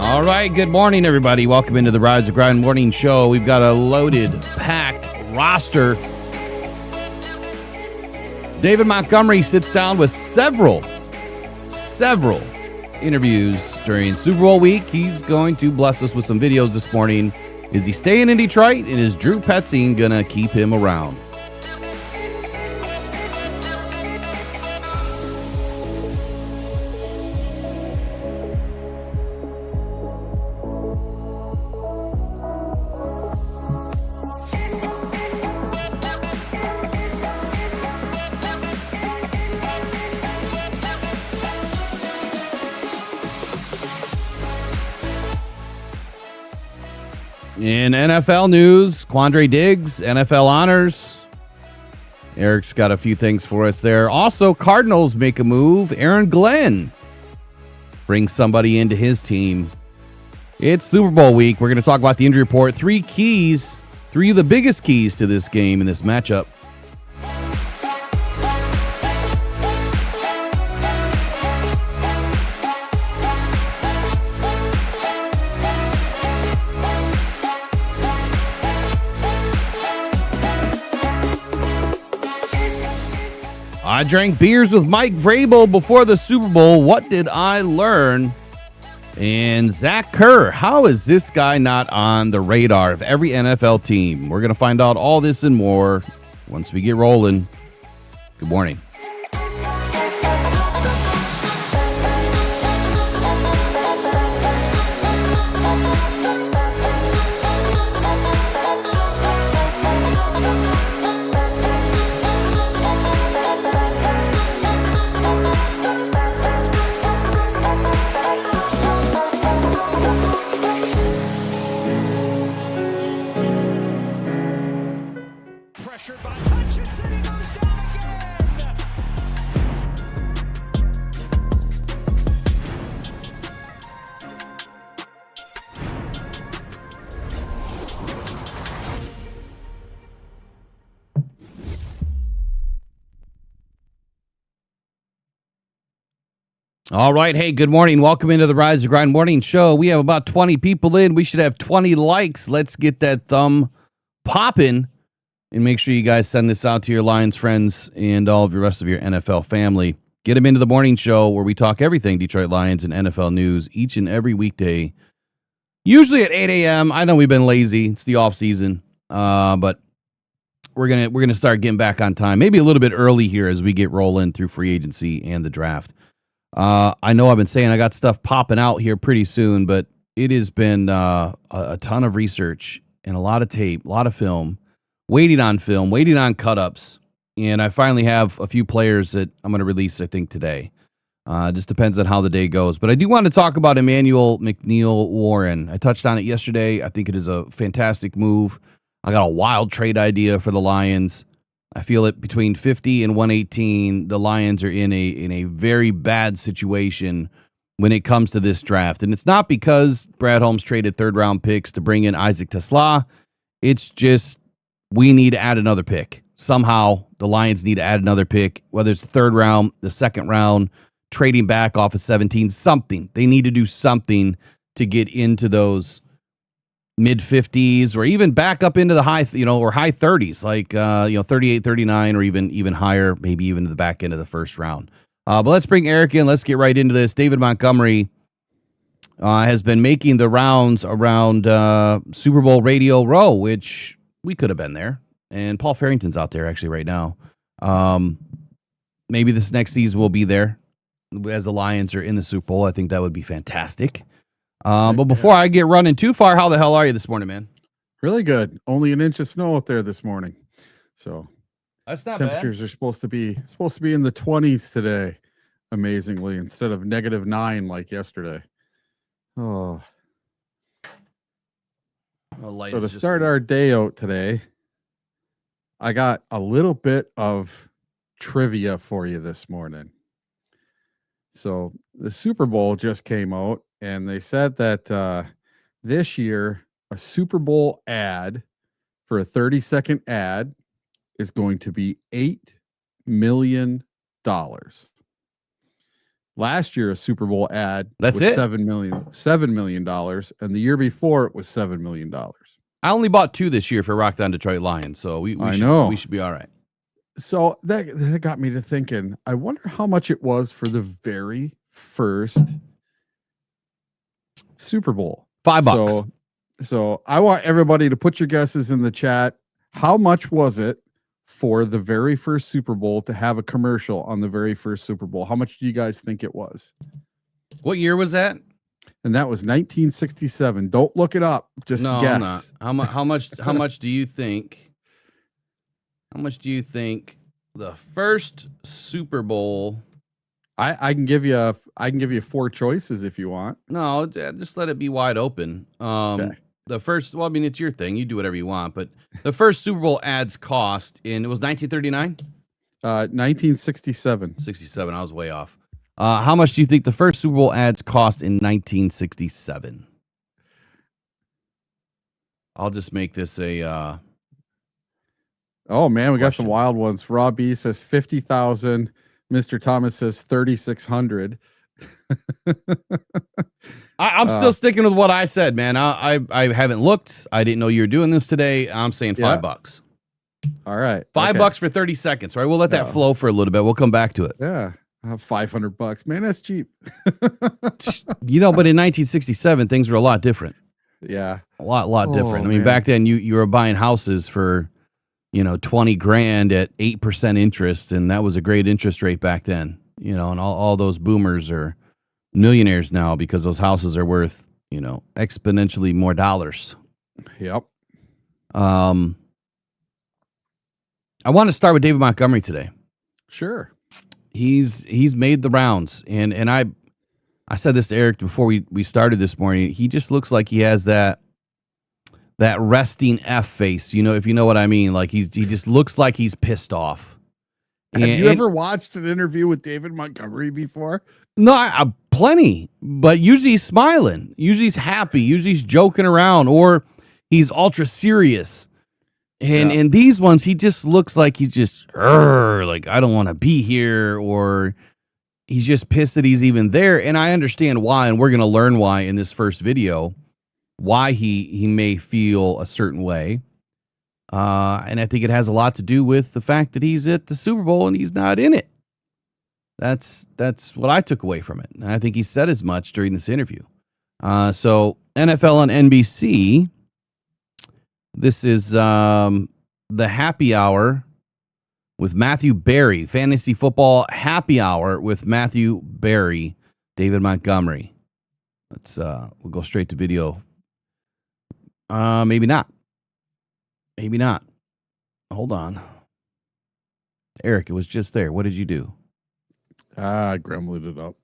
All right, good morning, everybody. Welcome into the Rise of Grind Morning Show. We've got a loaded, packed roster. David Montgomery sits down with several interviews during Super Bowl week. He's going to bless us with some videos this morning. Is he staying in Detroit, and is Drew Petzing going to keep him around? In NFL news, Quandre Diggs, NFL honors. Eric's got a few things for us there. Also, Cardinals make a move. Aaron Glenn brings somebody into his team. It's Super Bowl week. We're going to talk about the injury report. Three of the biggest keys to this game and this matchup. I drank beers with Mike Vrabel before the Super Bowl. What did I learn? And Zach Kerr, how is this guy not on the radar of every NFL team? We're going to find out all this and more once we get rolling. Good morning. All right. Hey, good morning. Welcome into the Rise of Grind Morning Show. We have about 20 people in. We should have 20 likes. Let's get that thumb popping. And make sure you guys send this out to your Lions friends and all of the rest of your NFL family. Get them into the morning show where we talk everything Detroit Lions and NFL news each and every weekday. Usually at 8 a.m. I know we've been lazy. It's the off season. But we're gonna start getting back on time. Maybe a little bit early here as we get rolling through free agency and the draft. I know I've been saying I got stuff popping out here pretty soon, but it has been a ton of research and a lot of tape, a lot of film, waiting on cut-ups, and I finally have a few players that I'm going to release, I think, today. Just depends on how the day goes. But I do want to talk about Emmanuel McNeil-Warren. I touched on it yesterday. I think it is a fantastic move. I got a wild trade idea for the Lions. I feel it between 50 and 118, the Lions are in a very bad situation when it comes to this draft. And it's not because Brad Holmes traded third-round picks to bring in Isaac Tesla. It's just we need to add another pick. Somehow the Lions need to add another pick, whether it's the third round, the second round, trading back off of 17, something. They need to do something to get into those mid-50s or even back up into the high 30s, like 38, 39, or even higher, maybe even to the back end of the first round. But let's bring Eric in. Let's get right into this. David Montgomery has been making the rounds around Super Bowl Radio Row, which we could have been there. And Paul Farrington's out there actually right now. Maybe this next season we'll be there as the Lions are in the Super Bowl. I think that would be fantastic. But before I get running too far, how the hell are you this morning, man? Really good. Only an inch of snow up there this morning. So that's not temperatures bad. Are supposed to be in the 20s today, amazingly, instead of -9 like yesterday. Oh. So to start our day out today, I got a little bit of trivia for you this morning. So the Super Bowl just came out, and they said that this year a Super Bowl ad for a 30-second ad is going to be $8 million. Last year, a Super Bowl ad That's was it? $7 million, and the year before it was $7 million. I only bought 2 this year for Rockhound Detroit Lions, so we should be all right. So that got me to thinking, I wonder how much it was for the very first Super Bowl. $5. So I want everybody to put your guesses in the chat. How much was it for the very first Super Bowl to have a commercial on the very first Super Bowl? How much do you guys think it was? What year was that? And that was 1967. Don't look it up. Just guess. How much do you think? How much do you think the first Super Bowl? I can give you 4 choices if you want. No, just let it be wide open. Okay. The first, well, I mean, it's your thing. You do whatever you want. But the first Super Bowl ads cost it was 1939? 1967. 67. I was way off. How much do you think the first Super Bowl ads cost in 1967? I'll just make this a. Oh man, we got question. some wild ones. Rob B says 50,000. Mr. Thomas says 3,600. I'm still sticking with what I said, man. I haven't looked. I didn't know you were doing this today. I'm saying $5. All right. $5 for 30 seconds. All right. We'll let that flow for a little bit. We'll come back to it. Yeah. $500. Man, that's cheap. But in 1967, things were a lot different. Yeah. A lot different. I mean, man. back then you were buying houses for, $20,000 at 8% interest. And that was a great interest rate back then, and all those boomers are millionaires now because those houses are worth, exponentially more dollars. Yep. I want to start with David Montgomery today. Sure. He's made the rounds, and I said this to Eric before we started this morning. He just looks like he has that resting F face, if you know what I mean. Like he just looks like he's pissed off. Have you ever watched an interview with David Montgomery before? No, I plenty, but usually he's smiling. Usually he's happy. Usually he's joking around, or he's ultra serious. And in these ones, he just looks like he's just like, I don't want to be here, or he's just pissed that he's even there. And I understand why, and we're going to learn why in this first video, why he may feel a certain way. And I think it has a lot to do with the fact that he's at the Super Bowl and he's not in it. That's what I took away from it. And I think he said as much during this interview. So NFL on NBC. This is the happy hour with Matthew Berry. Fantasy football happy hour with Matthew Berry, David Montgomery. We'll go straight to video. Maybe not. Maybe not. Hold on. Eric, it was just there. What did you do? I gremlined it up.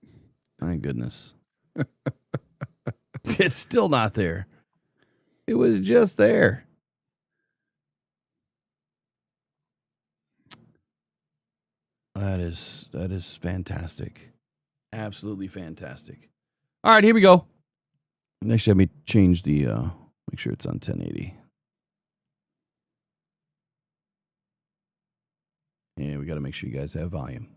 My goodness. It's still not there. It was just there. That is fantastic. Absolutely fantastic. All right, here we go. Actually, let me change the make sure it's on 1080. Yeah, we got to make sure you guys have volume.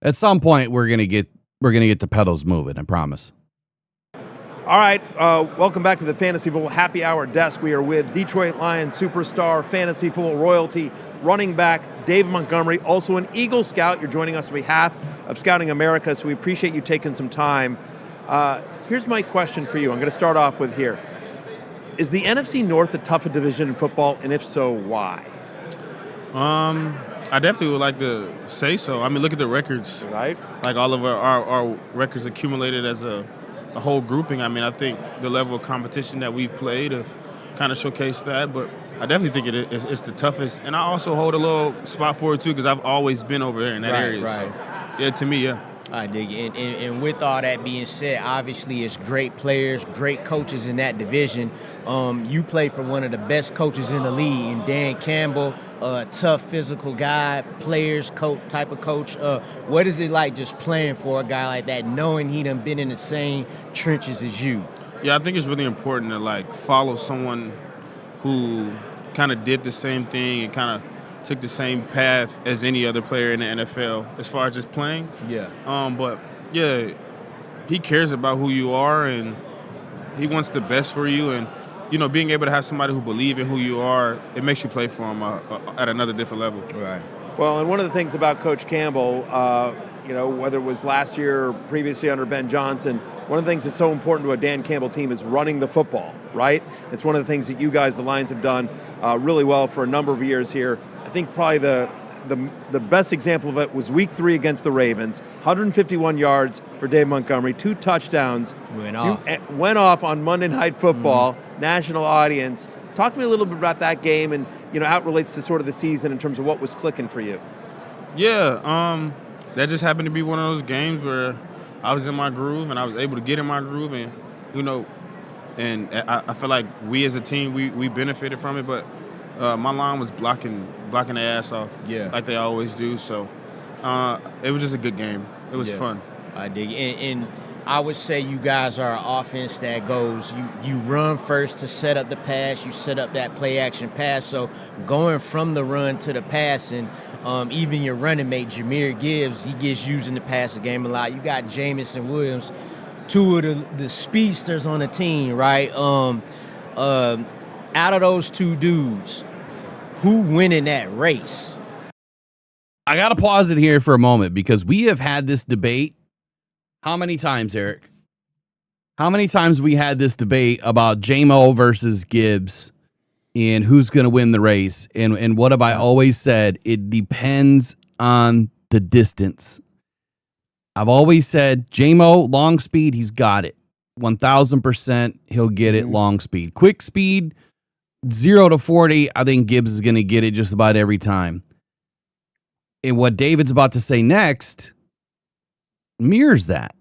At some point, we're gonna get the pedals moving. I promise. All right, welcome back to the Fantasy Football Happy Hour desk. We are with Detroit Lions superstar, fantasy football royalty, running back David Montgomery, also an Eagle Scout. You're joining us on behalf of Scouting America, so we appreciate you taking some time. Here's my question for you. I'm going to start off with here. Is the NFC North the toughest division in football, and if so, why? I definitely would like to say so. I mean, look at the records. Right. Like all of our records accumulated as a whole grouping. I mean, I think the level of competition that we've played have kind of showcased that, but I definitely think it's the toughest. And I also hold a little spot for it, too, because I've always been over there in that area. Right. So, yeah, to me, yeah. I dig it. And with all that being said, obviously it's great players, great coaches in that division. You play for one of the best coaches in the league, and Dan Campbell, a tough physical guy, players, coach type of coach. What is it like just playing for a guy like that, knowing he done been in the same trenches as you? Yeah, I think it's really important to, follow someone who kind of did the same thing and kind of took the same path as any other player in the NFL as far as just playing. Yeah. But yeah, he cares about who you are and he wants the best for you. And being able to have somebody who believes in who you are, it makes you play for him at another different level. Right. Well, and one of the things about Coach Campbell, whether it was last year or previously under Ben Johnson, one of the things that's so important to a Dan Campbell team is running the football, right? It's one of the things that you guys, the Lions, have done really well for a number of years here. I think probably the best example of it was Week 3 against the Ravens. 151 yards for Dave Montgomery, 2 touchdowns. Went off on Monday Night Football, national audience. Talk to me a little bit about that game and how it relates to sort of the season in terms of what was clicking for you. Yeah, that just happened to be one of those games where I was in my groove and I was able to get in my groove and and I feel like we as a team we benefited from it, but my line was blocking their ass off, like they always do. So it was just a good game. It was fun. I dig it. And I would say you guys are an offense that goes, you run first to set up the pass, you set up that play action pass. So going from the run to the passing, even your running mate, Jahmyr Gibbs, he gets used in the passing game a lot. You got Jamison Williams, 2 of the speedsters on the team, right? Out of those 2 dudes, who winning that race? I got to pause it here for a moment because we have had this debate. How many times, Eric? How many times we had this debate about J-Mo versus Gibbs and who's going to win the race? And what have I always said? It depends on the distance. I've always said J-Mo, long speed, he's got it. 1,000% he'll get it long speed. Quick speed, 0 to 40, I think Gibbs is going to get it just about every time. And what David's about to say next mirrors that.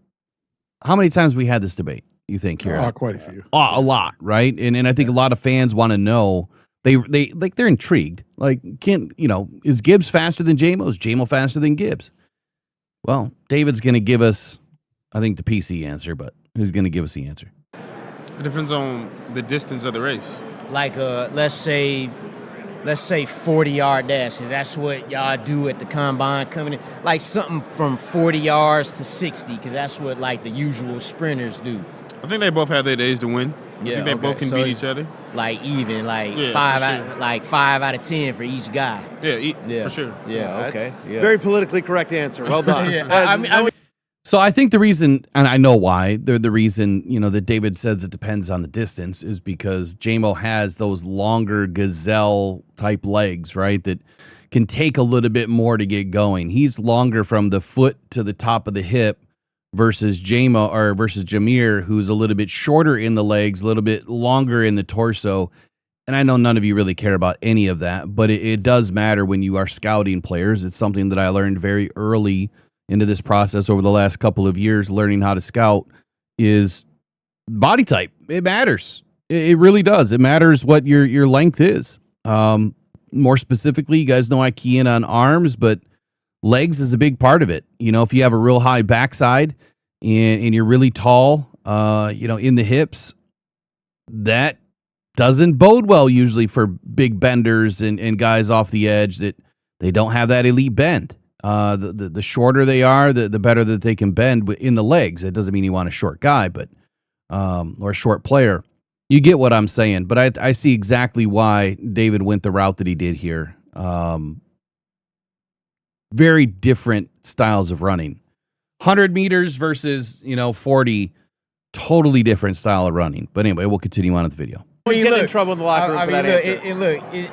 How many times we had this debate, you think, here? Quite a few. A lot, right? And I think a lot of fans want to know. They're intrigued. Like, is Gibbs faster than J-Mo? Is J-Mo faster than Gibbs? Well, David's going to give us, I think, the PC answer, but who's going to give us the answer? It depends on the distance of the race. Like, let's say 40-yard dashes. That's what y'all do at the combine coming in. Like something from 40 yards to 60, because that's what like the usual sprinters do. I think they both have their days to win. I think they both can beat each other. Like even, like Yeah, five out of 10 for each guy. Yeah, for sure. Yeah, okay. Yeah. Very politically correct answer. Well done. I mean, So I think the reason, and I know why, the reason, that David says it depends on the distance is because J-Mo has those longer gazelle-type legs, right, that can take a little bit more to get going. He's longer from the foot to the top of the hip versus Jahmyr, who's a little bit shorter in the legs, a little bit longer in the torso. And I know none of you really care about any of that, but it does matter when you are scouting players. It's something that I learned very early into this process over the last couple of years, learning how to scout, is body type. It matters. It really does. It matters what your length is. More specifically, you guys know I key in on arms, but legs is a big part of it. If you have a real high backside and you're really tall, in the hips, that doesn't bode well usually for big benders and guys off the edge that they don't have that elite bend. The shorter they are, the better that they can bend in the legs. It doesn't mean you want a short guy, but or a short player. You get what I'm saying. But I see exactly why David went the route that he did here. Very different styles of running. 100 meters versus 40, totally different style of running. But anyway, we'll continue on with the video. He's getting in trouble in the locker room for that answer.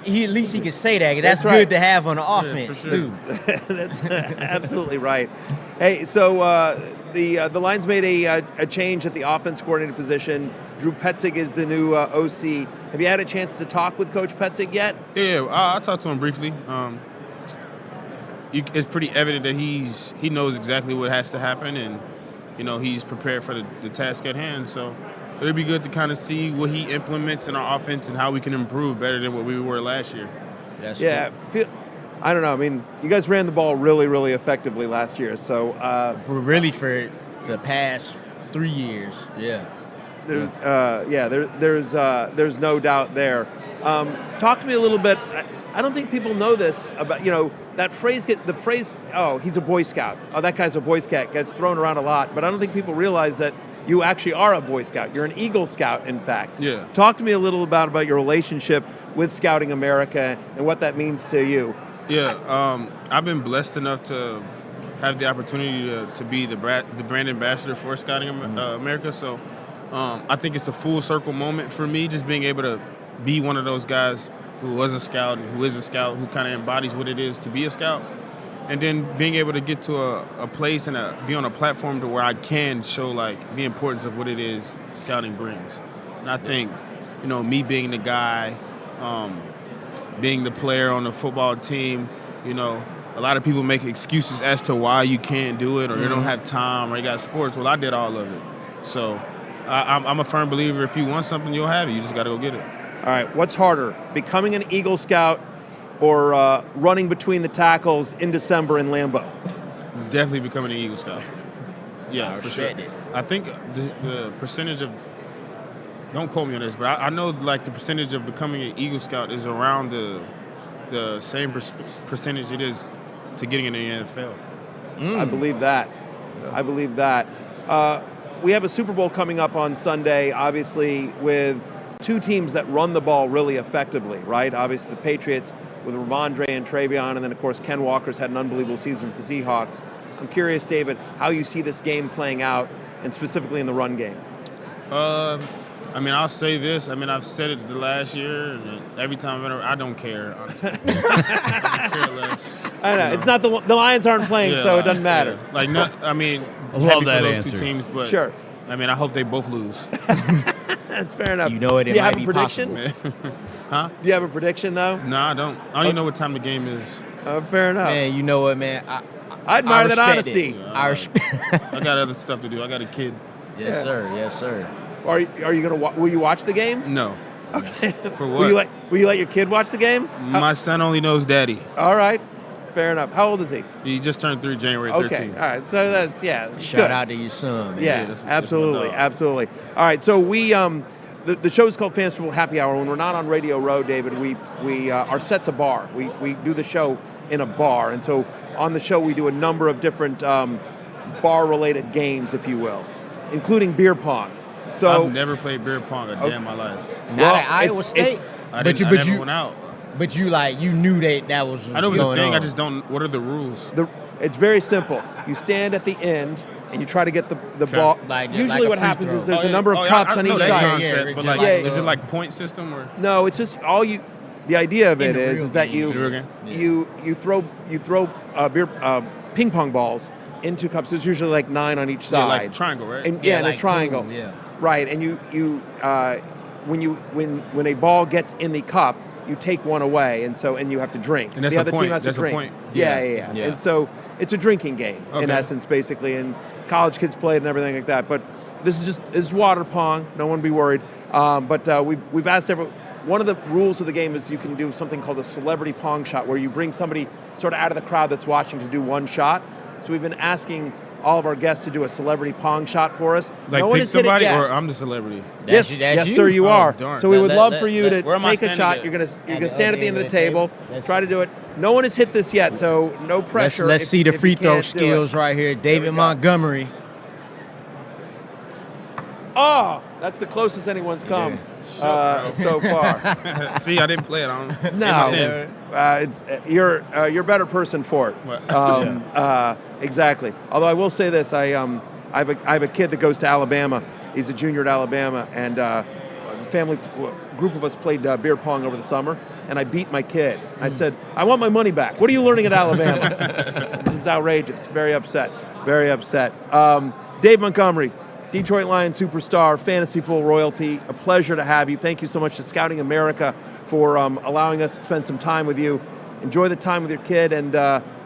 He at least he can say that. That's good to have on the offense for sure. too. That's absolutely right. Hey, so the Lions made a change at the offense coordinator position. Drew Petzing is the new OC. Have you had a chance to talk with Coach Petzing yet? Yeah, I talked to him briefly. It's pretty evident that he knows exactly what has to happen, and he's prepared for the task at hand. So it'll be good to kind of see what he implements in our offense and how we can improve better than what we were last year. I don't know. I mean, you guys ran the ball really, really effectively last year. So for the past 3 years, there's no doubt there. Talk to me a little bit. I don't think people know this about, that phrase, oh, he's a Boy Scout. Oh, that guy's a Boy Scout gets thrown around a lot, but I don't think people realize that you actually are a Boy Scout. You're an Eagle Scout, in fact. Yeah. Talk to me a little about your relationship with Scouting America and what that means to you. Yeah, I've been blessed enough to have the opportunity to be the brand ambassador for Scouting America. So I think it's a full circle moment for me, just being able to be one of those guys who was a scout and who is a scout, who kind of embodies what it is to be a scout. And then being able to get to a place and be on a platform to where I can show like the importance of what it is scouting brings. And I think, me being the guy, being the player on the football team, a lot of people make excuses as to why you can't do it or you don't have time or you got sports. Well, I did all of it. So I'm a firm believer if you want something, you'll have it. You just got to go get it. All right, what's harder, becoming an Eagle Scout or running between the tackles in December in Lambeau? Definitely becoming an Eagle Scout. Yeah, for sure. I think the percentage of, don't quote me on this, but I know like the percentage of becoming an Eagle Scout is around the same percentage it is to getting in the NFL. I believe that. I believe that. We have a Super Bowl coming up on Sunday, obviously, with two teams that run the ball really effectively, right? Obviously, the Patriots with Ramondre and Travion, and then, of course, Ken Walker's had an unbelievable season with the Seahawks. I'm curious, David, how you see this game playing out, and specifically in the run game. I'll say this. I've said it the last year, and every time I don't care, honestly. I don't care less. I know. It's not the Lions aren't playing, so it doesn't matter. Yeah. Like, no, I love that those answer. two teams, but Sure. I hope they both lose. That's fair enough. It Do you might have be a prediction? Huh? Do you have a prediction, though? No, I don't. I don't even know what time the game is. Fair enough. Man, you know what, man? I admire that respect honesty. it. I respect. I got other stuff to do. I got a kid. Yes, sir. Yes, sir. Are you gonna? Will you watch the game? No. Okay. For what? Will you let your kid watch the game? My son only knows daddy. All right. Fair enough. How old is he? He just turned 3 January 13th. Okay. All right. So that's Shout good. out to your son, man. Yeah, that's absolutely, my dog. absolutely. All right, so we the show is called Fantasy Football Happy Hour. When we're not on Radio Row, David, we our set's a bar. We do the show in a bar, and so on the show we do a number of different bar-related games, if you will, including beer pong. So I've never played beer pong a day in my life. Not at Iowa State. I never went out. But you knew that was I know it was a going thing. on. I just don't. What are the rules? It's very simple. You stand at the end and you try to get the ball. Usually, like a what free happens throw. is there's a number of cups on each side. Concept, but is it like point system or? No, it's just the idea of it the real is that game. you throw ping pong balls into cups. There's usually like 9 on each side. Yeah, like triangle, right? And, Yeah, in like a triangle. pool, yeah. Right, and when a ball gets in the cup, you take one away, and you have to drink. And that's the a other point. team has That's to a drink. point. Yeah. Yeah. And so it's a drinking game in Okay. essence, basically. And college kids play it and everything like that. But this is water pong. No one be worried. But we've asked everyone. One of the rules of the game is you can do something called a celebrity pong shot, where you bring somebody sort of out of the crowd that's watching to do one shot. So we've been asking all of our guests to do a celebrity pong shot for us. Like no one pick has hit it somebody, yet. or I'm the celebrity. That's Yes, you. sir, you Oh, are. darn. So we would love Let- for you where to am I take a standing shot. at? You're gonna the stand at the end of the table. Let's- Try to do it. No one has hit this yet, so no pressure. Let's if- see the if you free throw can't do it. skills right here. David go. Montgomery. Oh, that's the closest anyone's come so far. See, I didn't play it on. No, it's you're a better person for it. Exactly. Although I will say this, I have a kid that goes to Alabama. He's a junior at Alabama, and a group of us played beer pong over the summer, and I beat my kid. I said, "I want my money back. What are you learning at Alabama?" It was outrageous. Very upset. Very upset. Dave Montgomery, Detroit Lions superstar, fantasy football royalty. A pleasure to have you. Thank you so much to Scouting America for allowing us to spend some time with you. Enjoy the time with your kid, and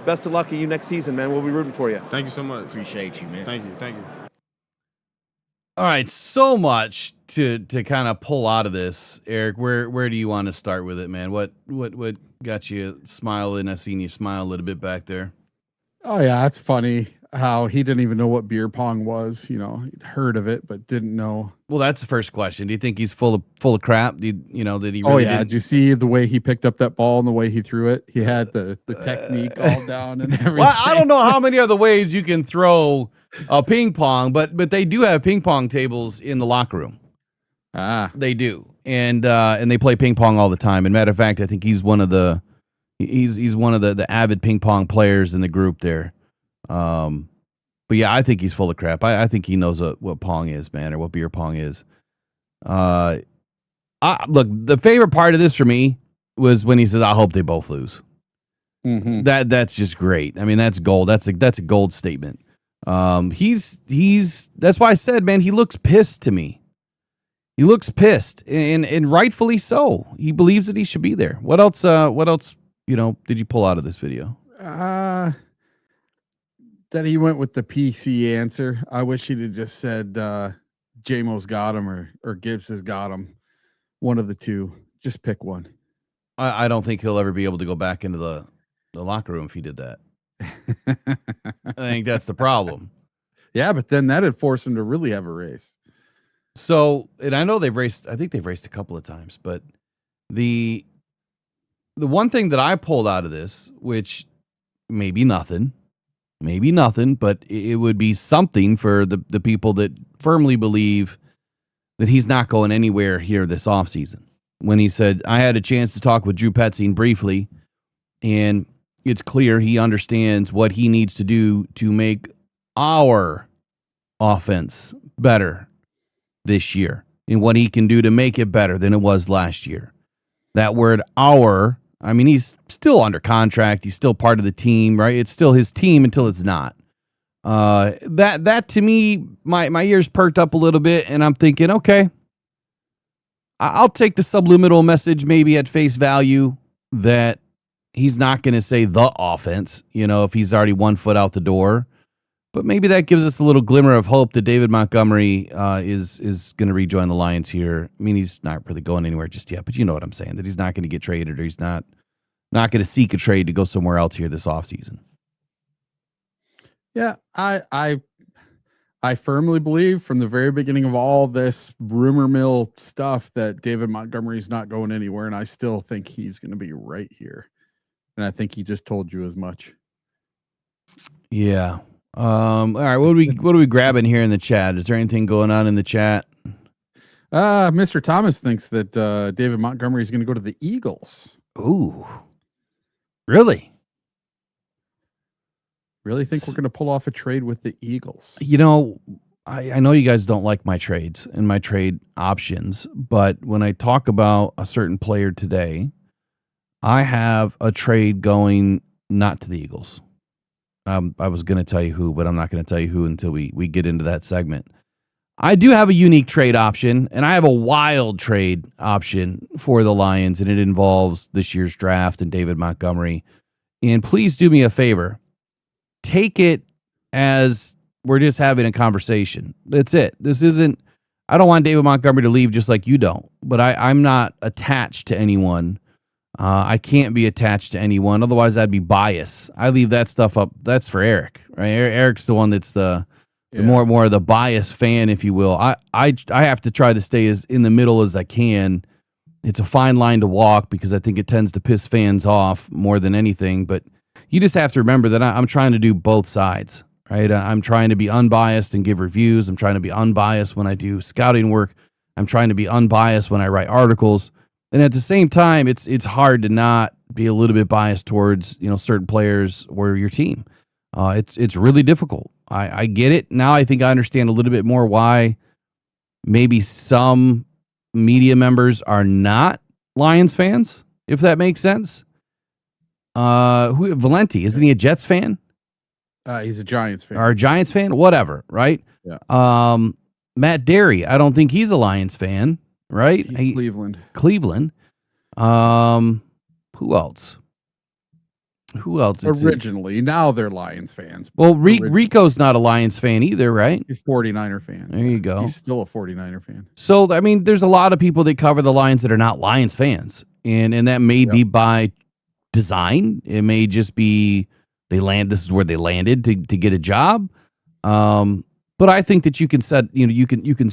best of luck to you next season, man. We'll be rooting for you. Thank you so much. Appreciate you, man. Thank you. All right, so much to kind of pull out of this, Eric. Where do you want to start with it, man? What got you smiling? I seen you smile a little bit back there. Oh yeah, that's funny. how he didn't even know what beer pong was. He'd heard of it, but didn't know. Well, that's the first question. Do you think he's full of crap? That he really Oh yeah, did you see the way he picked up that ball and the way he threw it? He had the technique all down and everything. Well, I don't know how many other ways you can throw a ping pong, but they do have ping pong tables in the locker room. They do, and they play ping pong all the time. And matter of fact, I think he's one of the avid ping pong players in the group there. But yeah, I think he's full of crap. I think he knows what pong is, man, or what beer pong is. Look, the favorite part of this for me was when he says, "I hope they both lose." Mm-hmm. That's just great. I mean, that's gold. That's a gold statement. He's that's why I said, man, he looks pissed to me. He looks pissed, and rightfully so. He believes that he should be there. What else? Did you pull out of this video? That he went with the PC answer. I wish he'd have just said JMO's got him or Gibbs has got him. One of the two. Just pick one. I don't think he'll ever be able to go back into the locker room if he did that. I think that's the problem. Yeah, but then that'd force him to really have a race. So, and I know they've raced a couple of times, but the one thing that I pulled out of this, which maybe nothing, but it would be something for the people that firmly believe that he's not going anywhere here this offseason. When he said, I had a chance to talk with Drew Petzing briefly, and it's clear he understands what he needs to do to make our offense better this year and what he can do to make it better than it was last year. That word our, I mean, he's still under contract. He's still part of the team, right? It's still his team until it's not. That to me, my ears perked up a little bit, and I'm thinking, okay, I'll take the subliminal message maybe at face value that he's not going to say the offense, if he's already 1 foot out the door. But maybe that gives us a little glimmer of hope that David Montgomery is going to rejoin the Lions here. I mean, he's not really going anywhere just yet, but you know what I'm saying, that he's not going to get traded, or he's not going to seek a trade to go somewhere else here this offseason. Yeah, I firmly believe from the very beginning of all this rumor mill stuff that David Montgomery's not going anywhere, and I still think he's going to be right here. And I think he just told you as much. Yeah. All right. What are we grabbing here in the chat? Is there anything going on in the chat? Mr. Thomas thinks that David Montgomery is going to go to the Eagles. Ooh, really? Really think we're going to pull off a trade with the Eagles? I know you guys don't like my trades and my trade options, but when I talk about a certain player today, I have a trade going not to the Eagles. I was going to tell you who, but I'm not going to tell you who until we get into that segment. I do have a unique trade option, and I have a wild trade option for the Lions, and it involves this year's draft and David Montgomery. And please do me a favor. Take it as we're just having a conversation. That's it. This isn't, I don't want David Montgomery to leave just like you don't, but I'm not attached to anyone. I can't be attached to anyone. Otherwise, I'd be biased. I leave that stuff up. That's for Eric, right? Eric's the one that's the more of the biased fan, if you will. I have to try to stay as in the middle as I can. It's a fine line to walk because I think it tends to piss fans off more than anything. But you just have to remember that I'm trying to do both sides, right? I'm trying to be unbiased and give reviews. I'm trying to be unbiased when I do scouting work. I'm trying to be unbiased when I write articles. And at the same time, it's hard to not be a little bit biased towards certain players or your team. It's really difficult. I get it now. I think I understand a little bit more why maybe some media members are not Lions fans, if that makes sense. Valenti, isn't he a Jets fan? He's a Giants fan. Or a Giants fan, whatever, right? Yeah. Matt Derry, I don't think he's a Lions fan. Right? Cleveland. Who else? Originally. Now they're Lions fans. Well, Rico's not a Lions fan either, right? He's a 49er fan. There you go. He's still a 49er fan. So, I mean, there's a lot of people that cover the Lions that are not Lions fans. And that may be by design. It may just be This is where they landed to get a job. But I think that you can you can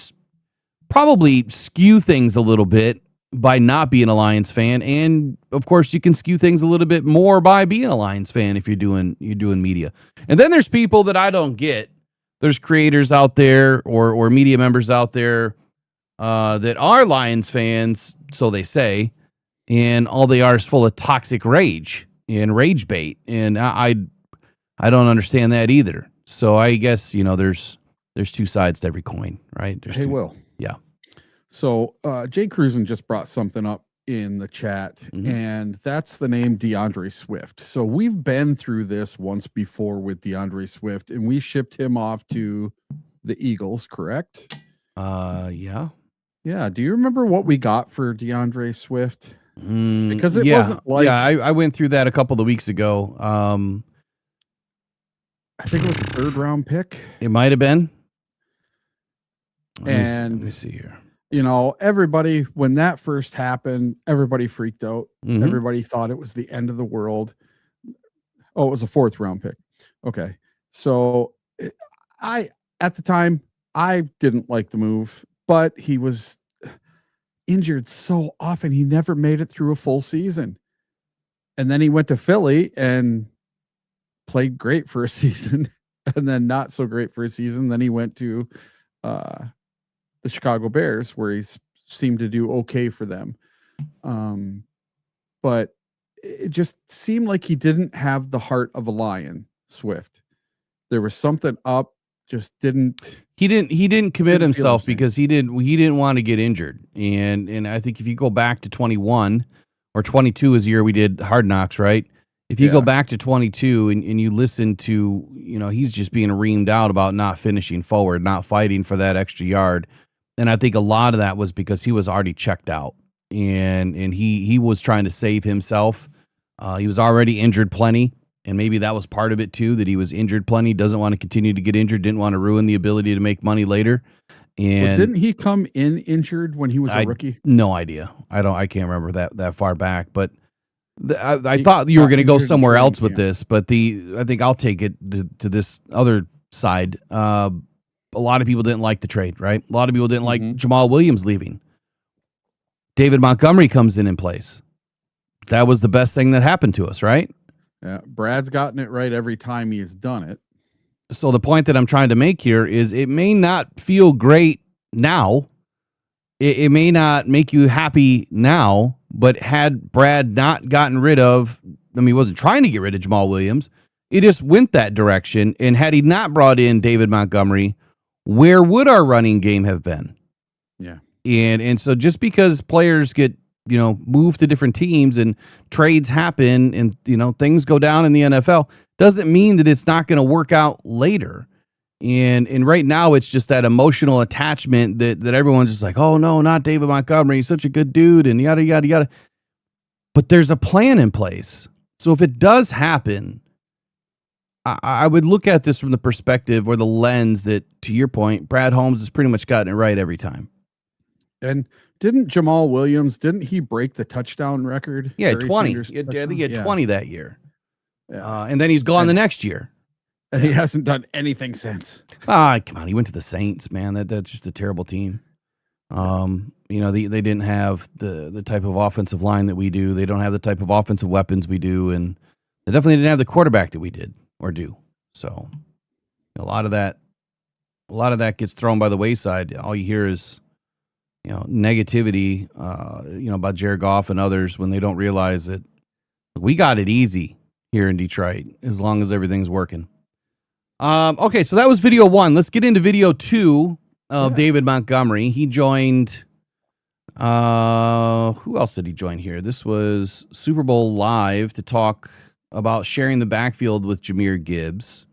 probably skew things a little bit by not being a Lions fan, and of course you can skew things a little bit more by being a Lions fan if you're doing media. And then there's people that I don't get. There's creators out there or media members out there that are Lions fans, so they say, and all they are is full of toxic rage and rage bait, and I don't understand that either. So I guess there's two sides to every coin, right? Will. Yeah. So Jay Cruzen just brought something up in the chat, and that's the name DeAndre Swift. So we've been through this once before with DeAndre Swift, and we shipped him off to the Eagles, correct? Yeah. Yeah. Do you remember what we got for DeAndre Swift? Because it wasn't like... Yeah, I went through that a couple of weeks ago. I think it was a 3rd round pick. It might have been. Let me see here. Everybody, when that first happened, everybody freaked out. Mm-hmm. Everybody thought it was the end of the world. Oh, it was a 4th round pick. Okay. So at the time, I didn't like the move, but he was injured so often. He never made it through a full season. And then he went to Philly and played great for a season and then not so great for a season. Then he went to the Chicago Bears, where he seemed to do okay for them. But it just seemed like he didn't have the heart of a lion, Swift. There was something up, just didn't. He didn't commit himself because he didn't want to get injured. And I think if you go back to 21 or 22 is the year we did Hard Knocks, right? If you go back to 22 and you listen to, he's just being reamed out about not finishing forward, not fighting for that extra yard. And I think a lot of that was because he was already checked out and he was trying to save himself. He was already injured plenty. And maybe that was part of it too, that he was injured plenty, doesn't want to continue to get injured, didn't want to ruin the ability to make money later. And didn't he come in injured when he was a rookie? No idea. I can't remember that far back, but I thought you were going to go somewhere else with this, but I think I'll take it to this other side. A lot of people didn't like the trade, right? A lot of people didn't like Jamal Williams leaving. David Montgomery comes in place. That was the best thing that happened to us, right? Yeah, Brad's gotten it right every time he's done it. So the point that I'm trying to make here is it may not feel great now. It may not make you happy now, but had Brad not gotten rid of, he wasn't trying to get rid of Jamal Williams. It just went that direction. And had he not brought in David Montgomery, where would our running game have been? Yeah. And so just because players get, moved to different teams and trades happen and, things go down in the NFL, doesn't mean that it's not going to work out later. And right now it's just that emotional attachment that everyone's just like, oh no, not David Montgomery. He's such a good dude and yada, yada, yada. But there's a plan in place. So if it does happen, I would look at this from the perspective or the lens that, to your point, Brad Holmes has pretty much gotten it right every time. And didn't Jamal Williams, didn't he break the touchdown record? Yeah, 20. I think he had 20 that year. Yeah. And then he's gone the next year. And he hasn't done anything since. Come on. He went to the Saints, man. That's just a terrible team. They didn't have the type of offensive line that we do. They don't have the type of offensive weapons we do. And they definitely didn't have the quarterback that we did or do. So a lot of that gets thrown by the wayside. All you hear is, negativity, about Jared Goff and others when they don't realize that we got it easy here in Detroit as long as everything's working. Okay, so that was video 1. Let's get into video 2 of David Montgomery. He joined, who else did he join here? This was Super Bowl Live to talk about sharing the backfield with Jahmyr Gibbs.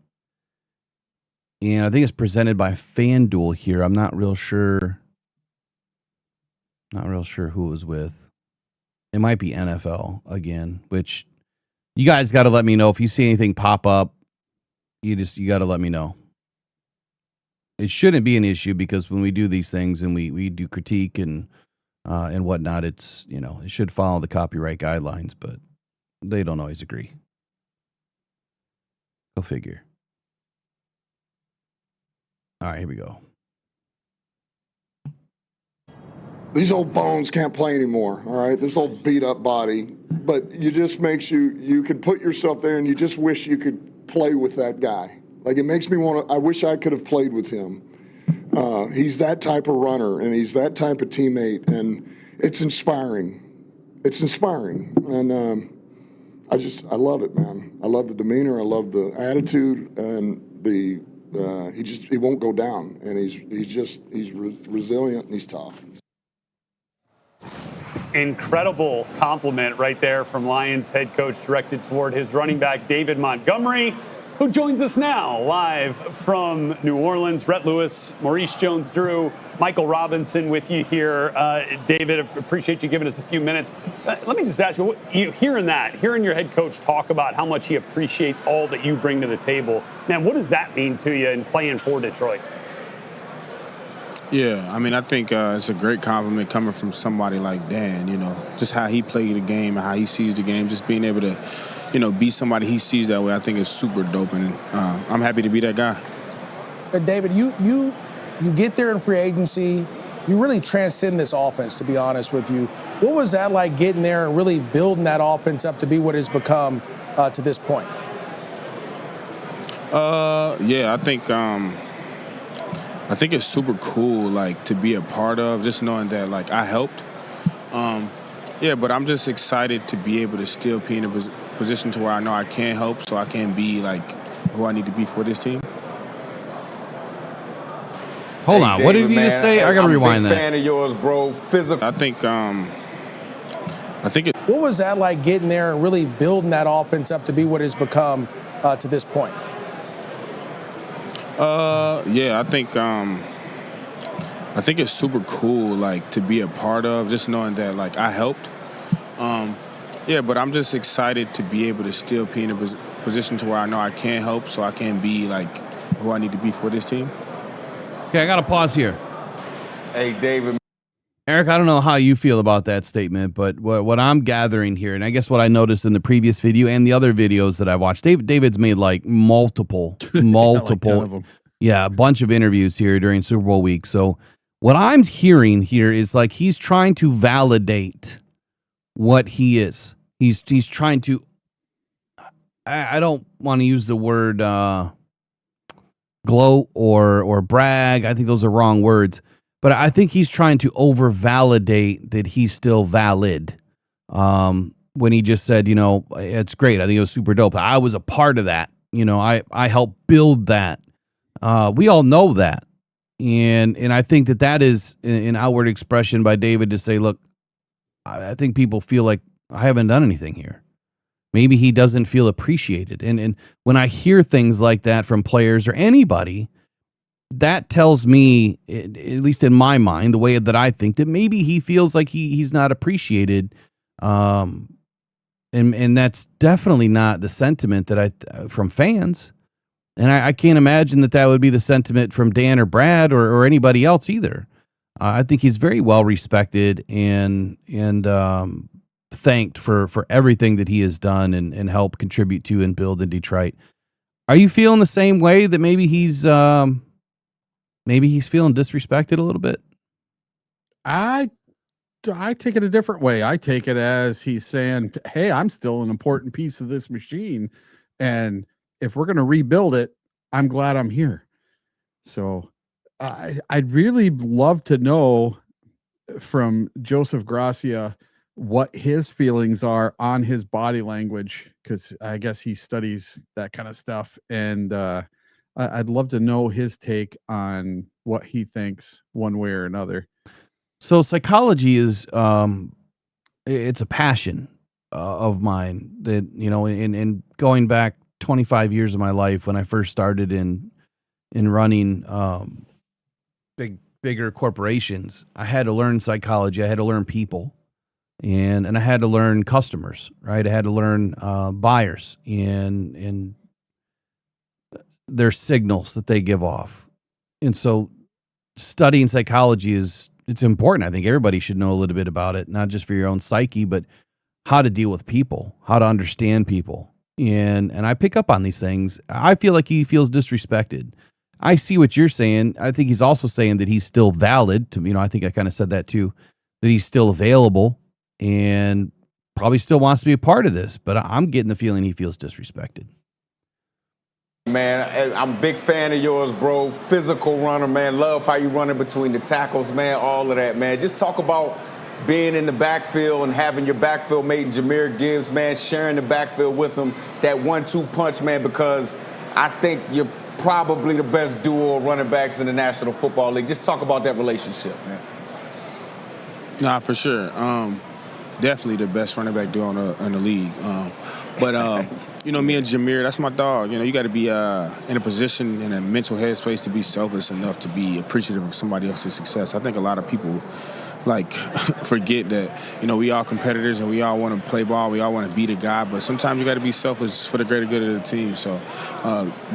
And I think it's presented by FanDuel here. I'm not real sure who it was with. It might be NFL again, which you guys got to let me know if you see anything pop up. You got to let me know. It shouldn't be an issue because when we do these things and we do critique and whatnot, it's, it should follow the copyright guidelines, but they don't always agree. Go figure. All right, here we go. These old bones can't play anymore, all right? This old beat-up body. But it just makes you can put yourself there and you just wish you could play with that guy. Like, it makes me want to, I wish I could have played with him. He's that type of runner, and he's that type of teammate, and it's inspiring. It's inspiring, and I love it, man. I love the demeanor, I love the attitude, and he won't go down, and he's resilient and he's tough. Incredible compliment right there from Lions head coach directed toward his running back, David Montgomery, who joins us now live from New Orleans. Rhett Lewis, Maurice Jones-Drew, Michael Robinson with you here. David, appreciate you giving us a few minutes. Let me just ask you, hearing your head coach talk about how much he appreciates all that you bring to the table, man, what does that mean to you in playing for Detroit? Yeah, I mean, I think it's a great compliment coming from somebody like Dan, just how he played the game and how he sees the game, just being able to, be somebody he sees that way, I think is super dope, and I'm happy to be that guy. David, you get there in free agency, you really transcend this offense, to be honest with you. What was that like getting there and really building that offense up to be what it's become to this point? Yeah, I think it's super cool, like, to be a part of, just knowing that, like, I helped. Yeah, but I'm just excited to be able to still be in a position to where I know I can help, so I can be, like, who I need to be for this team. Hold on, what did you just say? I gotta rewind that. I'm a big fan of yours, bro. Physical. I think it. What was that like getting there and really building that offense up to be what it's become to this point? Yeah, I think it's super cool, like, to be a part of, just knowing that, like, I helped. Yeah, but I'm just excited to be able to still be in a position to where I know I can help, so I can be, like, who I need to be for this team. Okay, I got to pause here. Hey, David. Eric, I don't know how you feel about that statement, but what I'm gathering here, and I guess what I noticed in the previous video and the other videos that I watched, David's made like multiple, a bunch of interviews here during Super Bowl week. So what I'm hearing here is like he's trying to validate what he is. He's trying to. I don't want to use the word gloat or brag. I think those are wrong words. But I think he's trying to over-validate that he's still valid. When he just said, it's great. I think it was super dope. I was a part of that. I helped build that. We all know that. And I think that is an outward expression by David to say, look, I think people feel like I haven't done anything here. Maybe he doesn't feel appreciated. And when I hear things like that from players or anybody, that tells me, at least in my mind, the way that I think, that maybe he feels like he's not appreciated. And that's definitely not the sentiment that from fans. And I can't imagine that would be the sentiment from Dan or Brad or anybody else either. I think he's very well respected and thanked for everything that he has done and helped contribute to and build in Detroit. Are you feeling the same way that maybe he's feeling disrespected a little bit? I take it a different way. I take it as he's saying, hey, I'm still an important piece of this machine. And if we're going to rebuild it, I'm glad I'm here. So I'd really love to know from Joseph Gracia what his feelings are on his body language, because I guess he studies that kind of stuff. And I'd love to know his take on what he thinks one way or another. So psychology is it's a passion of mine that, in going back 25 years of my life when I first started in running bigger corporations, I had to learn psychology. I had to learn people, and I had to learn customers, right? I had to learn buyers and their signals that they give off. And so studying psychology it's important. I think everybody should know a little bit about it, not just for your own psyche, but how to deal with people, how to understand people. And I pick up on these things. I feel like he feels disrespected. I see what you're saying. I think he's also saying that he's still valid. I think I kind of said that too, that he's still available and probably still wants to be a part of this. But I'm getting the feeling he feels disrespected. Man, I'm a big fan of yours, bro. Physical runner, man. Love how you running between the tackles, man. All of that, man. Just talk about being in the backfield and having your backfield mate in Jahmyr Gibbs, man, sharing the backfield with him. That 1-2 punch, man, because I think you're probably the best duo of running backs in the National Football League. Just talk about that relationship, man. Nah, for sure. Definitely the best running back duo in the league. But me and Jahmyr, that's my dog. You got to be in a position, in a mental headspace to be selfless enough to be appreciative of somebody else's success. I think a lot of people forget that, we all competitors and we all want to play ball. We all want to beat a guy, but sometimes you got to be selfless for the greater good of the team. So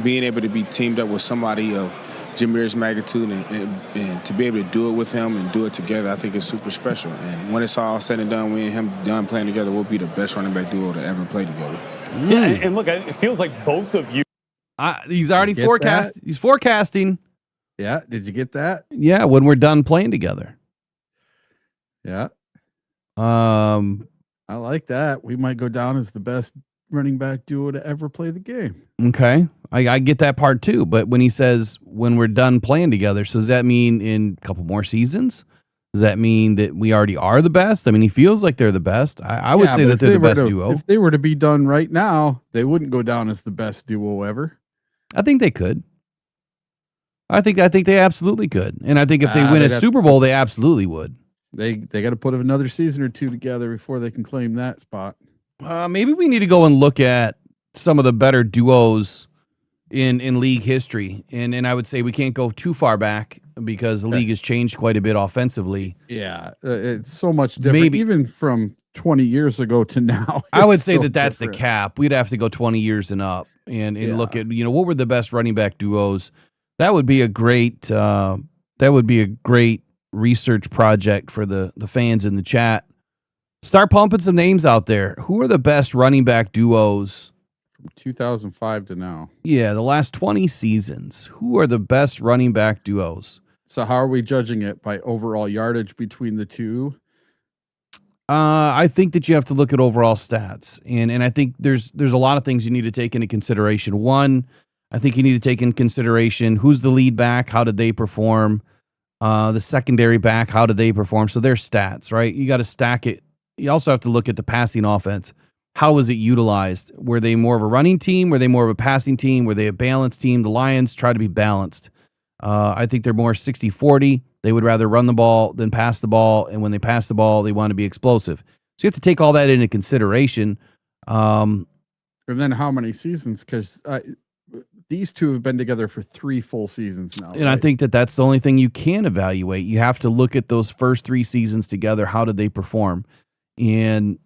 being able to be teamed up with somebody of Jahmyr's magnitude and to be able to do it with him and do it together, I think it's super special. And when it's all said and done, we and him done playing together, we'll be the best running back duo to ever play together. Yeah, and look, it feels like both of you. He's already forecast. He's forecasting. Yeah. Did you get that? Yeah. When we're done playing together. Yeah. I like that. We might go down as the best running back duo to ever play the game. Okay. I get that part too. But when he says when we're done playing together, so does that mean in a couple more seasons? Does that mean that we already are the best? I mean, he feels like they're the best. I would say that they're the best duo. If they were to be done right now, they wouldn't go down as the best duo ever. I think they could. I think they absolutely could. And I think if they win a Super Bowl, they absolutely would. They got to put another season or two together before they can claim that spot. Maybe we need to go and look at some of the better duos in league history. And I would say we can't go too far back because the league has changed quite a bit offensively. Yeah, it's so much different. Maybe even from 20 years ago to now. I would say that's the cap. We'd have to go 20 years and up and look at, what were the best running back duos. That would be a great research project for the fans in the chat. Start pumping some names out there. Who are the best running back duos from 2005 to now? Yeah, the last 20 seasons. Who are the best running back duos? So how are we judging it? By overall yardage between the two? I think that you have to look at overall stats. And I think there's a lot of things you need to take into consideration. One, I think you need to take in consideration who's the lead back, how did they perform? The secondary back, how did they perform? So their stats, right? You got to stack it. You also have to look at the passing offense. How was it utilized? Were they more of a running team? Were they more of a passing team? Were they a balanced team? The Lions try to be balanced. I think they're more 60-40. They would rather run the ball than pass the ball. And when they pass the ball, they want to be explosive. So you have to take all that into consideration. And then how many seasons? Because these two have been together for 3 full seasons now. And right? I think that's the only thing you can evaluate. You have to look at those first 3 seasons together. How did they perform? And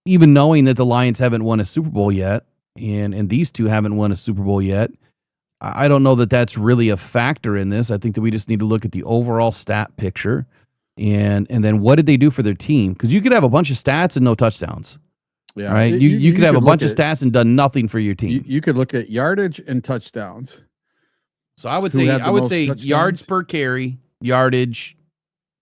even knowing that the Lions haven't won a Super Bowl yet, and these two haven't won a Super Bowl yet, I don't know that that's really a factor in this. I think that we just need to look at the overall stat picture and then what did they do for their team? Because you could have a bunch of stats and no touchdowns. Yeah, right. You could have a bunch of stats and done nothing for your team. You could look at yardage and touchdowns. So I would say yards per carry, yardage,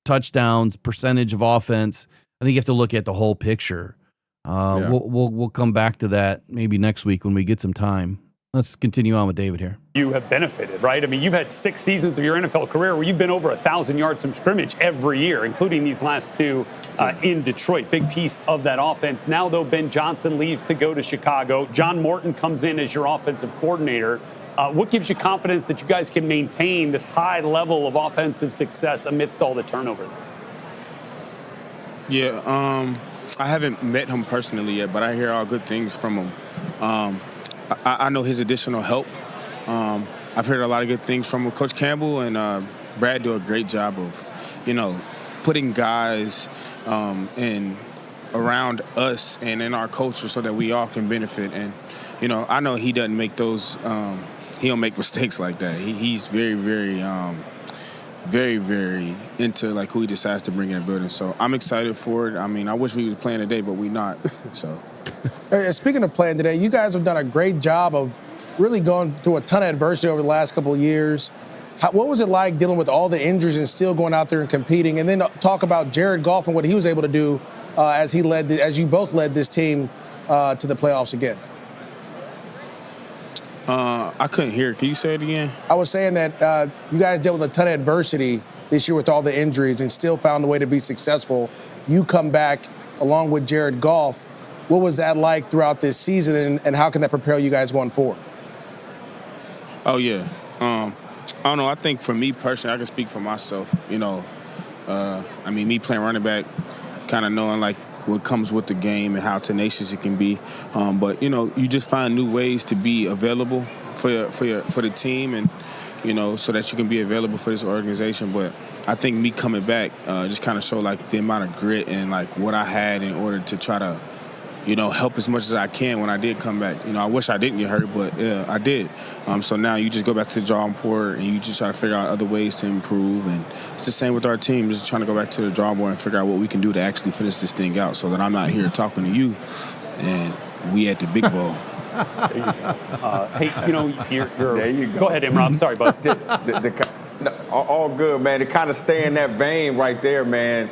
touchdowns, percentage of offense. I think you have to look at the whole picture. We'll come back to that maybe next week when we get some time. Let's continue on with David here. You have benefited, right? I mean, you've had 6 seasons of your NFL career where you've been over 1,000 yards from scrimmage every year, including these last 2 in Detroit. Big piece of that offense. Now, though, Ben Johnson leaves to go to Chicago. John Morton comes in as your offensive coordinator. What gives you confidence that you guys can maintain this high level of offensive success amidst all the turnover? Yeah, I haven't met him personally yet, but I hear all good things from him. I know his additional help. I've heard a lot of good things from him. Coach Campbell and Brad do a great job of, putting guys in around us and in our culture so that we all can benefit. And, I know he doesn't make those he don't make mistakes like that. He's very, very, very, very into like who he decides to bring in the building. So I'm excited for it. I mean, I wish we was playing today, but we not. So. Speaking of playing today, you guys have done a great job of really going through a ton of adversity over the last couple of years. What was it like dealing with all the injuries and still going out there and competing? And then talk about Jared Goff and what he was able to do as you both led this team to the playoffs again. I couldn't hear. Can you say it again? I was saying that you guys dealt with a ton of adversity this year with all the injuries and still found a way to be successful. You come back along with Jared Goff. What was that like throughout this season, and how can that prepare you guys going forward? Oh, yeah. I don't know. I think for me personally, I can speak for myself. You know, I mean, me playing running back, kind of knowing like what comes with the game and how tenacious it can be. But you know, you just find new ways to be available for the team, and you know, so that you can be available for this organization. But I think me coming back just kind of showed like the amount of grit and like what I had in order to try to, you know, help as much as I can when I did come back. You know, I wish I didn't get hurt, but I did. So now you just go back to the drawing board and you just try to figure out other ways to improve. And it's the same with our team, just trying to go back to the drawing board and figure out what we can do to actually finish this thing out so that I'm not here talking to you and we at the big ball. Hey, you know, you're There you go. Go ahead, Imran. I'm sorry, bud. All good, man. To kind of stay in that vein right there, man.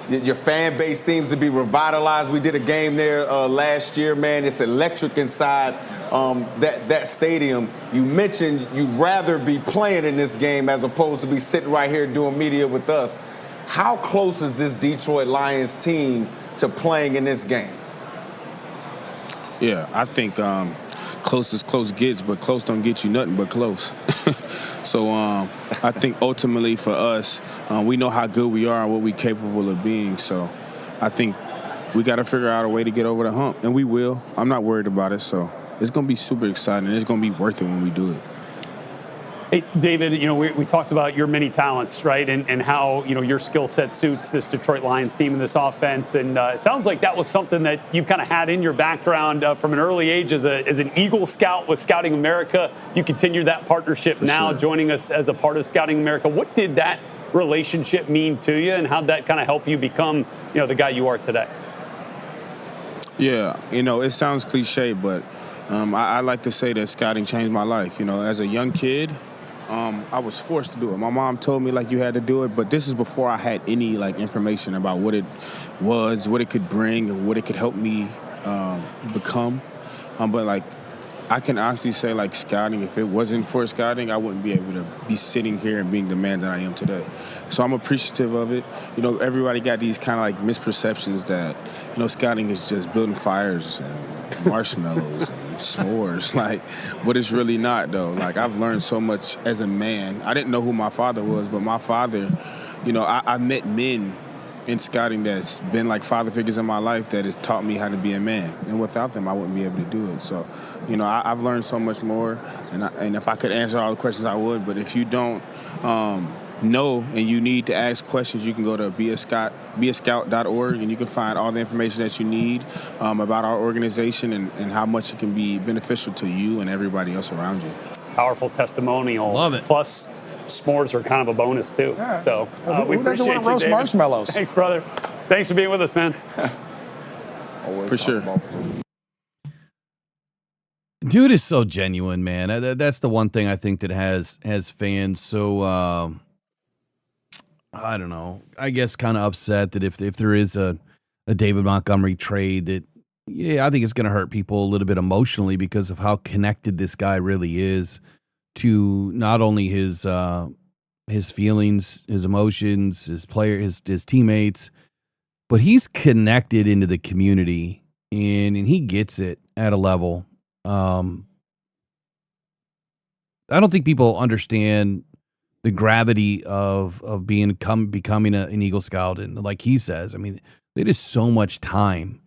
Your fan base seems to be revitalized. We did a game there last year, man. It's electric inside that stadium. You mentioned you'd rather be playing in this game as opposed to be sitting right here doing media with us. How close is this Detroit Lions team to playing in this game? Yeah, I think close as close gets, but close don't get you nothing but close. So I think ultimately for us, we know how good we are and what we're capable of being. So I think we got to figure out a way to get over the hump, and we will. I'm not worried about it. So it's going to be super exciting. It's going to be worth it when we do it. Hey, David, you know, we talked about your many talents, right, and how, you know, your skill set suits this Detroit Lions team and this offense. And it sounds like that was something that you've kind of had in your background from an early age as an Eagle Scout with Scouting America. You continue that partnership For now, sure. joining us as a part of Scouting America. What did that relationship mean to you, and how'd that kind of help you become, you know, the guy you are today? Yeah, you know, it sounds cliche, but I like to say that scouting changed my life. You know, as a young kid, I was forced to do it. My mom told me like you had to do it, but this is before I had any like information about what it was, what it could bring, and what it could help me become. But like, I can honestly say like scouting, if it wasn't for scouting, I wouldn't be able to be sitting here and being the man that I am today. So I'm appreciative of it. You know, everybody got these kind of like misperceptions that, you know, scouting is just building fires and marshmallows and s'mores, like, but it's really not though. Like, I've learned so much as a man. I didn't know who my father was, but my father, you know, I met men in scouting that's been like father figures in my life that has taught me how to be a man, and without them I wouldn't be able to do it. So, you know, I've learned so much more, and if I could answer all the questions I would, but if you don't know and you need to ask questions, you can go to beascout.org and you can find all the information that you need about our organization and how much it can be beneficial to you and everybody else around you. Powerful testimonial. Love it. Plus, s'mores are kind of a bonus, too. Yeah. So we who doesn't appreciate want to roast David. marshmallows? Thanks, brother. Thanks for being with us, man. Always For talk sure. about food. Dude is so genuine, man. That's the one thing I think that has fans so I don't know. I guess kind of upset that if there is a David Montgomery trade, that I think it's going to hurt people a little bit emotionally because of how connected this guy really is to not only his feelings, his emotions, his his teammates, but he's connected into the community and he gets it at a level. I don't think people understand the gravity of becoming an Eagle Scout. And like he says, I mean, it is so much time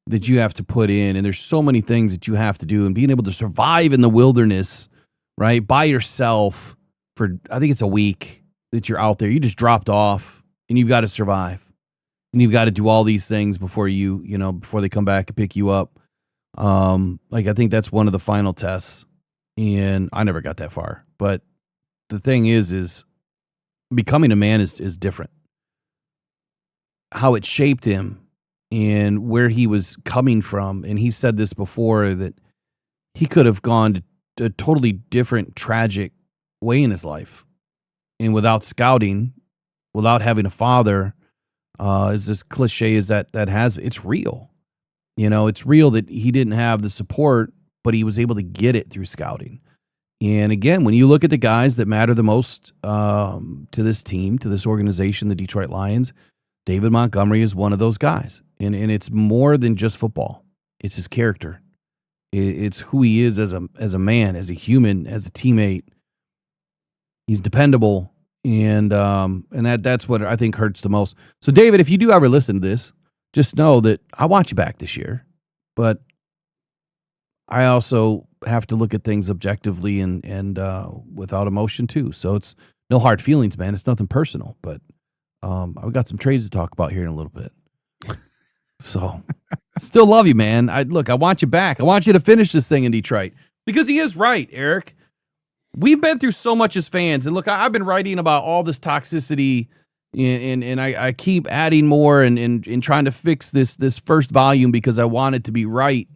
that you have to put in, and there's so many things that you have to do, and being able to survive in the wilderness, right, by yourself for, I think it's a week that you're out there. You just dropped off, and you've got to survive, and you've got to do all these things before before they come back and pick you up. Like, I think that's one of the final tests, and I never got that far. But the thing is becoming a man is different. How it shaped him and where he was coming from. And he said this before, that he could have gone to a totally different, tragic way in his life. And without scouting, without having a father, as this cliche as that has, it's real. You know, it's real that he didn't have the support, but he was able to get it through scouting. And again, when you look at the guys that matter the most to this team, to this organization, the Detroit Lions, David Montgomery is one of those guys. And it's more than just football. It's his character. It's who he is as a man, as a human, as a teammate. He's dependable, and that's what I think hurts the most. So, David, if you do ever listen to this, just know that I want you back this year, but I also have to look at things objectively and without emotion too. So it's no hard feelings, man. It's nothing personal, but I've got some trades to talk about here in a little bit. So I still love you, man. I want you back. I want you to finish this thing in Detroit, because he is right, Eric. We've been through so much as fans. And look, I've been writing about all this toxicity, and I keep adding more and trying to fix this first volume because I want it to be right.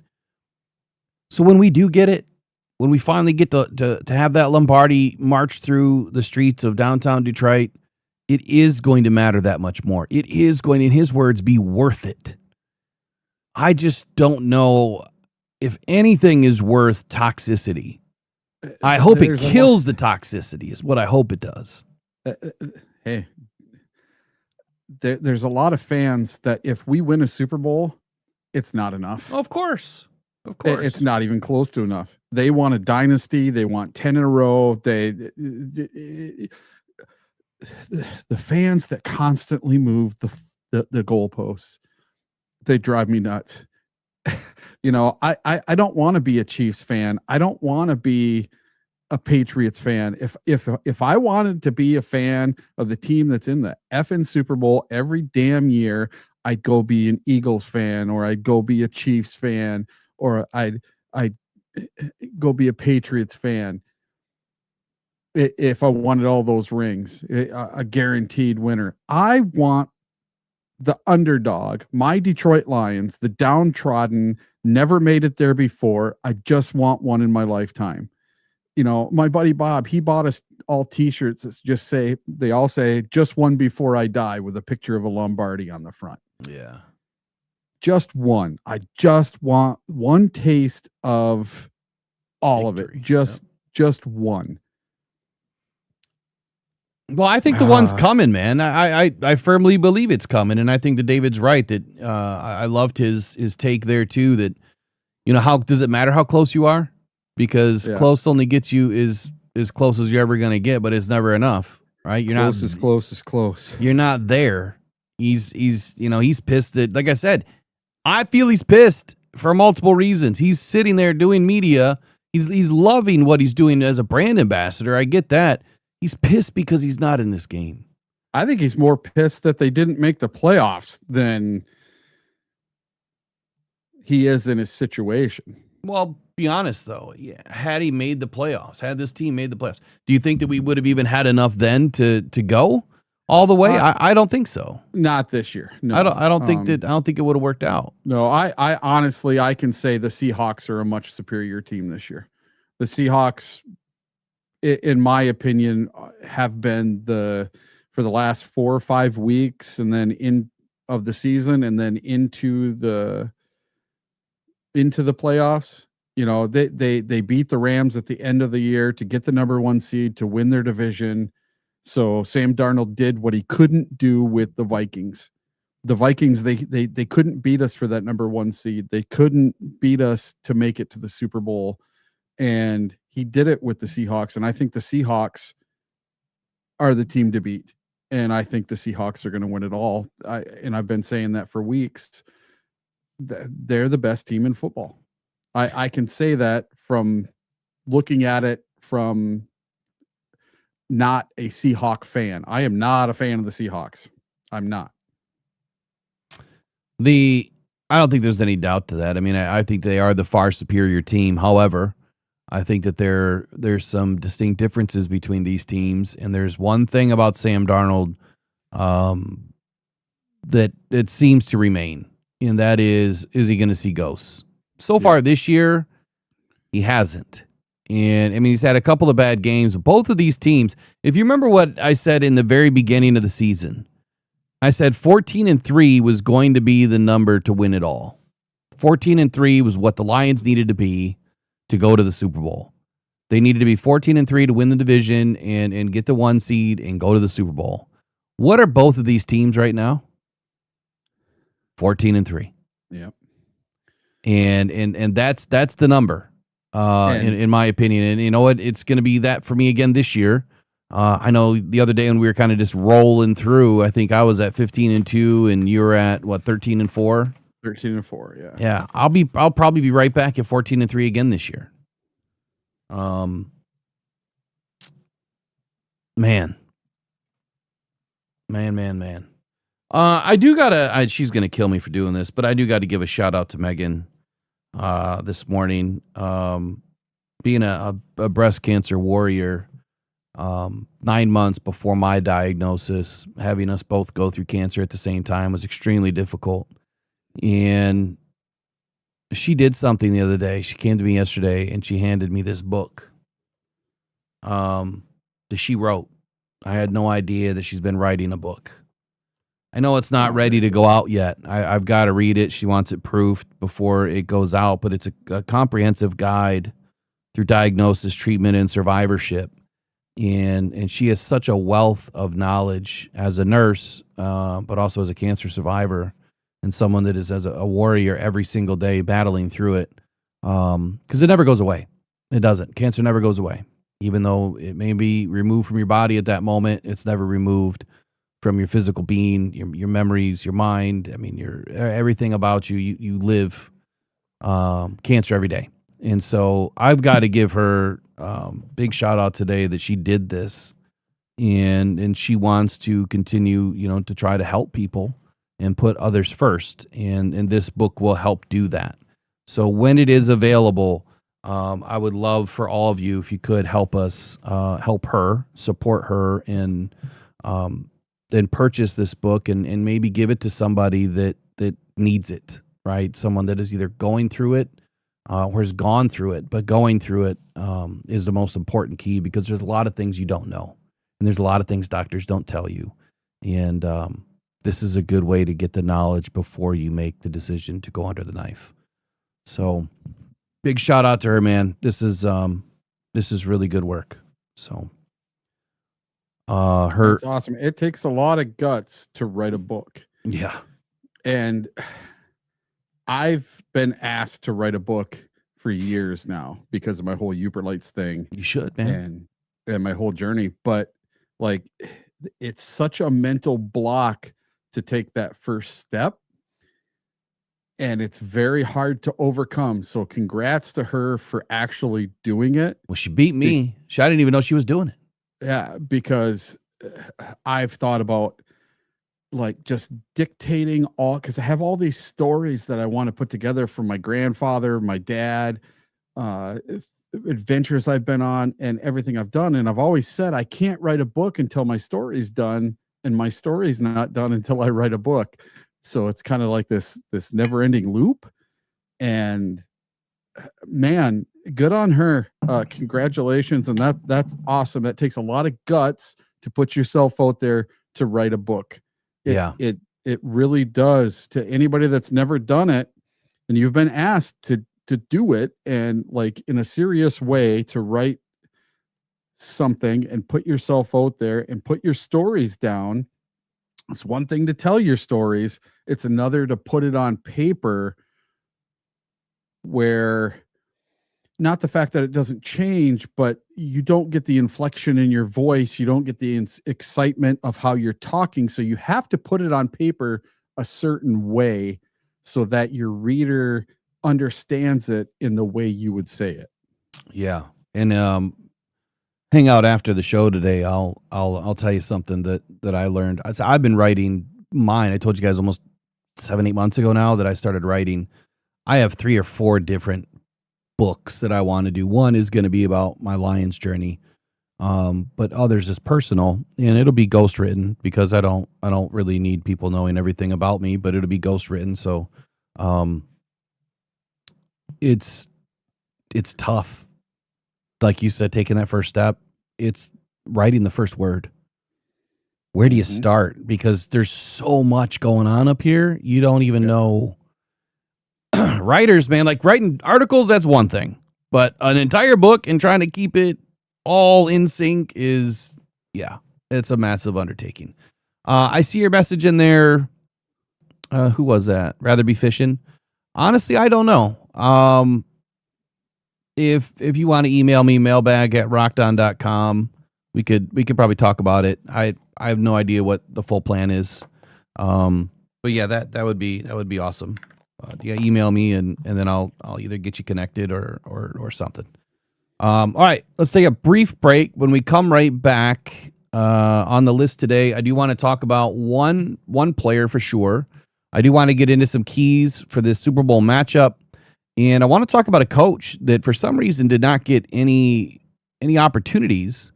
So when we do get it, when we finally get to have that Lombardi march through the streets of downtown Detroit, it is going to matter that much more. It is going, in his words, be worth it. I just don't know if anything is worth toxicity. I hope it kills the toxicity, is what I hope it does. Hey, there's a lot of fans that if we win a Super Bowl, it's not enough. Of course. Of course. It's not even close to enough. They want a dynasty. They want 10 in a row. The fans that constantly move the goalposts, they drive me nuts. You know, I don't want to be a Chiefs fan. I don't want to be a Patriots fan. If I wanted to be a fan of the team that's in the effing Super Bowl every damn year, I'd go be an Eagles fan, or I'd go be a Chiefs fan, or I'd go be a Patriots fan. If I wanted all those rings, a guaranteed winner. I want the underdog, my Detroit Lions, the downtrodden, never made it there before. I just want one in my lifetime. You know, my buddy Bob, he bought us all t-shirts that they all say just one before I die, with a picture of a Lombardi on the front. Yeah. Just one. I just want one taste of all Victory. of it. Just one. Well, I think the one's coming, man. I firmly believe it's coming, and I think that David's right. That I loved his take there too. That, you know, how does it matter how close you are? Because close only gets you as close as you're ever going to get, but it's never enough, right? You're close not as close as close. You're not there. He's pissed that, like I said, I feel he's pissed for multiple reasons. He's sitting there doing media. He's loving what he's doing as a brand ambassador. I get that. He's pissed because he's not in this game. I think he's more pissed that they didn't make the playoffs than he is in his situation. Well, be honest, though. Yeah, had he made the playoffs, had this team made the playoffs, do you think that we would have even had enough then to go all the way? I don't think so. Not this year. No, I don't think it would have worked out. No, I honestly, I can say the Seahawks are a much superior team this year. The Seahawks, in my opinion, have been for the last 4 or 5 weeks, and then of the season, and then into the playoffs. You know, they beat the Rams at the end of the year to get the number 1 seed, to win their division. So Sam Darnold did what he couldn't do with the Vikings. The Vikings, they couldn't beat us for that number 1 seed. They couldn't beat us to make it to the Super Bowl. And he did it with the Seahawks. And I think the Seahawks are the team to beat. And I think the Seahawks are going to win it all. I've been saying that for weeks. They're the best team in football. I can say that from looking at it from not a Seahawk fan. I am not a fan of the Seahawks. I'm not. I don't think there's any doubt to that. I mean, I think they are the far superior team. However, I think that there's some distinct differences between these teams, and there's one thing about Sam Darnold that it seems to remain, and that is he going to see ghosts? So far this year, he hasn't. And I mean, he's had a couple of bad games. Both of these teams, if you remember what I said in the very beginning of the season, I said 14-3 was going to be the number to win it all. 14-3 was what the Lions needed to be to go to the Super Bowl. They needed to be 14-3 to win the division and get the 1 seed and go to the Super Bowl. What are both of these teams right now? 14-3. Yep. And that's the number, in my opinion. And you know what? It's going to be that for me again this year. I know the other day when we were kind of just rolling through, I think I was at 15-2 and you were at what, 13-4? 13-4, yeah. Yeah, I'll probably be right back at 14-3 again this year. Man. I do gotta. She's gonna kill me for doing this, but I do got to give a shout out to Megan this morning. Being a breast cancer warrior, 9 months before my diagnosis, having us both go through cancer at the same time was extremely difficult. And she did something the other day. She came to me yesterday and she handed me this book that she wrote. I had no idea that she's been writing a book. I know it's not ready to go out yet. I've got to read it. She wants it proofed before it goes out, but it's a comprehensive guide through diagnosis, treatment, and survivorship. And she has such a wealth of knowledge as a nurse, but also as a cancer survivor and someone that is as a warrior every single day battling through it. Because it never goes away. It doesn't. Cancer never goes away. Even though it may be removed from your body at that moment, it's never removed from your physical being, your memories, your mind. I mean, everything about you. You live cancer every day. And so I've got to give her big shout out today that she did this, and she wants to continue, to try to help people and put others first. And this book will help do that. So when it is available, I would love for all of you, if you could help us, help her, support her, and then purchase this book and maybe give it to somebody that needs it, right? Someone that is either going through it or has gone through it, but going through it is the most important key, because there's a lot of things you don't know. And there's a lot of things doctors don't tell you. And this is a good way to get the knowledge before you make the decision to go under the knife. So big shout out to her, man. This is really good work. So That's awesome. It takes a lot of guts to write a book. Yeah. And I've been asked to write a book for years now because of my whole YOOPERLITES thing. You should, man. And my whole journey. But like, it's such a mental block to take that first step. And it's very hard to overcome. So congrats to her for actually doing it. Well, she beat me. I didn't even know she was doing it. Yeah, because I've thought about like just dictating because I have all these stories that I want to put together from my grandfather, my dad, adventures I've been on and everything I've done. And I've always said, I can't write a book until my story's done, and my story's not done until I write a book. So it's kind of like this never ending loop. And man, good on her. Congratulations. And that's awesome. That takes a lot of guts to put yourself out there to write a book. It really does. To anybody that's never done it and you've been asked to do it, and like in a serious way to write something and put yourself out there and put your stories down. It's one thing to tell your stories. It's another to put it on paper, where not the fact that it doesn't change, but you don't get the inflection in your voice. You don't get the excitement of how you're talking. So you have to put it on paper a certain way so that your reader understands it in the way you would say it. Yeah. And hang out after the show today. I'll tell you something that I learned. I've been writing mine. I told you guys almost 7-8 months ago now that I started writing. I have 3 or 4 different books that I want to do. One is going to be about my Lions journey. But others is personal, and it'll be ghostwritten because I don't really need people knowing everything about me, but it'll be ghostwritten. So, it's tough. Like you said, taking that first step, it's writing the first word. Where do you start? Because there's so much going on up here. You don't even know. Writers, man, like writing articles, that's one thing, but an entire book and trying to keep it all in sync is, it's a massive undertaking. I see your message in there. Who was that? Rather be fishing. Honestly, I don't know. If you want to email me, mailbag@rockdown.com, we could probably talk about it. I have no idea what the full plan is. But yeah, that would be awesome. Email me and then I'll either get you connected or something. All right, let's take a brief break. When we come right back, on the list today, I do want to talk about one player for sure. I do want to get into some keys for this Super Bowl matchup. And I want to talk about a coach that for some reason did not get any opportunities,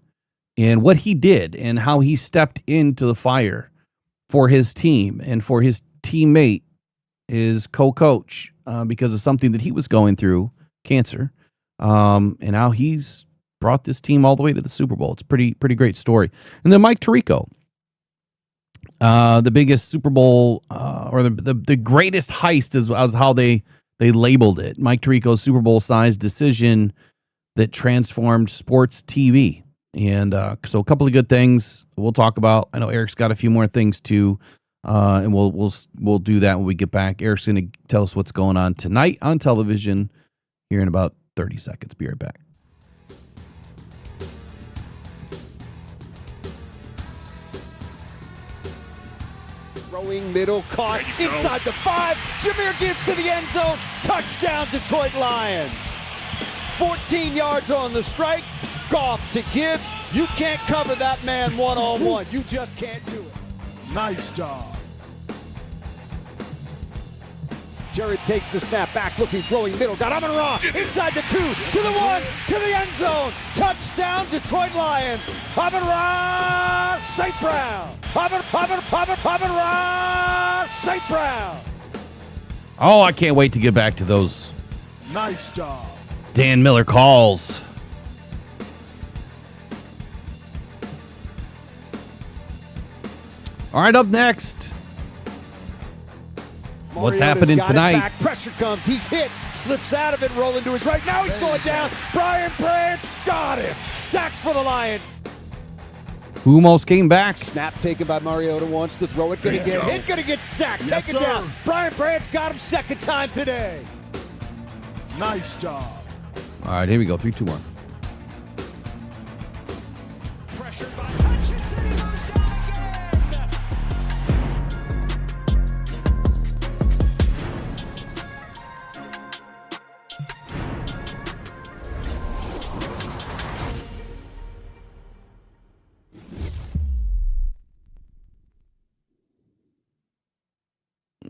and what he did and how he stepped into the fire for his team and for his teammate, his co-coach, because of something that he was going through, cancer. And how he's brought this team all the way to the Super Bowl. It's pretty great story. And then Mike Tirico, the biggest Super Bowl, or the greatest heist is how they labeled it. Mike Tirico's Super Bowl sized decision that transformed sports TV. And so a couple of good things we'll talk about. I know Eric's got a few more things too. And we'll do that when we get back. Eric's going to tell us what's going on tonight on television here in about 30 seconds. Be right back. Throwing middle, caught inside the 5. Jahmyr Gibbs to the end zone. Touchdown, Detroit Lions. 14 yards on the strike. Goff to Gibbs. You can't cover that man one-on-one. You just can't do it. Nice job. Jared takes the snap, back looking, throwing middle, got Amon-Ra inside the 2, to the 1, to the end zone. Touchdown, Detroit Lions. Amon-Ra, St. Brown. Amon-Ra, St. Brown. Oh, I can't wait to get back to those. Nice job. Dan Miller calls. All right, up next. What's happening tonight? Back. Pressure comes. He's hit. Slips out of it. Rolling to his right. Now he's going down. Brian Branch got him. Sack for the Lions. Who almost came back? Snap taken by Mariota. Wants to throw it. Gonna get hit. Gonna get sacked. Take it down. Brian Branch got him second time today. Nice job. All right, here we go. 3, 2, 1. Pressured by Hutchinson. He goes down again.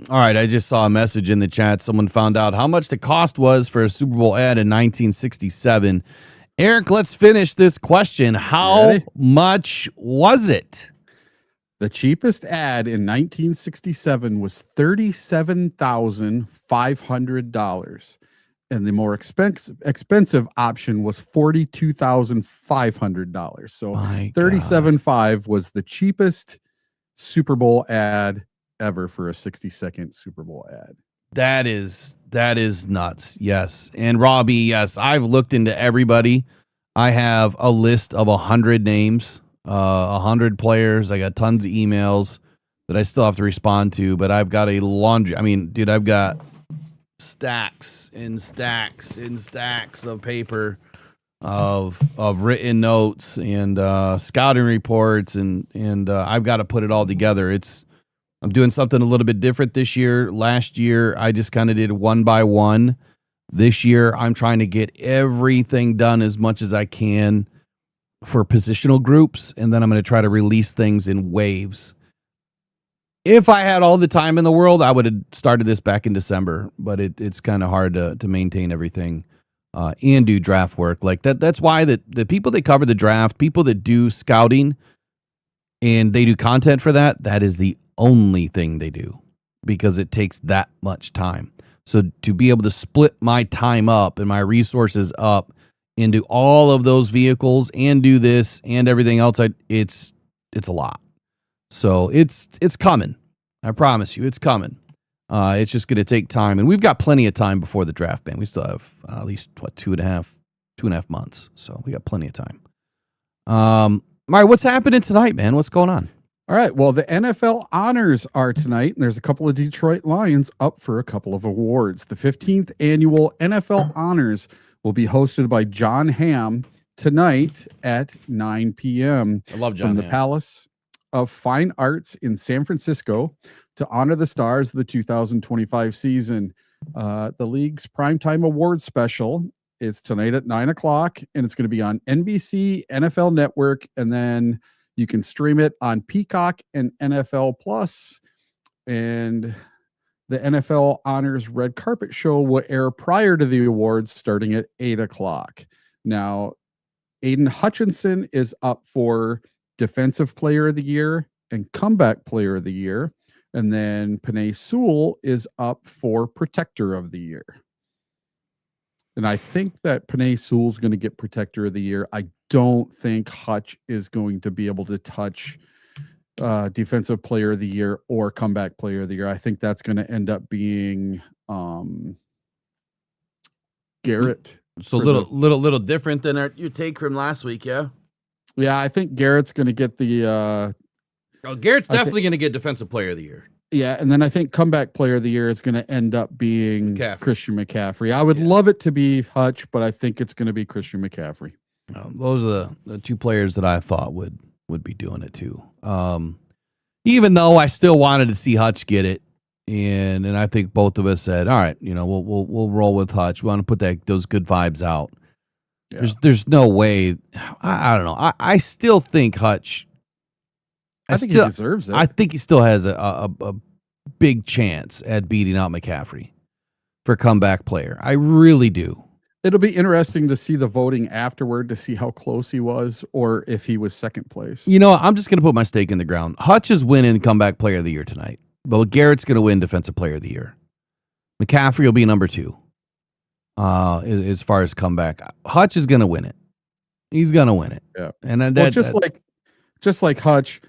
All right, I just saw a message in the chat. Someone found out how much the cost was for a Super Bowl ad in 1967. Eric, let's finish this question. How much was it? The cheapest ad in 1967 was $37,500. And the more expensive option was $42,500. So $37,500 was the cheapest Super Bowl ad ever for a 60-second Super Bowl ad. That is nuts. Yes. And Robbie, yes, I've looked into everybody. I have a list of 100 names, 100 players. I got tons of emails that I still have to respond to, but I've got a laundry. I mean, dude, I've got stacks and stacks and stacks of paper of written notes and scouting reports, and I've got to put it all together. I'm doing something a little bit different this year. Last year, I just kind of did one by one. This year, I'm trying to get everything done as much as I can for positional groups, and then I'm going to try to release things in waves. If I had all the time in the world, I would have started this back in December, but it's kind of hard to maintain everything and do draft work like that. That's why the people that cover the draft, people that do scouting, and they do content for that, that is the only thing they do because it takes that much time. So to be able to split my time up and my resources up into all of those vehicles and do this and everything else, it's a lot. So it's coming. I promise you, it's coming. It's just going to take time, and we've got plenty of time before the draft, man. We still have at least 2.5 months, so we got plenty of time. All right, what's happening tonight, man? What's going on? All right, well, the NFL honors are tonight, and there's a couple of Detroit Lions up for a couple of awards. The 15th annual NFL honors will be hosted by John Hamm tonight at 9 p.m. I love John from the Hamm. Palace of Fine Arts in San Francisco to honor the stars of the 2025 season. The league's primetime award special is tonight at 9 o'clock, and it's going to be on NBC, NFL Network, and then you can stream it on Peacock and NFL Plus. And the NFL Honors Red Carpet Show will air prior to the awards starting at 8 o'clock. Now, Aiden Hutchinson is up for Defensive Player of the Year and Comeback Player of the Year. And then Penei Sewell is up for Protector of the Year. And I think that Penei Sewell's going to get Protector of the Year. I don't think Hutch is going to be able to touch Defensive Player of the Year or Comeback Player of the Year. I think that's going to end up being Garrett. So little different than your take from last week, yeah? Yeah, I think Garrett's going to get the Garrett's definitely going to get Defensive Player of the Year. Yeah, and then I think Comeback Player of the Year is going to end up being Christian McCaffrey. I would love it to be Hutch, but I think it's going to be Christian McCaffrey. Those are the two players that I thought would be doing it too. Even though I still wanted to see Hutch get it, and I think both of us said, all right, we'll roll with Hutch. We want to put those good vibes out. Yeah. There's no way. I don't know. I still think Hutch. I think he deserves it. I think he still has a big chance at beating out McCaffrey for comeback player. I really do. It'll be interesting to see the voting afterward to see how close he was or if he was second place. I'm just going to put my stake in the ground. Hutch is winning comeback player of the year tonight, but Garrett's going to win defensive player of the year. McCaffrey will be number 2 as far as comeback. Hutch is going to win it. He's going to win it. Yeah. And just like Hutch,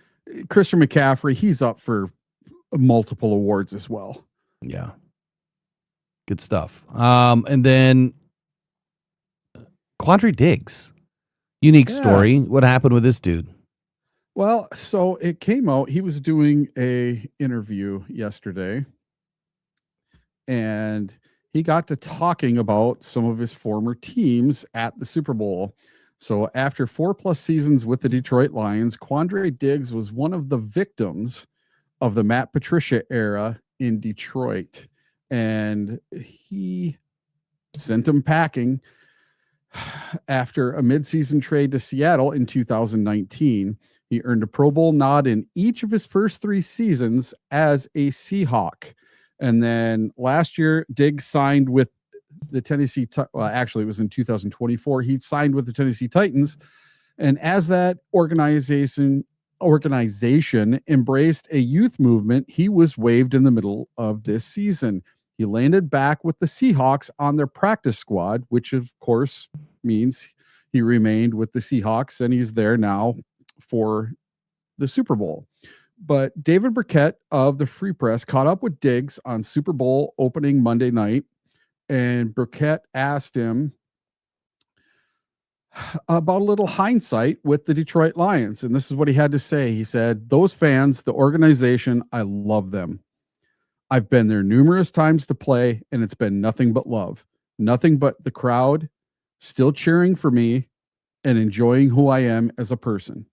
Christian McCaffrey, he's up for multiple awards as well. Yeah. Good stuff. And then Quandre Diggs. Unique story. What happened with this dude? Well, so it came out, he was doing a interview yesterday, and he got to talking about some of his former teams at the Super Bowl. So after 4+ seasons with the Detroit Lions, Quandre Diggs was one of the victims of the Matt Patricia era in Detroit. And he sent him packing after a midseason trade to Seattle in 2019. He earned a Pro Bowl nod in each of his first 3 seasons as a Seahawk. And then last year, Diggs signed with the Tennessee, actually it was in 2024, he signed with the Tennessee Titans. And as that organization embraced a youth movement, he was waived in the middle of this season. He landed back with the Seahawks on their practice squad, which of course means he remained with the Seahawks, and he's there now for the Super Bowl. But David Burkett of the Free Press caught up with Diggs on Super Bowl opening Monday night, and Burkett asked him about a little hindsight with the Detroit Lions. And this is what he had to say. He said, "Those fans, the organization, I love them. I've been there numerous times to play, and it's been nothing but love. Nothing but the crowd still cheering for me and enjoying who I am as a person.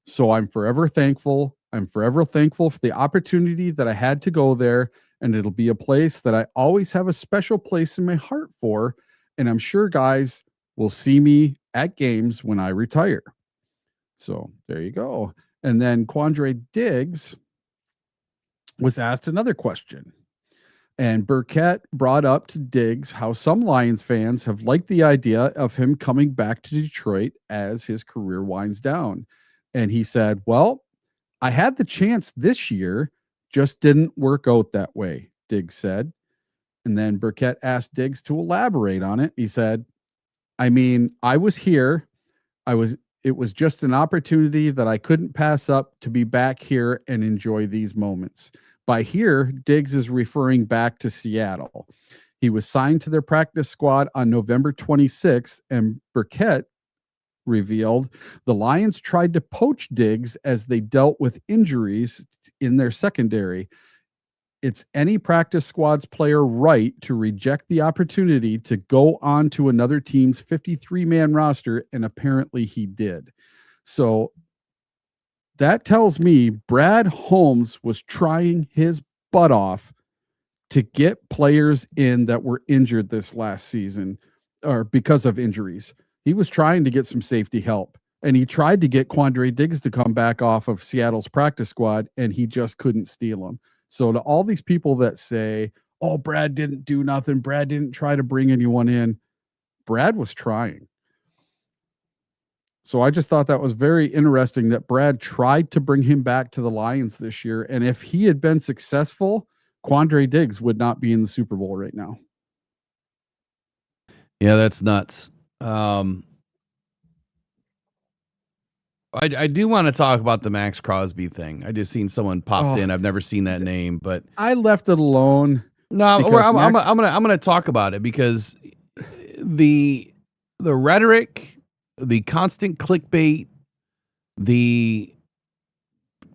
So I'm forever thankful. I'm forever thankful for the opportunity that I had to go there, and it'll be a place that I always have a special place in my heart for. And I'm sure guys will see me at games when I retire." So there you go. And then Quandre Diggs was asked another question. And Burkett brought up to Diggs how some Lions fans have liked the idea of him coming back to Detroit as his career winds down. And he said, well, I had the chance this year, just didn't work out that way, Diggs said. And then Burkett asked Diggs to elaborate on it. He said, I mean, I was here. It was just an opportunity that I couldn't pass up to be back here and enjoy these moments. By here, Diggs is referring back to Seattle. He was signed to their practice squad on November 26th, and Burkett revealed the Lions tried to poach Diggs as they dealt with injuries in their secondary. It's any practice squad's player right to reject the opportunity to go on to another team's 53-man roster, and apparently he did. So that tells me Brad Holmes was trying his butt off to get players in that were injured this last season or because of injuries. He was trying to get some safety help, and he tried to get Quandre Diggs to come back off of Seattle's practice squad, and he just couldn't steal him. So to all these people that say, oh, Brad didn't do nothing, Brad didn't try to bring anyone in, Brad was trying. So I just thought that was very interesting that Brad tried to bring him back to the Lions this year. And if he had been successful, Quandre Diggs would not be in the Super Bowl right now. Yeah, that's nuts. I do want to talk about the Max Crosby thing. I just seen someone popped in. I've never seen that name, but I left it alone. No, I'm gonna talk about it because the rhetoric, the constant clickbait, the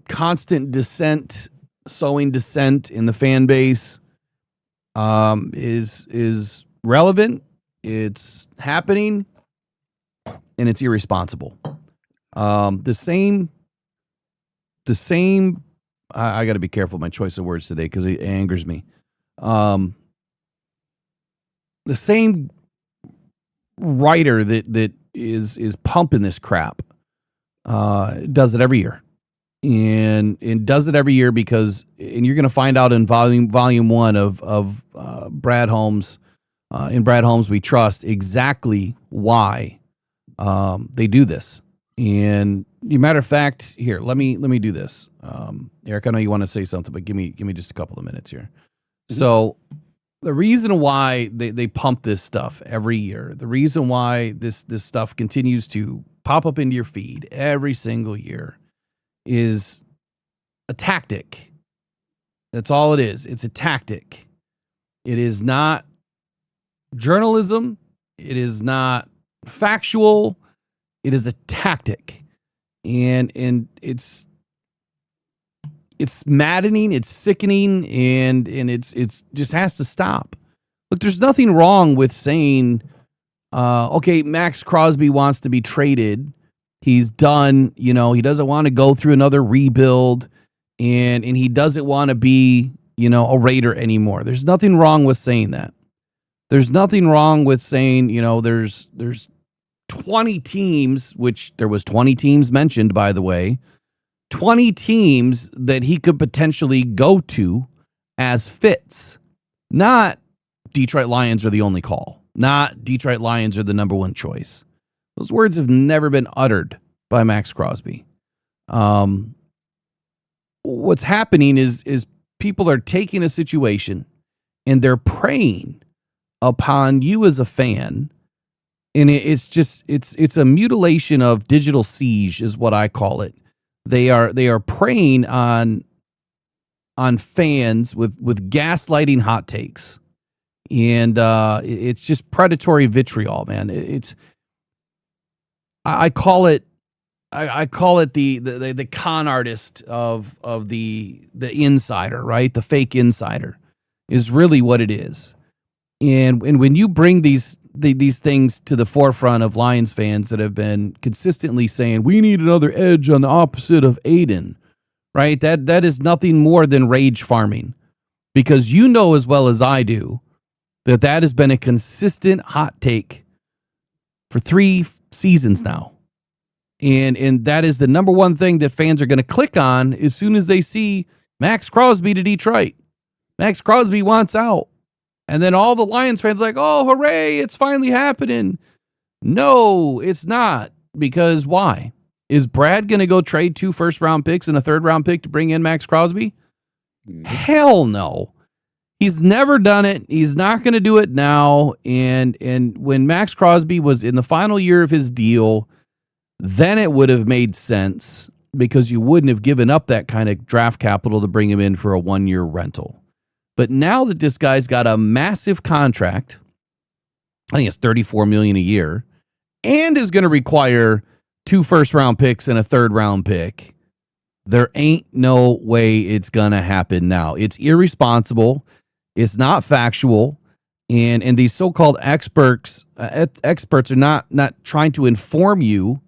constant sowing dissent in the fan base, is relevant. It's happening, and it's irresponsible. The same. I got to be careful with my choice of words today because it angers me. The same writer that is pumping this crap does it every year, and does it every year because, and you're going to find out in volume 1 of Brad Holmes, in Brad Holmes We Trust, exactly why they do this. And matter of fact, here, let me do this. Eric, I know you want to say something, but give me just a couple of minutes here. Mm-hmm. So the reason why they pump this stuff every year, the reason why this stuff continues to pop up into your feed every single year is a tactic. That's all it is. It's a tactic. It is not journalism. It is not factual. It is a tactic, and it's maddening, it's sickening, and it's just has to stop. Look, there's nothing wrong with saying, okay, Max Crosby wants to be traded. He's done, he doesn't want to go through another rebuild, and he doesn't want to be, a Raider anymore. There's nothing wrong with saying that. There's nothing wrong with saying, there's 20 teams, which there was 20 teams mentioned, by the way, 20 teams that he could potentially go to as fits. Not Detroit Lions are the only call. Not Detroit Lions are the number one choice. Those words have never been uttered by Max Crosby. What's happening is people are taking a situation and they're preying upon you as a fan. And it's a mutilation of digital siege is what I call it. They are preying on fans with gaslighting hot takes, and it's just predatory vitriol, man. I call it the con artist of the insider, right? The fake insider is really what it is. And when you bring these things to the forefront of Lions fans that have been consistently saying, we need another edge on the opposite of Aiden, right? That is nothing more than rage farming, because you know as well as I do that has been a consistent hot take for 3 seasons now. And that is the number one thing that fans are going to click on as soon as they see Max Crosby to Detroit. Max Crosby wants out. And then all the Lions fans like, oh, hooray, it's finally happening. No, it's not. Because why? Is Brad going to go trade 2 first-round picks and a third-round pick to bring in Max Crosby? Hell no. He's never done it. He's not going to do it now. And when Max Crosby was in the final year of his deal, then it would have made sense because you wouldn't have given up that kind of draft capital to bring him in for a 1-year rental. But now that this guy's got a massive contract, I think it's $34 million a year, and is going to require 2 first-round picks and a third-round pick, there ain't no way it's going to happen now. It's irresponsible. It's not factual. And these so-called experts are not trying to inform you.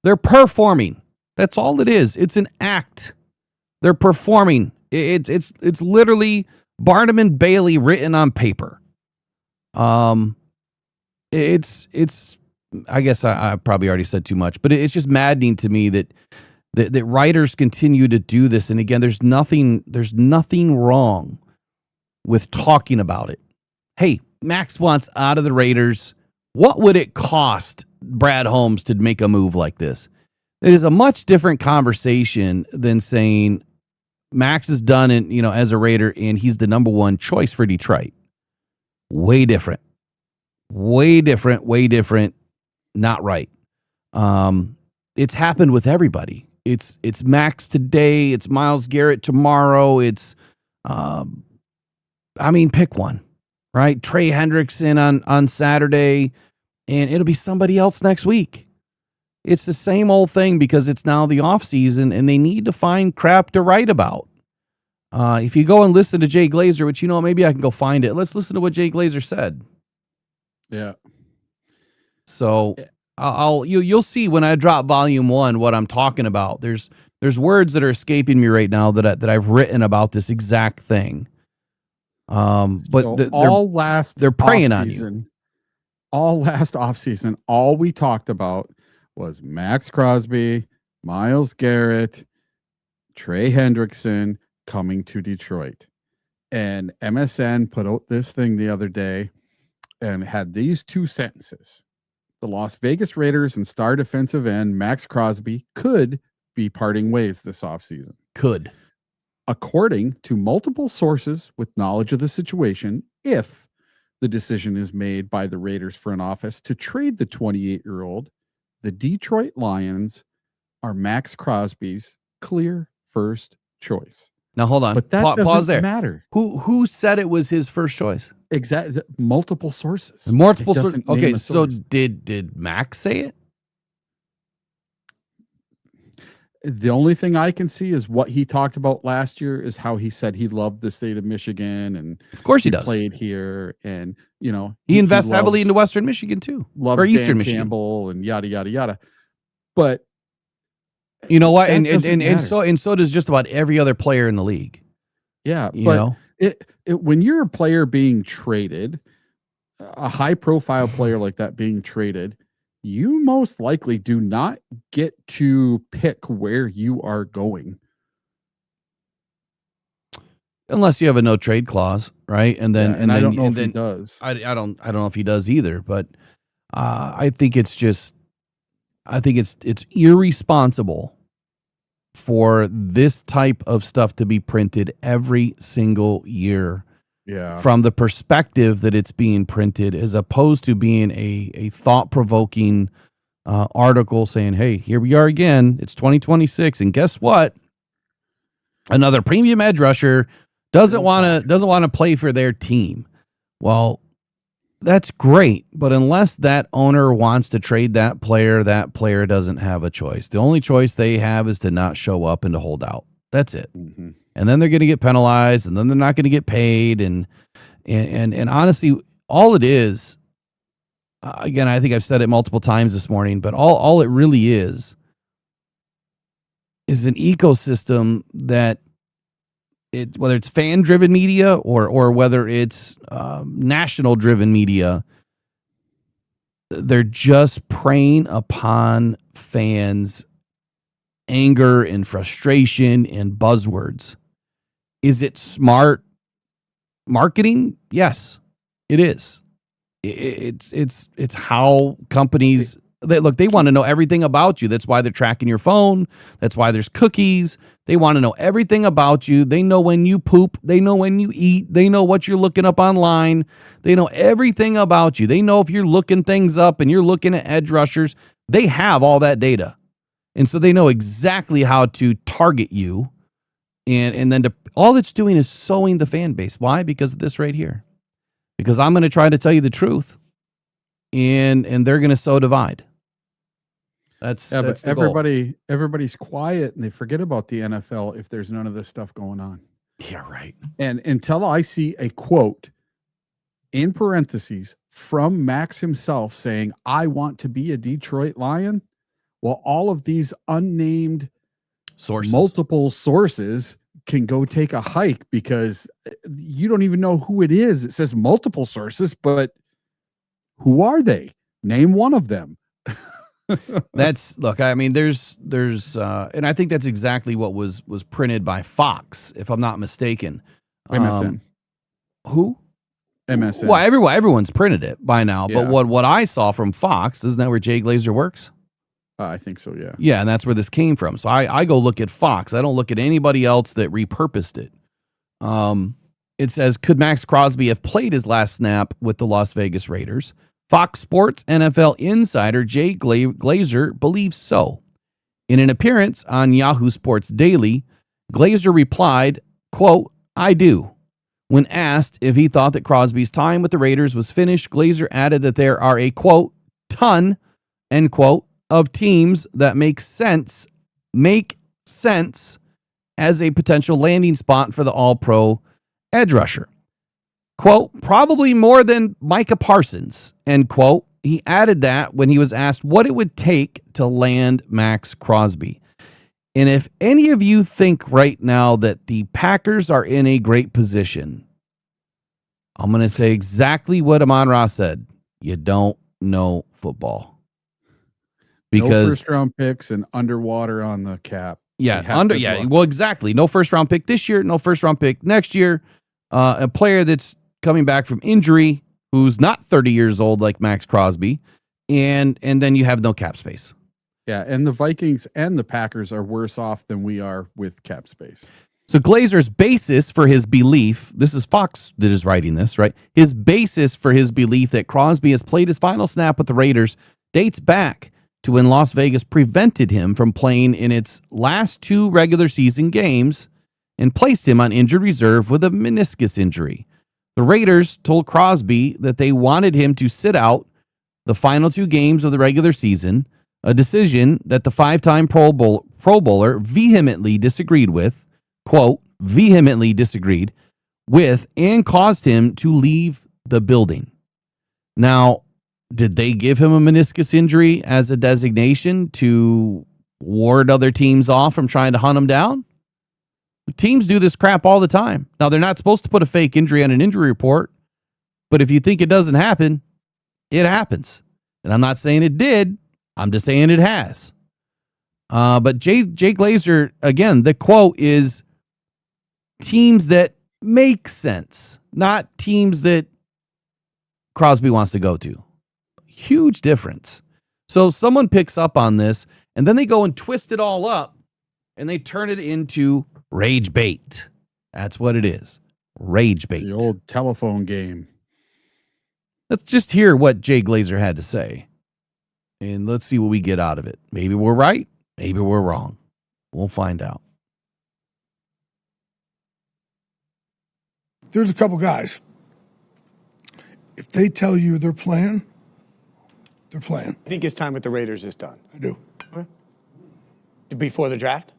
They're performing. That's all it is. It's an act. They're performing. It's literally Barnum and Bailey written on paper. It's I guess I probably already said too much, but it's just maddening to me that writers continue to do this. And again, there's nothing wrong with talking about it. Hey, Max wants out of the Raiders. What would it cost Brad Holmes to make a move like this? It is a much different conversation than saying Max is done and as a Raider and he's the number 1 choice for Detroit. Way different. Not right. It's happened with everybody. It's Max today. It's Myles Garrett tomorrow. It's, pick one, right? Trey Hendrickson on Saturday, and it'll be somebody else next week. It's the same old thing because it's now the off season and they need to find crap to write about. If you go and listen to Jay Glazer, which, maybe I can go find it. Let's listen to what Jay Glazer said. Yeah. So you'll see when I drop volume 1 what I'm talking about. There's words that are escaping me right now that I've written about this exact thing. But so they're preying on you. All last offseason, all we talked about was Max Crosby, Myles Garrett, Trey Hendrickson coming to Detroit. And MSN put out this thing the other day and had these 2 sentences. The Las Vegas Raiders and star defensive end Max Crosby could be parting ways this offseason. Could. According to multiple sources with knowledge of the situation, if the decision is made by the Raiders front office to trade the 28-year-old, the Detroit Lions are Max Crosby's clear first choice. Now hold on. But that pause there. Matter. Who said it was his first choice? Exactly. Multiple sources. Multiple sources. Okay, so did Max say it? The only thing I can see is what he talked about last year is how he said he loved the state of Michigan and of course he does. Played here and he invests heavily into Western Michigan too. Loves or Eastern Dan Michigan. Campbell and yada yada yada. But you know what? And so does just about every other player in the league. Yeah, but when you're a player being traded, a high profile player like that being traded, you most likely do not get to pick where you are going. Unless you have a no trade clause, right? And then I don't know if he does. I don't know if he does either, but I think it's irresponsible for this type of stuff to be printed every single year. Yeah. From the perspective that it's being printed, as opposed to being a thought-provoking article saying, hey, here we are again. It's 2026. And guess what? Another premium edge rusher doesn't want to play for their team. Well, that's great. But unless that owner wants to trade that player doesn't have a choice. The only choice they have is to not show up and to hold out. That's it. Mm-hmm. And then they're going to get penalized, and then they're not going to get paid. And honestly, all it is, again, I think I've said it multiple times this morning, but all it really is an ecosystem that whether it's fan-driven media or whether it's national-driven media, they're just preying upon fans' anger and frustration and buzzwords. Is it smart? marketing? Yes, it is. It's how companies they want to know everything about you. That's why they're tracking your phone. That's why there's cookies. They want to know everything about you. They know when you poop. They know when you eat. They know what you're looking up online. They know everything about you. They know if you're looking things up and you're looking at edge rushers. They have all that data. And so they know exactly how to target you. And then all it's doing is sowing the fan base. Why? Because of this right here. Because I'm going to try to tell you the truth. And they're going to sow divide. That's but the goal. everybody's quiet and they forget about the NFL if there's none of this stuff going on. Yeah, right. And until I see a quote in parentheses from Max himself saying, I want to be a Detroit Lion, well, all of these unnamed sources, multiple sources can go take a hike because you don't even know who it is. It says multiple sources, but who are they? Name one of them. I mean, there's and I think that's exactly what was printed by Fox, if I'm not mistaken. MSN. Who? MSN. Well, everyone's printed it by now. Yeah. But what I saw from Fox, isn't that where Jay Glazer works? I think so, yeah. Yeah, and that's where this came from. So I go look at Fox. I don't look at anybody else that repurposed it. It says, could Max Crosby have played his last snap with the Las Vegas Raiders? Fox Sports NFL insider Jay Glazer believes so. In an appearance on Yahoo Sports Daily, Glazer replied, quote, I do. When asked if he thought that Crosby's time with the Raiders was finished, Glazer added that there are a, quote, ton, end quote, of teams that make sense as a potential landing spot for the all-pro edge rusher. Quote, probably more than Micah Parsons, end quote. He added that when he was asked what it would take to land Max Crosby. And if any of you think right now that the Packers are in a great position, I'm going to say exactly what Amon-Ra said. You don't know football. Because no first round picks and underwater on the cap. Well, exactly. No first round pick this year, no first round pick next year. A player that's coming back from injury who's not 30 years old like Max Crosby, and then you have no cap space. Yeah, and the Vikings and the Packers are worse off than we are with cap space. So Glazer's basis for his belief, this is Fox that is writing this, right? His basis for his belief that Crosby has played his final snap with the Raiders dates back to when Las Vegas prevented him from playing in its last 2 regular season games and placed him on injured reserve with a meniscus injury. The Raiders told Crosby that they wanted him to sit out the final 2 games of the regular season, a decision that the 5-time Pro Bowler vehemently disagreed with, quote, vehemently disagreed with, and caused him to leave the building. Now, did they give him a meniscus injury as a designation to ward other teams off from trying to hunt him down? Teams do this crap all the time. Now, they're not supposed to put a fake injury on an injury report, but if you think it doesn't happen, it happens. And I'm not saying it did. I'm just saying it has. But Jay Glazer, again, the quote is teams that make sense, not teams that Crosby wants to go to. Huge difference. So someone picks up on this, and then they go and twist it all up, and they turn it into rage bait. That's what it is. Rage bait. It's the old telephone game. Let's just hear what Jay Glazer had to say, and let's see what we get out of it. Maybe we're right. Maybe we're wrong. We'll find out. There's a couple guys. If they tell you they're playing, they're playing. I think his time with the Raiders is done. I do. Okay. Before the draft?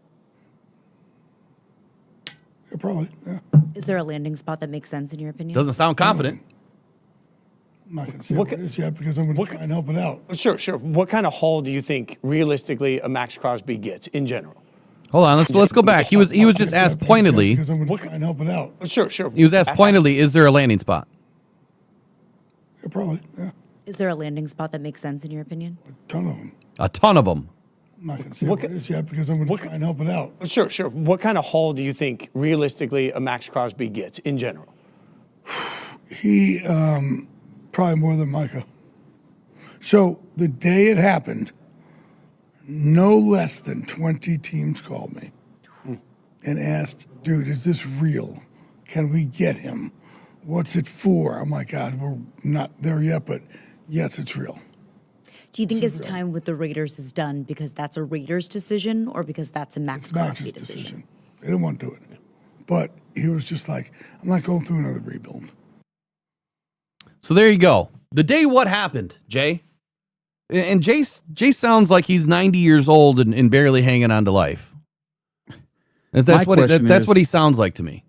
Yeah, probably, yeah. Is there a landing spot that makes sense in your opinion? Doesn't sound confident. I'm not going to say what it is yet because I'm going to try and help it out. Sure. What kind of haul do you think realistically a Max Crosby gets in general? Hold on, let's go back. He was just asked pointedly. Because I'm going to try and help it out. Sure. He was asked pointedly, is there a landing spot? Yeah, probably, yeah. Is there a landing spot that makes sense in your opinion? A ton of them. A ton of them. I'm not going to say what it is yet because I'm going to try and help it out. Sure. What kind of haul do you think realistically a Max Crosby gets in general? He probably more than Micah. So the day it happened, no less than 20 teams called me and asked, dude, is this real? Can we get him? What's it for? I'm like, God, we're not there yet, but yes, it's real. Do you think his time with the Raiders is done because that's a Raiders decision or because that's a Max Crosby decision? They didn't want to do it. But he was just like, I'm not going through another rebuild. So there you go. The day what happened, Jay? And Jay sounds like he's 90 years old and barely hanging on to life. That's what he sounds like to me.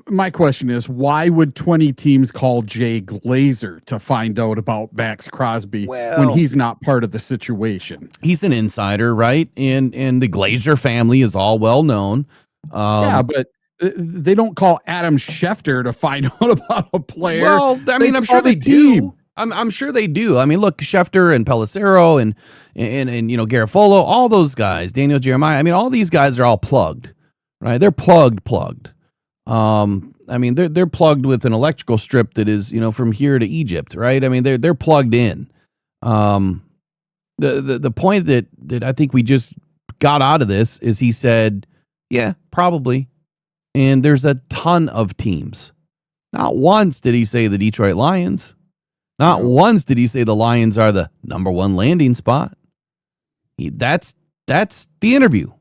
My question is, why would 20 teams call Jay Glazer to find out about Max Crosby when he's not part of the situation? He's an insider, right? And the Glazer family is all well known. Yeah, but they don't call Adam Schefter to find out about a player. Well, I mean, I'm sure they do. I'm sure they do. I mean, look, Schefter and Pelissero and Garofolo, all those guys, Daniel Jeremiah. I mean, all these guys are all plugged, right? They're plugged. I mean, they're plugged with an electrical strip that is, from here to Egypt, right? I mean, they're plugged in. The point that I think we just got out of this is he said, yeah, probably. And there's a ton of teams. Not once did he say the Detroit Lions. Not once did he say the Lions are the number one landing spot. That's the interview.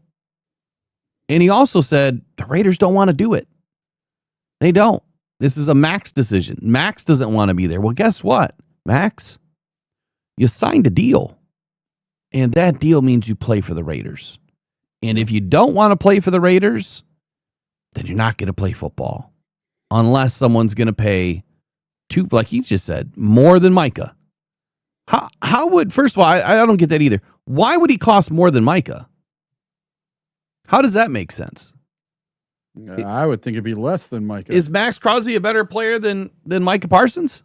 And he also said the Raiders don't want to do it. They don't. This is a Max decision. Max doesn't want to be there. Well, guess what, Max? You signed a deal. And that deal means you play for the Raiders. And if you don't want to play for the Raiders, then you're not going to play football. Unless someone's going to pay like he just said, more than Micah. How would, first of all, I don't get that either. Why would he cost more than Micah? How does that make sense? I would think it'd be less than Micah. Is Max Crosby a better player than Micah Parsons?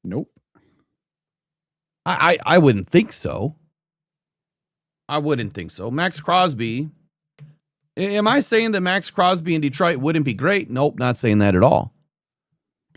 Nope. I wouldn't think so. I wouldn't think so. Max Crosby. Am I saying that Max Crosby in Detroit wouldn't be great? Nope, not saying that at all.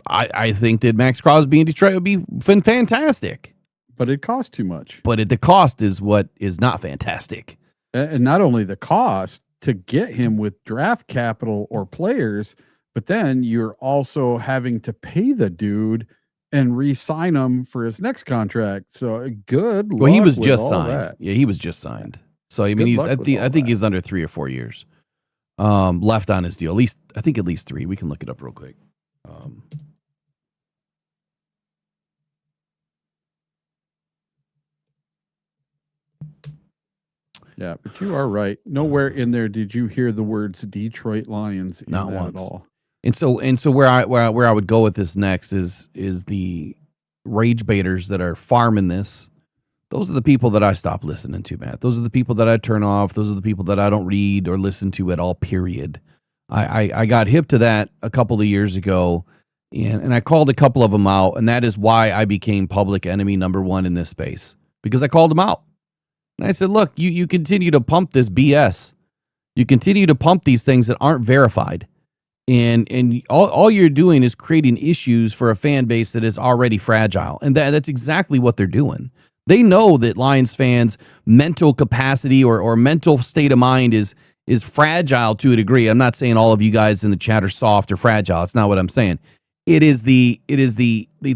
I think that Max Crosby in Detroit would be fantastic. But it costs too much. But the cost is what is not fantastic. And not only the cost to get him with draft capital or players, but then you're also having to pay the dude and re-sign him for his next contract. So good. Well, he was just signed. Yeah, he was just signed. So I mean, I think he's under 3 or 4 years left on his deal. At least 3. We can look it up real quick. Yeah, but you are right. Nowhere in there did you hear the words Detroit Lions in Not that once. at all. And so where I would go with this next is the rage baiters that are farming this. Those are the people that I stop listening to, Matt. Those are the people that I turn off. Those are the people that I don't read or listen to at all, period. I got hip to that a couple of years ago, and I called a couple of them out, and that is why I became public enemy number 1 in this space, because I called them out. And I said, look, you continue to pump this BS. You continue to pump these things that aren't verified. And all you're doing is creating issues for a fan base that is already fragile. And that's exactly what they're doing. They know that Lions fans' mental capacity or mental state of mind is fragile to a degree. I'm not saying all of you guys in the chat are soft or fragile. It's not what I'm saying. It is the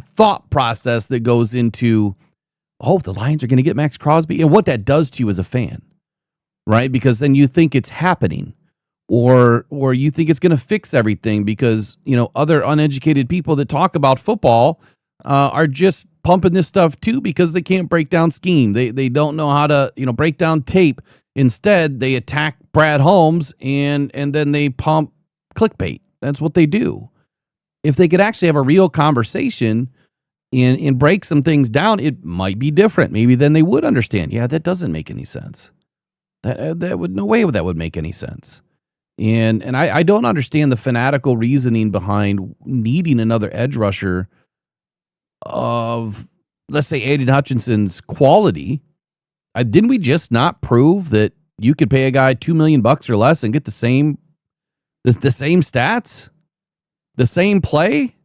thought process that goes into, oh, the Lions are going to get Max Crosby, and what that does to you as a fan, right? Because then you think it's happening, or you think it's going to fix everything because, other uneducated people that talk about football are just pumping this stuff too because they can't break down scheme. They don't know how to, break down tape. Instead, they attack Brad Holmes and then they pump clickbait. That's what they do. If they could actually have a real conversation and break some things down, it might be different. Maybe then they would understand. Yeah, that doesn't make any sense. That would, no way that would make any sense. And I don't understand the fanatical reasoning behind needing another edge rusher of, let's say, Aiden Hutchinson's quality. Didn't we just not prove that you could pay a guy $2 million or less and get the same stats, the same play?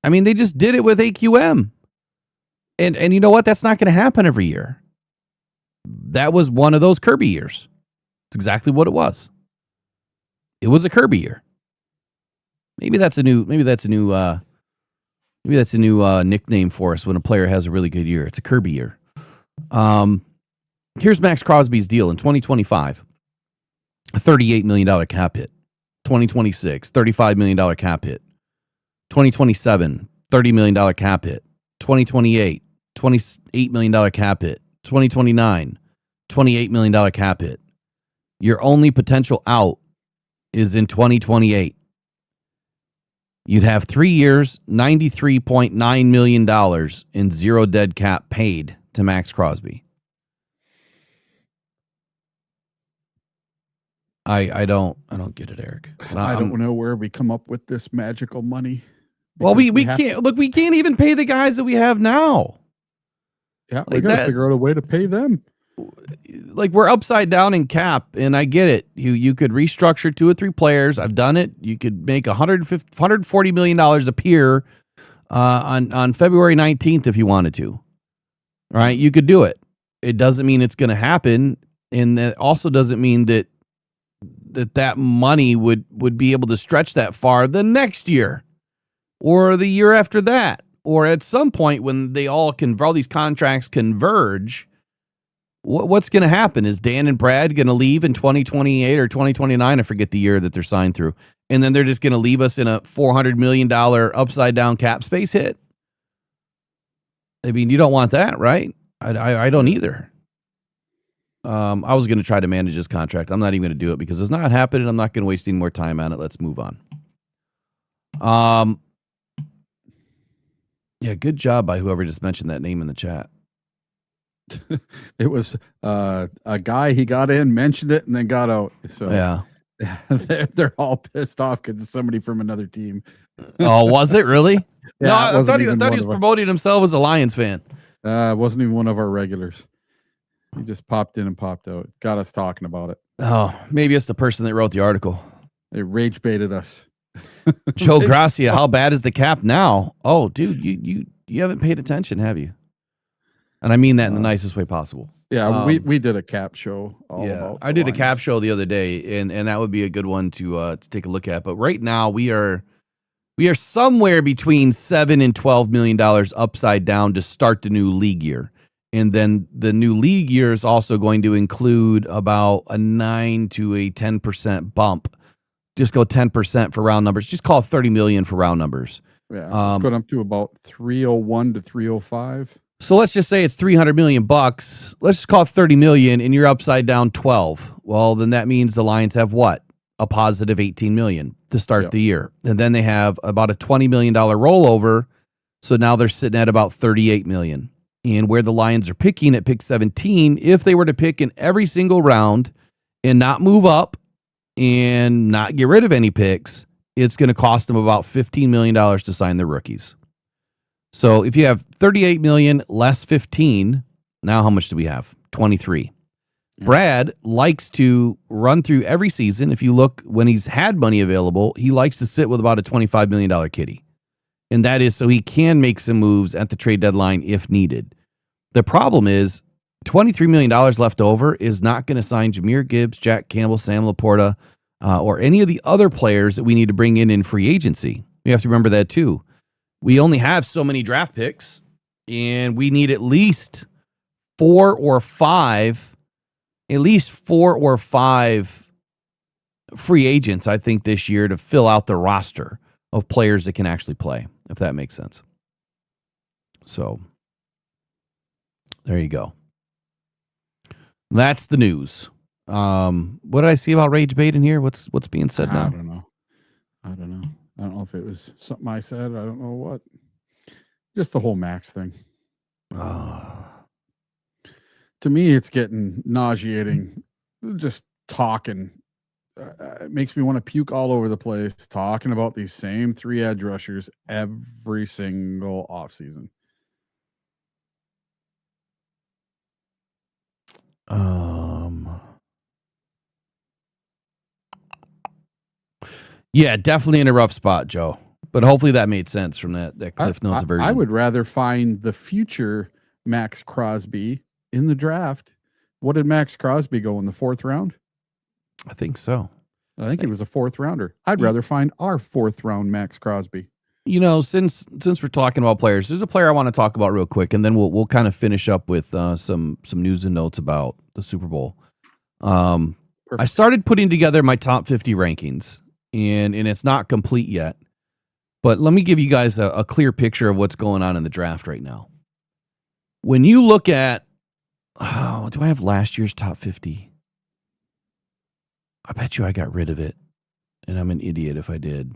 I mean, they just did it with AQM. And you know what? That's not going to happen every year. That was one of those Kirby years. It's exactly what it was. It was a Kirby year. Maybe that's a new nickname for us when a player has a really good year. It's a Kirby year. Here's Max Crosby's deal in 2025. A $38 million cap hit. 2026, $35 million cap hit. 2027, $30 million cap hit. 2028, $28 million cap hit. 2029, $28 million cap hit. Your only potential out is in 2028. You'd have 3 years, $93.9 million in zero dead cap paid to Max Crosby. I don't get it, Eric. I don't know where we come up with this magical money. Well, we can't look. We can't even pay the guys that we have now. Yeah, we got to figure out a way to pay them. Like, we're upside down in cap, and I get it. You could restructure 2 or 3 players. I've done it. You could make $140 million appear on February 19th if you wanted to. All right, you could do it. It doesn't mean it's going to happen, and that also doesn't mean that money would be able to stretch that far the next year or the year after that, or at some point when all these contracts converge. What's going to happen? Is Dan and Brad going to leave in 2028 or 2029? I forget the year that they're signed through. And then they're just going to leave us in a $400 million upside down cap space hit. I mean, you don't want that, right? I don't either. I was going to try to manage this contract. I'm not even going to do it because it's not happening. I'm not going to waste any more time on it. Let's move on. Yeah, good job by whoever just mentioned that name in the chat. It was a guy, he got in, mentioned it, and then got out. So yeah, they're all pissed off because it's somebody from another team. Oh, was it really? Yeah, no, I thought he was promoting himself as a Lions fan. It wasn't even one of our regulars. He just popped in and popped out. Got us talking about it. Oh, maybe it's the person that wrote the article. They rage baited us. Joe Gracia, how bad is the cap now? Oh, dude, you haven't paid attention, have you? And I mean that in the nicest way possible. Yeah, we did a cap show. I did a cap show the other day, and that would be a good one to take a look at. But right now we are somewhere between $7 and $12 million upside down to start the new league year, and then the new league year is also going to include about a 9 to a 10% bump. Just go 10% for round numbers. Just call it $30 million for round numbers. Yeah, it's going up to about 301 to 305. So let's just say it's $300 million. Let's just call it $30 million, and you're upside down 12. Well, then that means the Lions have what? A positive $18 million to start the year, and then they have about a $20 million rollover. So now they're sitting at about $38 million. And where the Lions are picking at pick 17, if they were to pick in every single round and not move up and not get rid of any picks, it's going to cost them about $15 million to sign their rookies. So if you have 38 million less 15, now how much do we have? 23. Yeah. Brad likes to run through every season. If you look when he's had money available, he likes to sit with about a $25 million kitty. And that is so he can make some moves at the trade deadline if needed. The problem is $23 million left over is not going to sign Jahmyr Gibbs, Jack Campbell, Sam Laporta, or any of the other players that we need to bring in free agency. We have to remember that too. We only have so many draft picks, and we need at least four or five free agents, I think, this year to fill out the roster of players that can actually play, if that makes sense. So there you go. That's the news. What did I see about rage bait in here? What's being said now? I don't know. I don't know if it was something I said. I don't know what. Just the whole Max thing. To me, it's getting nauseating. Just talking. It makes me want to puke all over the place. Talking about these same 3 edge rushers every single offseason. Yeah, definitely in a rough spot, Joe. but hopefully that made sense from that Cliff Notes version. I would rather find the future Max Crosby in the draft. What did Max Crosby go in the 4th round? I think so. I think he was a 4th rounder. I'd rather find our 4th round Max Crosby. You know, since we're talking about players, there's a player I want to talk about real quick, and then we'll kind of finish up with some news and notes about the Super Bowl. I started putting together my top 50 rankings, and it's not complete yet. But let me give you guys a clear picture of what's going on in the draft right now. When you look at, do I have last year's top 50? I bet you I got rid of it, and I'm an idiot if I did.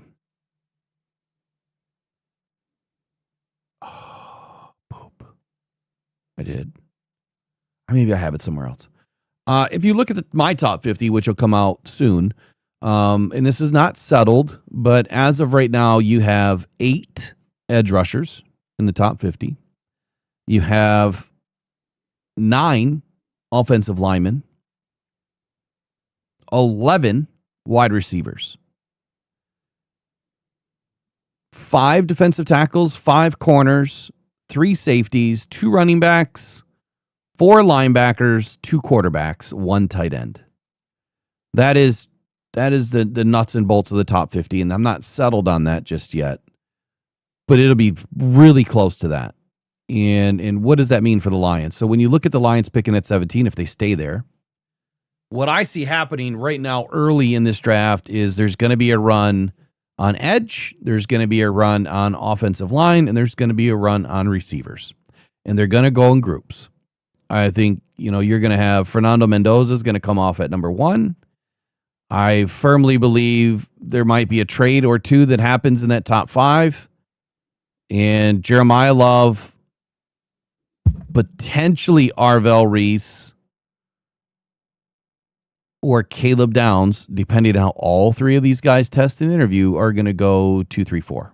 Oh, poop. I did. Maybe I have it somewhere else. If you look at my top 50, which will come out soon, and this is not settled, but as of right now, you have 8 edge rushers in the top 50. You have 9 offensive linemen, 11 wide receivers, 5 defensive tackles, 5 corners, 3 safeties, 2 running backs, 4 linebackers, 2 quarterbacks, 1 tight end. That is the nuts and bolts of the top 50, and I'm not settled on that just yet. But it'll be really close to that. And what does that mean for the Lions? So when you look at the Lions picking at 17, if they stay there, what I see happening right now early in this draft is there's going to be a run on edge, there's going to be a run on offensive line, and there's going to be a run on receivers. And they're going to go in groups. I think, you're going to have Fernando Mendoza is going to come off at number 1. I firmly believe there might be a trade or two that happens in that top 5. And Jeremiah Love, potentially Arvell Reese, or Caleb Downs, depending on how all 3 of these guys test and interview, are going to go 2, 3, 4.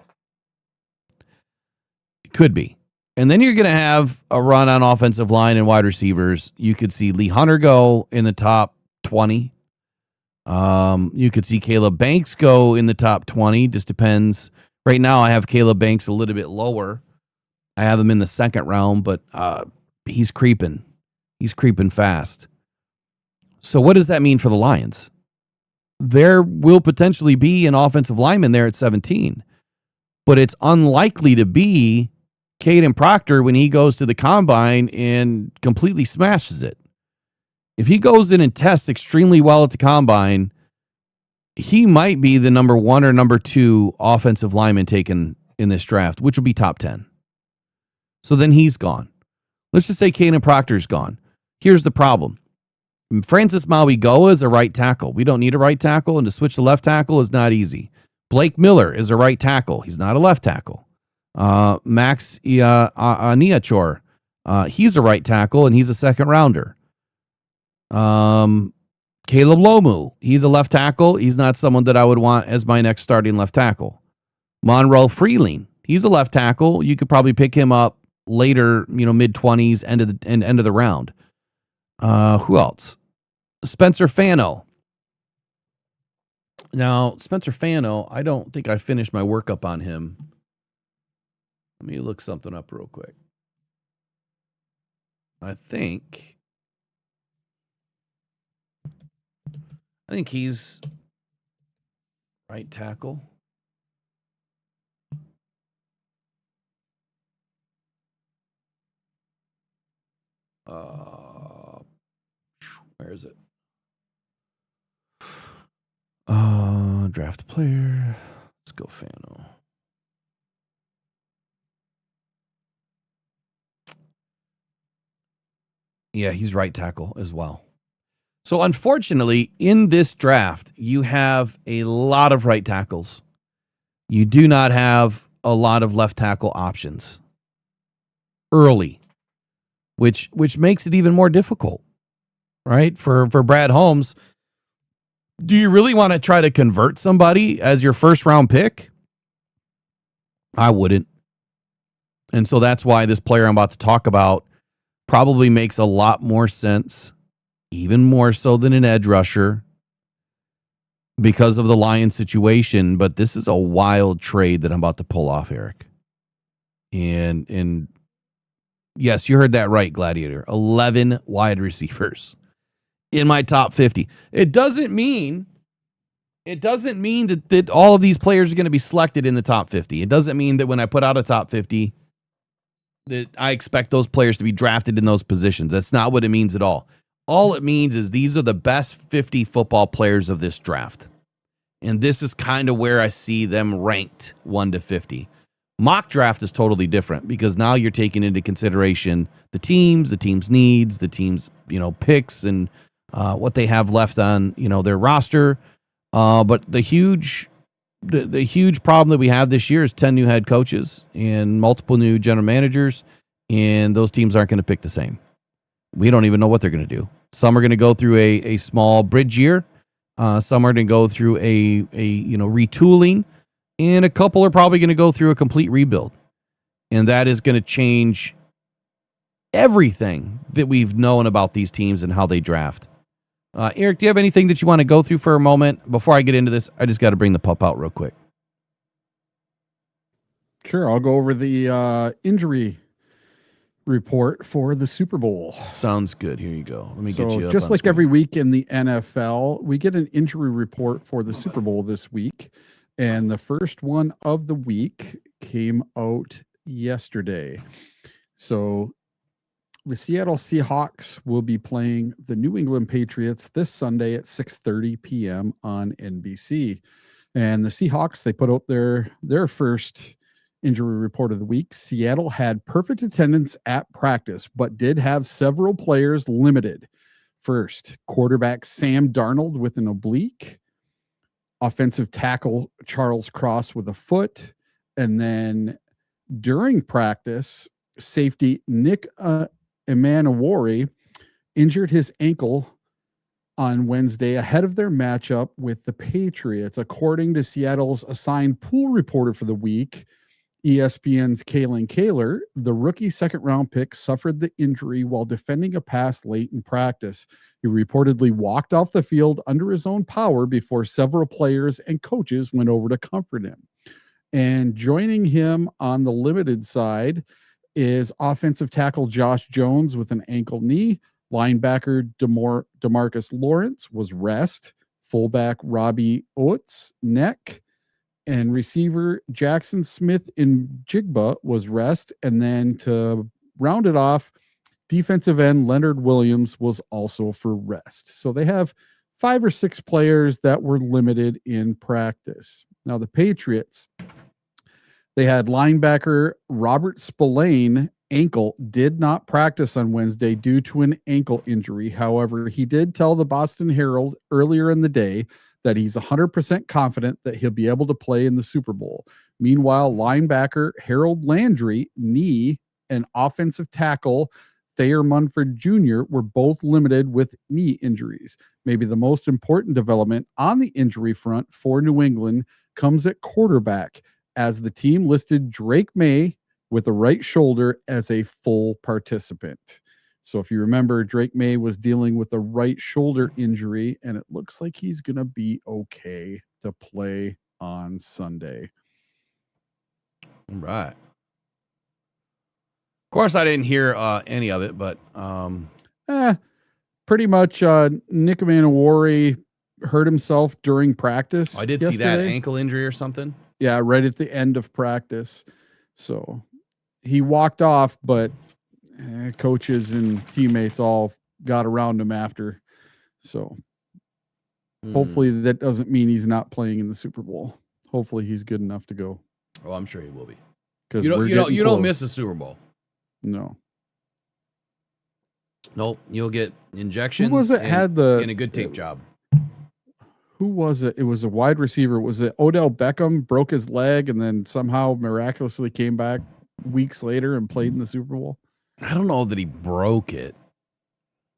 It could be. And then you're going to have a run on offensive line and wide receivers. You could see Lee Hunter go in the top 20. You could see Caleb Banks go in the top 20. Just depends. Right now, I have Caleb Banks a little bit lower. I have him in the 2nd round, but he's creeping. He's creeping fast. So what does that mean for the Lions? There will potentially be an offensive lineman there at 17, but it's unlikely to be Caden Proctor when he goes to the combine and completely smashes it. If he goes in and tests extremely well at the combine, he might be the number 1 or number 2 offensive lineman taken in this draft, which will be top 10. So then he's gone. Let's just say Caden Proctor's gone. Here's the problem. Francis Mauigoa is a right tackle. We don't need a right tackle, and to switch to left tackle is not easy. Blake Miller is a right tackle. He's not a left tackle. Max Aniachor, he's a right tackle, and he's a 2nd rounder. Caleb Lomu, he's a left tackle. He's not someone that I would want as my next starting left tackle. Monroe Freeling, he's a left tackle. You could probably pick him up later, mid-20s, end of the round. Who else? Spencer Fano. Now, Spencer Fano, I don't think I finished my workup on him. Let me look something up real quick. I think he's right tackle. Where is it? Draft player. Let's go Fano. Yeah, he's right tackle as well. So unfortunately, in this draft, you have a lot of right tackles. You do not have a lot of left tackle options early, which makes it even more difficult, right? For Brad Holmes, do you really want to try to convert somebody as your 1st round pick? I wouldn't. And so that's why this player I'm about to talk about probably makes a lot more sense, even more so than an edge rusher. because of the Lions situation, but this is a wild trade that I'm about to pull off, Eric. And yes, you heard that right, Gladiator. 11 wide receivers in my top 50. It doesn't mean that all of these players are going to be selected in the top 50. It doesn't mean that when I put out a top 50 that I expect those players to be drafted in those positions. That's not what it means at all. All it means is these are the best 50 football players of this draft. And this is kind of where I see them ranked 1 to 50. Mock draft is totally different because now you're taking into consideration the team's needs, the team's, picks and what they have left on, their roster. But the huge problem that we have this year is 10 new head coaches and multiple new general managers, and those teams aren't going to pick the same. We don't even know what they're going to do. Some are going to go through a small bridge year. Some are going to go through a retooling, and a couple are probably going to go through a complete rebuild. And that is going to change everything that we've known about these teams and how they draft. Eric, do you have anything that you want to go through for a moment? Before I get into this, I just got to bring the pup out real quick. Sure, I'll go over the injury report for the Super Bowl. Sounds good. Here you go. Let me get you up just on like screen. every week in the NFL, we get an injury report for the Super Bowl this week. And the first one of the week came out yesterday. So the Seattle Seahawks will be playing the New England Patriots this Sunday at 6:30 p.m. on NBC. And the Seahawks, they put out their first injury report of the week. Seattle had perfect attendance at practice, but did have several players limited. First, quarterback Sam Darnold with an oblique, offensive tackle Charles Cross with a foot, and then during practice, safety Nick Emmanwori injured his ankle on Wednesday ahead of their matchup with the Patriots. According to Seattle's assigned pool reporter for the week, ESPN's Kalen Kaler, the rookie second-round pick suffered the injury while defending a pass late in practice. He reportedly walked off the field under his own power before several players and coaches went over to comfort him. And joining him on the limited side is offensive tackle Josh Jones with an ankle knee. Linebacker DeMarcus Lawrence was rest. Fullback Robbie Oates, neck. And receiver Jackson Smith in Jigba was rest. And then to round it off, defensive end Leonard Williams was also for rest. So they have 5 or 6 players that were limited in practice. Now the Patriots, they had linebacker Robert Spillane, ankle, did not practice on Wednesday due to an ankle injury. However, he did tell the Boston Herald earlier in the day that he's 100% confident that he'll be able to play in the Super Bowl. Meanwhile, linebacker Harold Landry, knee, and offensive tackle Thayer Munford Jr. were both limited with knee injuries. Maybe the most important development on the injury front for New England comes at quarterback, as the team listed Drake May with a right shoulder as a full participant. So if you remember, Drake May was dealing with a right shoulder injury, and it looks like he's going to be okay to play on Sunday. All right. Of course, I didn't hear any of it, but pretty much Nick Emmanwori hurt himself during practice. I did see that ankle injury or something. Yeah, right at the end of practice. So he walked off, but coaches and teammates all got around him after. So hopefully that doesn't mean he's not playing in the Super Bowl. Hopefully he's good enough to go. Oh, I'm sure he will be. Because you don't miss the Super Bowl. No. Nope. You'll get injections. Who was it had and a good tape job? Who was it? It was a wide receiver. Was it Odell Beckham broke his leg and then somehow miraculously came back weeks later and played in the Super Bowl? I don't know that he broke it.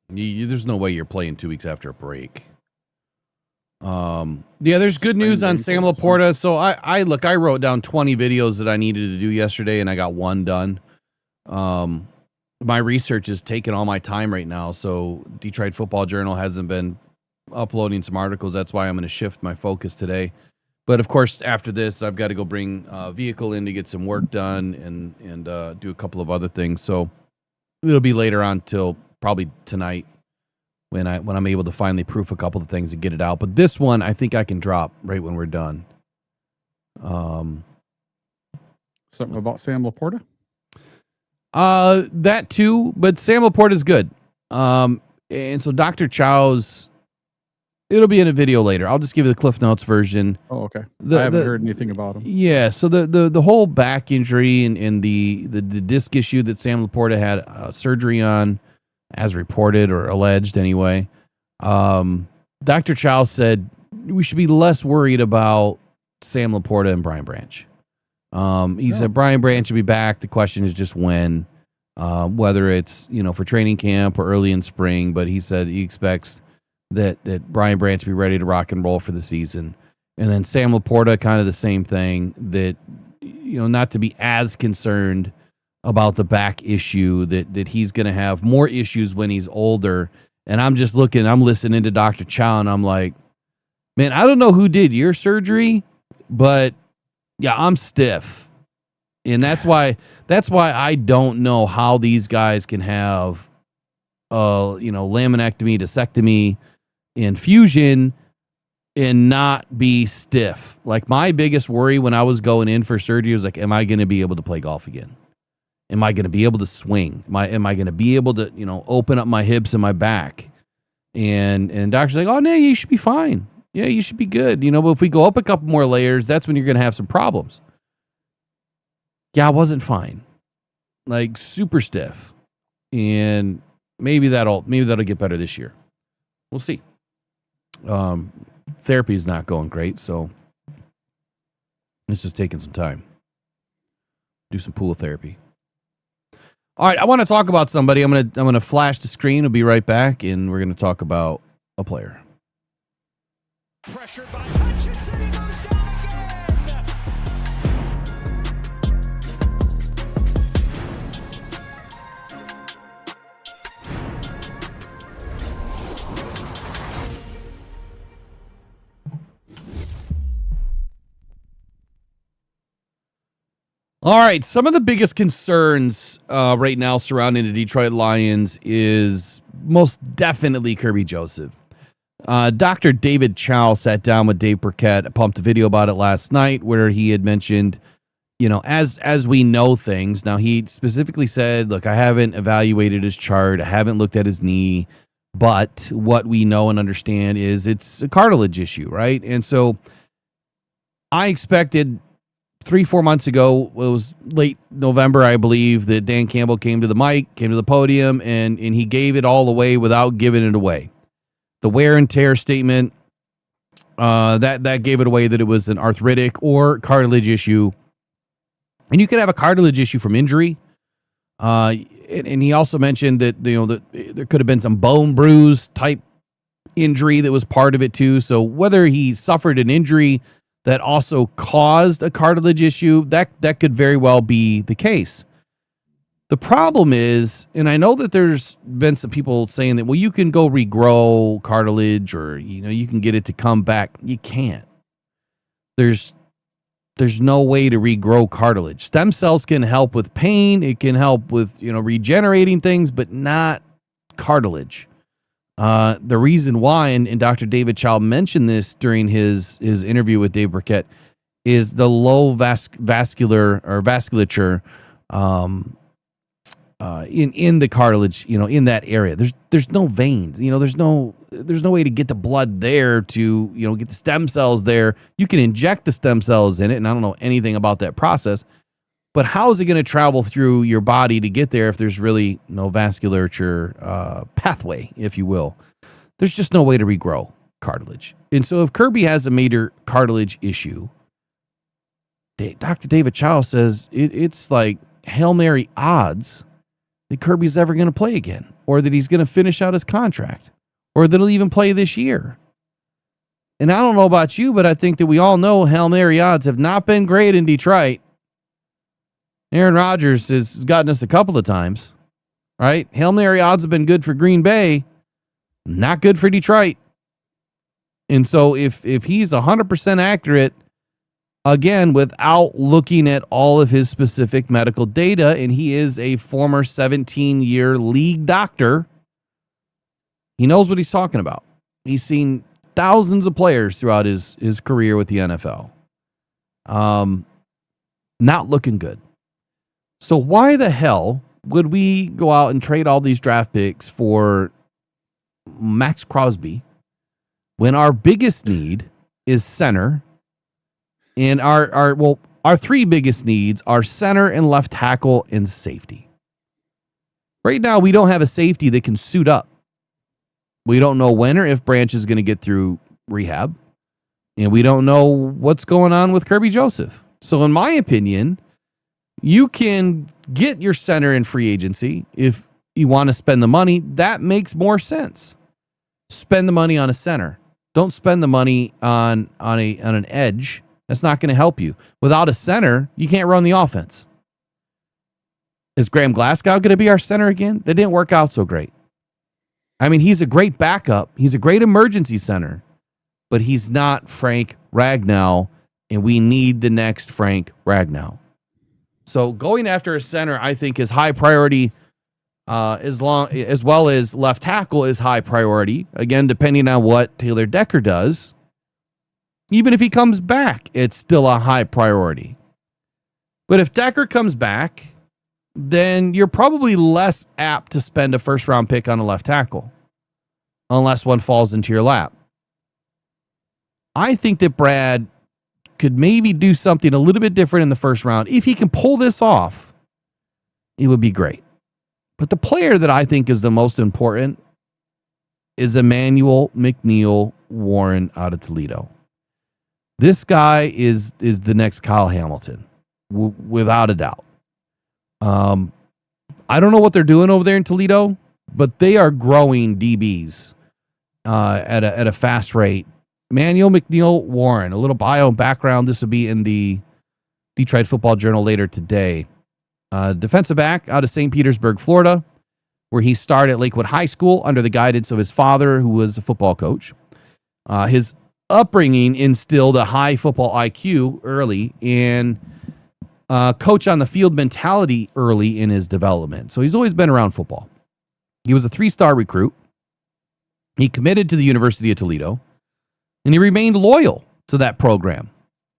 There's no way you're playing 2 weeks after a break. Yeah, there's good news on Sam Laporta. So I wrote down 20 videos that I needed to do yesterday, and I got one done. My research is taking all my time right now, so Detroit Football Journal hasn't been uploading some articles. That's why I'm going to shift my focus today. But of course, after this, I've got to go bring a vehicle in to get some work done and do a couple of other things. So it'll be later on till probably tonight when I'm able to finally proof a couple of things and get it out. But this one, I think I can drop right when we're done. Something about Sam Laporta? That too, but Sam Laporta is good. And so Dr. Chow's, it'll be in a video later. I'll just give you the Cliff Notes version. Oh, okay. I haven't heard anything about him. Yeah, so the whole back injury and the disc issue that Sam Laporta had surgery on, as reported or alleged anyway, Dr. Chow said we should be less worried about Sam Laporta and Brian Branch. He said Brian Branch should be back. The question is just when, whether it's, for training camp or early in spring, but he said he expects that Brian Branch be ready to rock and roll for the season. And then Sam Laporta, kind of the same thing, that, not to be as concerned about the back issue, that he's going to have more issues when he's older. And I'm listening to Dr. Chow, and I'm like, man, I don't know who did your surgery, but yeah, I'm stiff. And that's why I don't know how these guys can have laminectomy, discectomy, and fusion and not be stiff. Like, my biggest worry when I was going in for surgery was like, am I going to be able to play golf again? Am I going to be able to swing? Am I going to be able to, open up my hips and my back? And doctor's like, oh, no, you should be fine. Yeah, you should be good. But if we go up a couple more layers, that's when you're going to have some problems. Yeah, I wasn't fine. Like, super stiff. And maybe that'll get better this year. We'll see. Therapy is not going great, so it's just taking some time. Do some pool therapy. All right, I want to talk about somebody. I'm gonna flash the screen. I'll be right back, and we're gonna talk about a player. Pressured by Hutchinson, he goes down again. All right, some of the biggest concerns right now surrounding the Detroit Lions is most definitely Kirby Joseph. Dr. David Chow sat down with Dave Burkett, pumped a video about it last night where he had mentioned, as we know things. Now, he specifically said, look, I haven't evaluated his chart. I haven't looked at his knee. But what we know and understand is it's a cartilage issue, right? And so I expected 3-4 months ago, it was late November, I believe, that Dan Campbell came to the mic, came to the podium, and he gave it all away without giving it away. The wear and tear statement, that gave it away that it was an arthritic or cartilage issue. And you could have a cartilage issue from injury. And he also mentioned that, that there could have been some bone bruise type injury that was part of it too. So whether he suffered an injury that also caused a cartilage issue, that could very well be the case. The problem is, and I know that there's been some people saying that, well, you can go regrow cartilage or, you can get it to come back. You can't. There's no way to regrow cartilage. Stem cells can help with pain. It can help with, regenerating things, but not cartilage. The reason why, and Dr. David Chow mentioned this during his interview with Dave Burkett, is the low vasculature in the cartilage, in that area. There's no veins, there's no way to get the blood there to, get the stem cells there. You can inject the stem cells in it, and I don't know anything about that process, but how is it going to travel through your body to get there if there's really no vasculature pathway, if you will? There's just no way to regrow cartilage. And so if Kirby has a major cartilage issue, Dr. David Chow says it's like Hail Mary odds that Kirby's ever going to play again, or that he's going to finish out his contract, or that he'll even play this year. And I don't know about you, but I think that we all know Hail Mary odds have not been great in Detroit. Aaron Rodgers has gotten us a couple of times, right? Hail Mary odds have been good for Green Bay, not good for Detroit. And so if he's 100% accurate, again, without looking at all of his specific medical data, and he is a former 17-year league doctor, he knows what he's talking about. He's seen thousands of players throughout his career with the NFL. Not looking good. So why the hell would we go out and trade all these draft picks for Max Crosby when our biggest need is center, and our three biggest needs are center and left tackle and safety? Right now, we don't have a safety that can suit up. We don't know when or if Branch is going to get through rehab, and we don't know what's going on with Kirby Joseph. So in my opinion, you can get your center in free agency if you want to spend the money. That makes more sense. Spend the money on a center. Don't spend the money on an edge. That's not going to help you. Without a center, you can't run the offense. Is Graham Glasgow going to be our center again? That didn't work out so great. I mean, he's a great backup. He's a great emergency center, but he's not Frank Ragnow, and we need the next Frank Ragnow. So going after a center, I think, is high priority, as well as left tackle is high priority. Again, depending on what Taylor Decker does. Even if he comes back, it's still a high priority. But if Decker comes back, then you're probably less apt to spend a first-round pick on a left tackle, unless one falls into your lap. I think that Brad could maybe do something a little bit different in the first round. If he can pull this off, it would be great. But the player that I think is the most important is Emmanuel McNeil Warren out of Toledo. This guy is the next Kyle Hamilton, without a doubt. I don't know what they're doing over there in Toledo, but they are growing DBs at a fast rate. Emmanuel McNeil Warren, a little bio and background. This will be in the Detroit Football Journal later today. Defensive back out of St. Petersburg, Florida, where he started at Lakewood High School under the guidance of his father, who was a football coach. His upbringing instilled a high football IQ early and coach on the field mentality early in his development. So he's always been around football. He was a 3-star recruit. He committed to the University of Toledo, and he remained loyal to that program,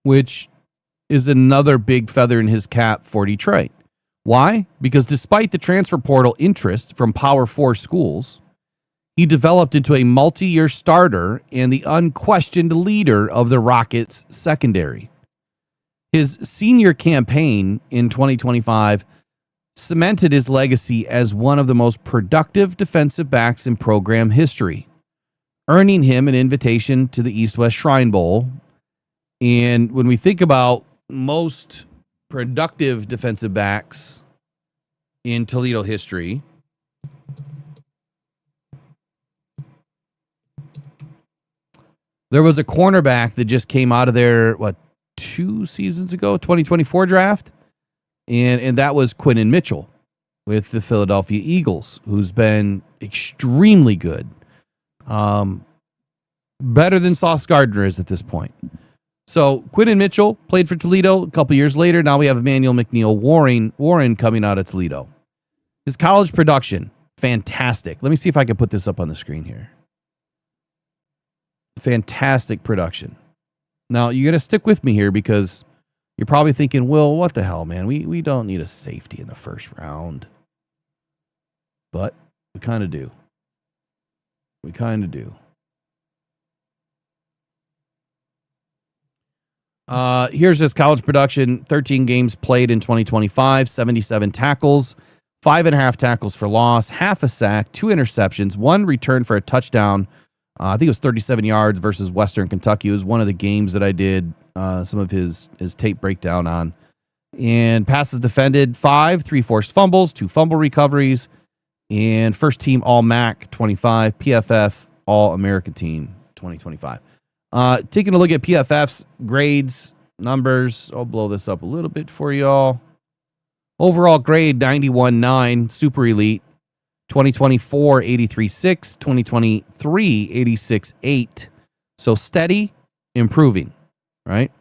which is another big feather in his cap for Detroit. Why? Because despite the transfer portal interest from Power 4 schools, he developed into a multi-year starter and the unquestioned leader of the Rockets secondary. His senior campaign in 2025 cemented his legacy as one of the most productive defensive backs in program history, earning him an invitation to the East-West Shrine Bowl. And when we think about most productive defensive backs in Toledo history, there was a cornerback that just came out of there, 2 seasons ago, 2024 draft, and that was Quinnen Mitchell with the Philadelphia Eagles, who's been extremely good. Better than Sauce Gardner is at this point. So Quinnen Mitchell played for Toledo a couple years later. Now we have Emmanuel McNeil Warren coming out of Toledo. His college production, fantastic. Let me see if I can put this up on the screen here. Fantastic production. Now, you're going to stick with me here because you're probably thinking, Will, what the hell, man? We don't need a safety in the first round. But we kind of do. We kind of do. Here's his college production. 13 games played in 2025, 77 tackles, 5.5 tackles for loss, half a sack, 2 interceptions, 1 return for a touchdown. I think it was 37 yards versus Western Kentucky. It was one of the games that I did some of his tape breakdown on. And passes defended 5, 3 forced fumbles, 2 fumble recoveries, and first team All-MAC 25, PFF All-American Team 2025. Taking a look at PFF's grades, numbers. I'll blow this up a little bit for y'all. Overall grade 91.9, super elite. 2024 83.6, 2023 86.8, So steady, improving, right?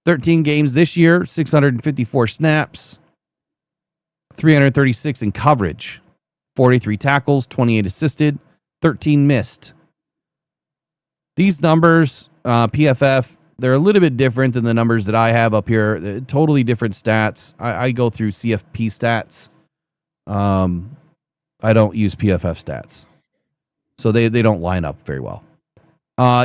13 games this year, 654 snaps, 336 in coverage, 43 tackles, 28 assisted, 13 missed. These numbers, PFF, they're a little bit different than the numbers that I have up here. They're totally different stats. I go through CFP stats. I don't use PFF stats. So they don't line up very well.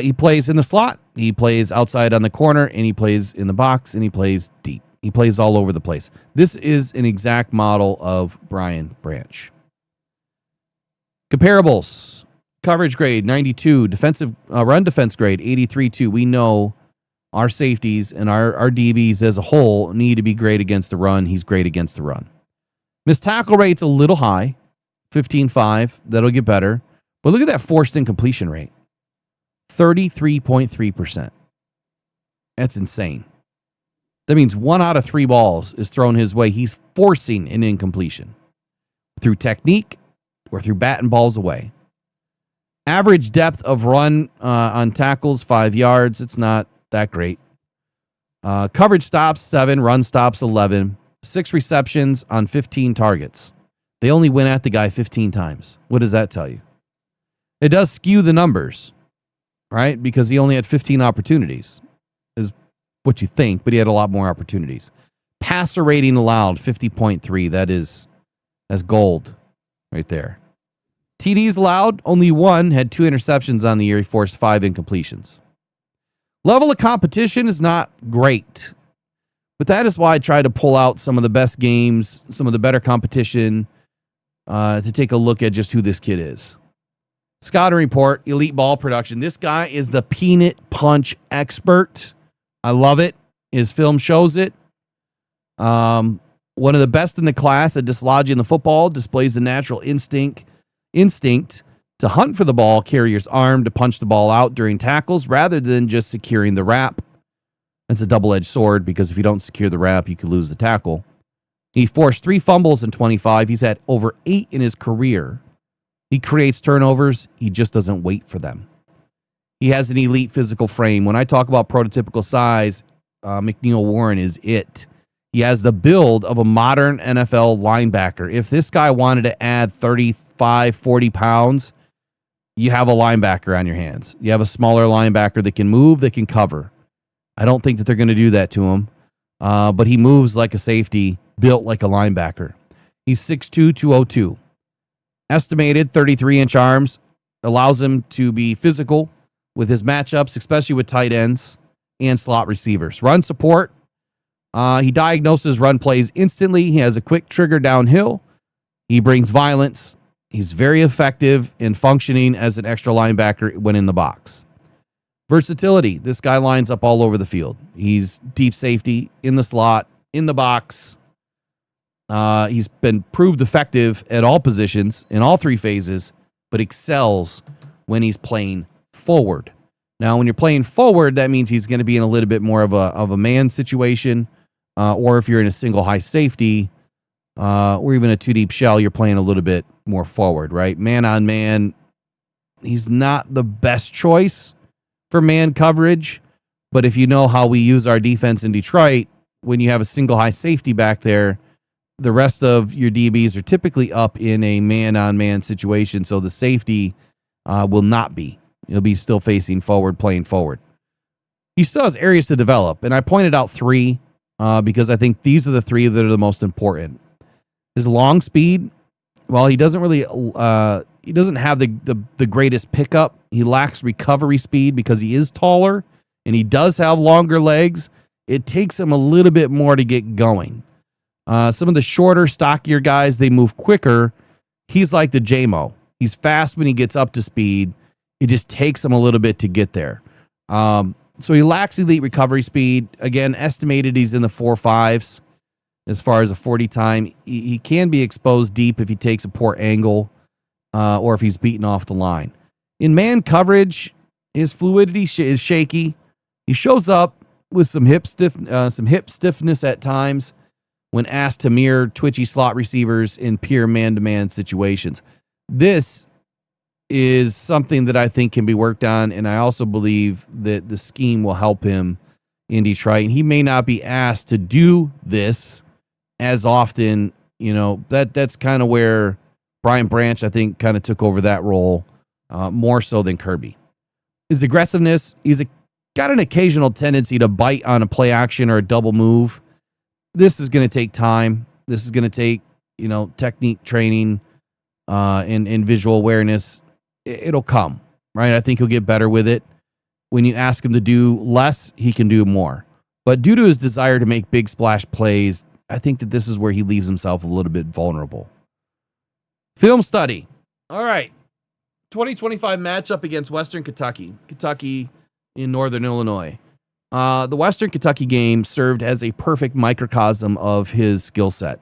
He plays in the slot. He plays outside on the corner, and he plays in the box, and he plays deep. He plays all over the place. This is an exact model of Brian Branch. Comparables. Coverage grade, 92. Defensive run defense grade, 83-2. We know our safeties and our DBs as a whole need to be great against the run. He's great against the run. Missed tackle rate's a little high, 15.5. That'll get better. But look at that forced incompletion rate, 33.3%. That's insane. That means 1 out of 3 balls is thrown his way. He's forcing an incompletion through technique or through batting balls away. Average depth of run on tackles, 5 yards. It's not that great. Coverage stops, 7. Run stops, 11. 6 receptions on 15 targets. They only went at the guy 15 times. What does that tell you? It does skew the numbers, right? Because he only had 15 opportunities, is what you think, but he had a lot more opportunities. Passer rating allowed, 50.3. That's gold right there. TDs allowed, only 1, had 2 interceptions on the year. He forced 5 incompletions. Level of competition is not great, but that is why I try to pull out some of the best games, some of the better competition, to take a look at just who this kid is. Scouting report, elite ball production. This guy is the peanut punch expert. I love it. His film shows it. One of the best in the class at dislodging the football, displays the natural instinct to hunt for the ball carrier's arm to punch the ball out during tackles rather than just securing the wrap. That's a double-edged sword because if you don't secure the wrap, you could lose the tackle. He forced 3 fumbles in 25. He's had over 8 in his career. He creates turnovers. He just doesn't wait for them. He has an elite physical frame. When I talk about prototypical size, McNeil Warren is it. He has the build of a modern NFL linebacker. If this guy wanted to add 35, 40 pounds, you have a linebacker on your hands. You have a smaller linebacker that can move, that can cover. I don't think that they're going to do that to him, but he moves like a safety, built like a linebacker. He's 6'2", 202. Estimated 33-inch arms, allows him to be physical with his matchups, especially with tight ends and slot receivers. Run support. He diagnoses run plays instantly. He has a quick trigger downhill. He brings violence. He's very effective in functioning as an extra linebacker when in the box. Versatility. This guy lines up all over the field. He's deep safety, in the slot, in the box. He's been proved effective at all positions in all 3 phases, but excels when he's playing forward. Now, when you're playing forward, that means he's going to be in a little bit more of a man situation, or if you're in a single high safety, or even a 2 deep shell, you're playing a little bit more forward, right? Man on man, he's not the best choice for man coverage, but if you know how we use our defense in Detroit, when you have a single high safety back there, the rest of your DBs are typically up in a man-on-man situation, so the safety will not be. He'll be still facing forward, playing forward. He still has areas to develop, and I pointed out 3 because I think these are the 3 that are the most important. His long speed, well, he doesn't really he doesn't have the greatest pickup. He lacks recovery speed because he is taller, and he does have longer legs. It takes him a little bit more to get going. Some of the shorter, stockier guys, they move quicker. He's like the JMO. He's fast when he gets up to speed. It just takes him a little bit to get there. So he lacks elite recovery speed. Again, estimated he's in the 4.5s as far as a 40 time. He can be exposed deep if he takes a poor angle or if he's beaten off the line. In man coverage, his fluidity is shaky. He shows up with some hip stiffness at times when asked to mirror twitchy slot receivers in pure man-to-man situations. This is something that I think can be worked on, and I also believe that the scheme will help him in Detroit. And he may not be asked to do this as often. That's kind of where Brian Branch, I think, kind of took over that role more so than Kirby. His aggressiveness, got an occasional tendency to bite on a play action or a double move. This is going to take time. This is going to take, technique training and visual awareness. It'll come, right? I think he'll get better with it. When you ask him to do less, he can do more. But due to his desire to make big splash plays, I think that this is where he leaves himself a little bit vulnerable. Film study. All right. 2025 matchup against Western Kentucky. Kentucky in Northern Illinois. The Western Kentucky game served as a perfect microcosm of his skill set.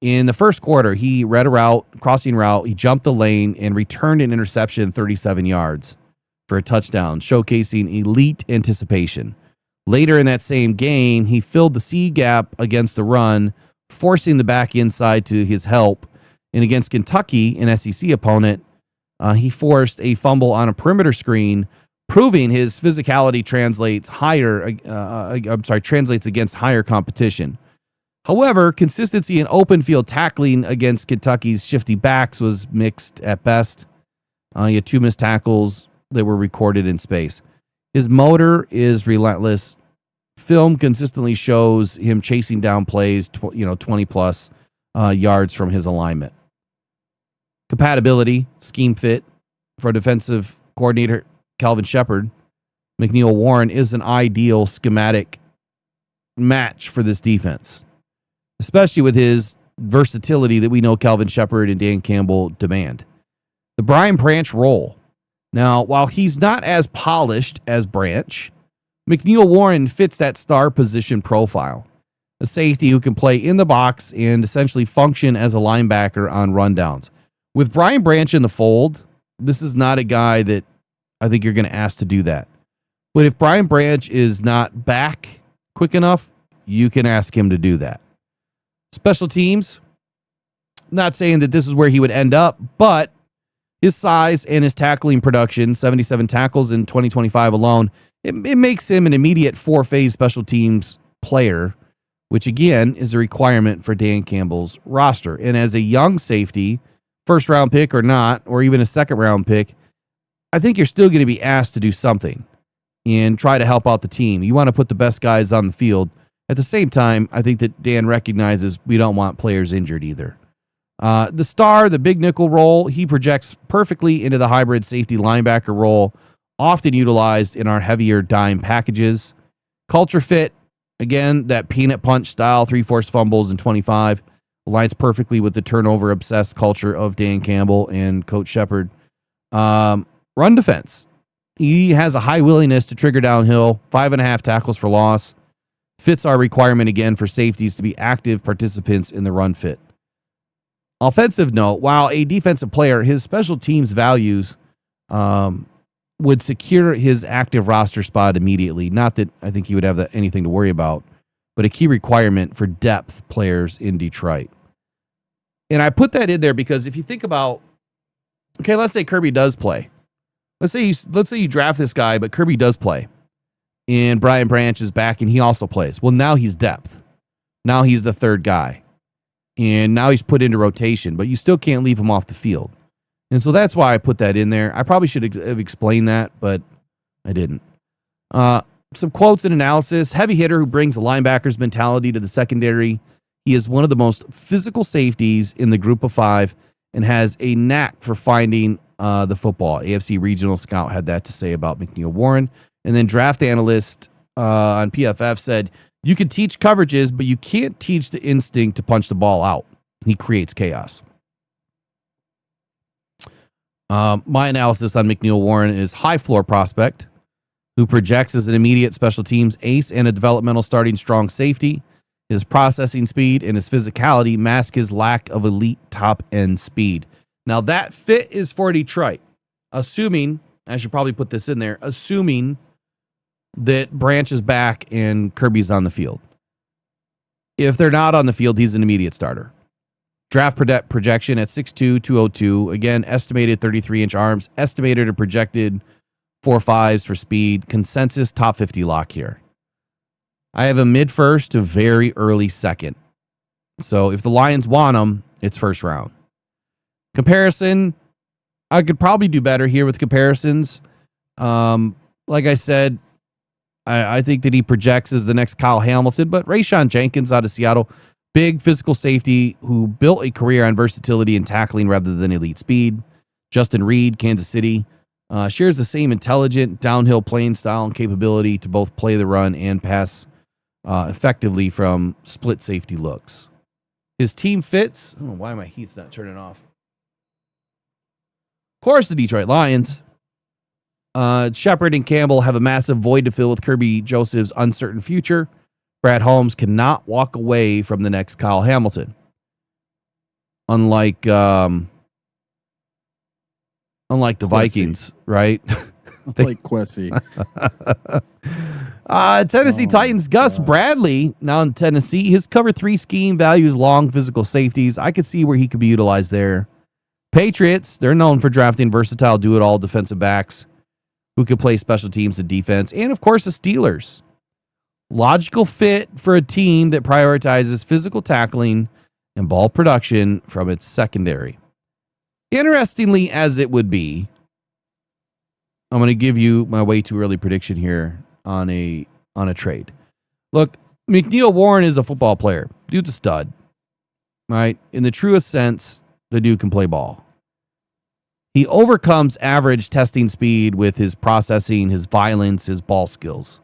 In the first quarter, he read a route, crossing route, he jumped the lane and returned an interception 37 yards for a touchdown, showcasing elite anticipation. Later in that same game, he filled the C gap against the run, forcing the back inside to his help. And against Kentucky, an SEC opponent, he forced a fumble on a perimeter screen, proving his physicality translates against higher competition. However, consistency in open field tackling against Kentucky's shifty backs was mixed at best. He had 2 missed tackles that were recorded in space. His motor is relentless. Film consistently shows him chasing down plays, 20 plus yards from his alignment. Compatibility, scheme fit for defensive coordinator Calvin Shepard. McNeil Warren is an ideal schematic match for this defense, especially with his versatility that we know Calvin Shepard and Dan Campbell demand. The Brian Branch role. Now, while he's not as polished as Branch, McNeil Warren fits that star position profile. A safety who can play in the box and essentially function as a linebacker on rundowns. With Brian Branch in the fold, this is not a guy that I think you're going to ask to do that. But if Brian Branch is not back quick enough, you can ask him to do that. Special teams, not saying that this is where he would end up, but his size and his tackling production, 77 tackles in 2025 alone, it makes him an immediate 4-phase special teams player, which again is a requirement for Dan Campbell's roster. And as a young safety, first round pick or not, or even a second round pick, I think you're still going to be asked to do something and try to help out the team. You want to put the best guys on the field. At the same time, I think that Dan recognizes we don't want players injured either. The star, the big nickel role, he projects perfectly into the hybrid safety linebacker role, often utilized in our heavier dime packages. Culture fit, again, that peanut punch style, 3 forced fumbles in 25, aligns perfectly with the turnover-obsessed culture of Dan Campbell and Coach Shepard. Run defense. He has a high willingness to trigger downhill, 5.5 tackles for loss. Fits our requirement again for safeties to be active participants in the run fit. Offensive note, while a defensive player, his special teams values would secure his active roster spot immediately. Not that I think he would have anything to worry about, but a key requirement for depth players in Detroit. And I put that in there because if you think about, okay, let's say Kirby does play. Let's say you draft this guy, but Kirby does play. And Brian Branch is back and he also plays. Well, now he's depth. Now he's the third guy. And now he's put into rotation, but you still can't leave him off the field. And so that's why I put that in there. I probably should have explained that, but I didn't. Some quotes and analysis. Heavy hitter who brings a linebacker's mentality to the secondary. He is one of the most physical safeties in the group of 5 and has a knack for finding the football. AFC Regional Scout had that to say about McNeil Warren. And then draft analyst on PFF said, you can teach coverages, but you can't teach the instinct to punch the ball out. He creates chaos. My analysis on McNeil Warren is high floor prospect who projects as an immediate special teams ace and a developmental starting strong safety. His processing speed and his physicality mask his lack of elite top end speed. Now that fit is for Detroit. Assuming, I should probably put this in there, assuming that Branch is back and Kirby's on the field. If they're not on the field, he's an immediate starter. Draft projection at 6'2", 202. Again, estimated 33-inch arms. Estimated or projected 4.5s for speed. Consensus top 50 lock here. I have a mid-first to very early second. So if the Lions want him, it's first round. Comparison, I could probably do better here with comparisons. Like I said, I think that he projects as the next Kyle Hamilton, but Rayshawn Jenkins out of Seattle, big physical safety who built a career on versatility and tackling rather than elite speed. Justin Reed, Kansas City, shares the same intelligent downhill playing style and capability to both play the run and pass effectively from split safety looks. His team fits. I don't know why my heat's not turning off. Of course, the Detroit Lions. Shepard and Campbell have a massive void to fill with Kirby Joseph's uncertain future. Brad Holmes cannot walk away from the next Kyle Hamilton. Unlike the Vikings, right? Like Quessy. Tennessee Titans, Gus Bradley, now in Tennessee. His cover 3 scheme values long physical safeties. I could see where he could be utilized there. Patriots, they're known for drafting versatile do-it-all defensive backs who could play special teams and defense. And, of course, the Steelers. Logical fit for a team that prioritizes physical tackling and ball production from its secondary. Interestingly, as it would be, I'm going to give you my way too early prediction here on a trade. Look, McNeil Warren is a football player. Dude's a stud, right? In the truest sense, the dude can play ball. He overcomes average testing speed with his processing, his violence, his ball skills.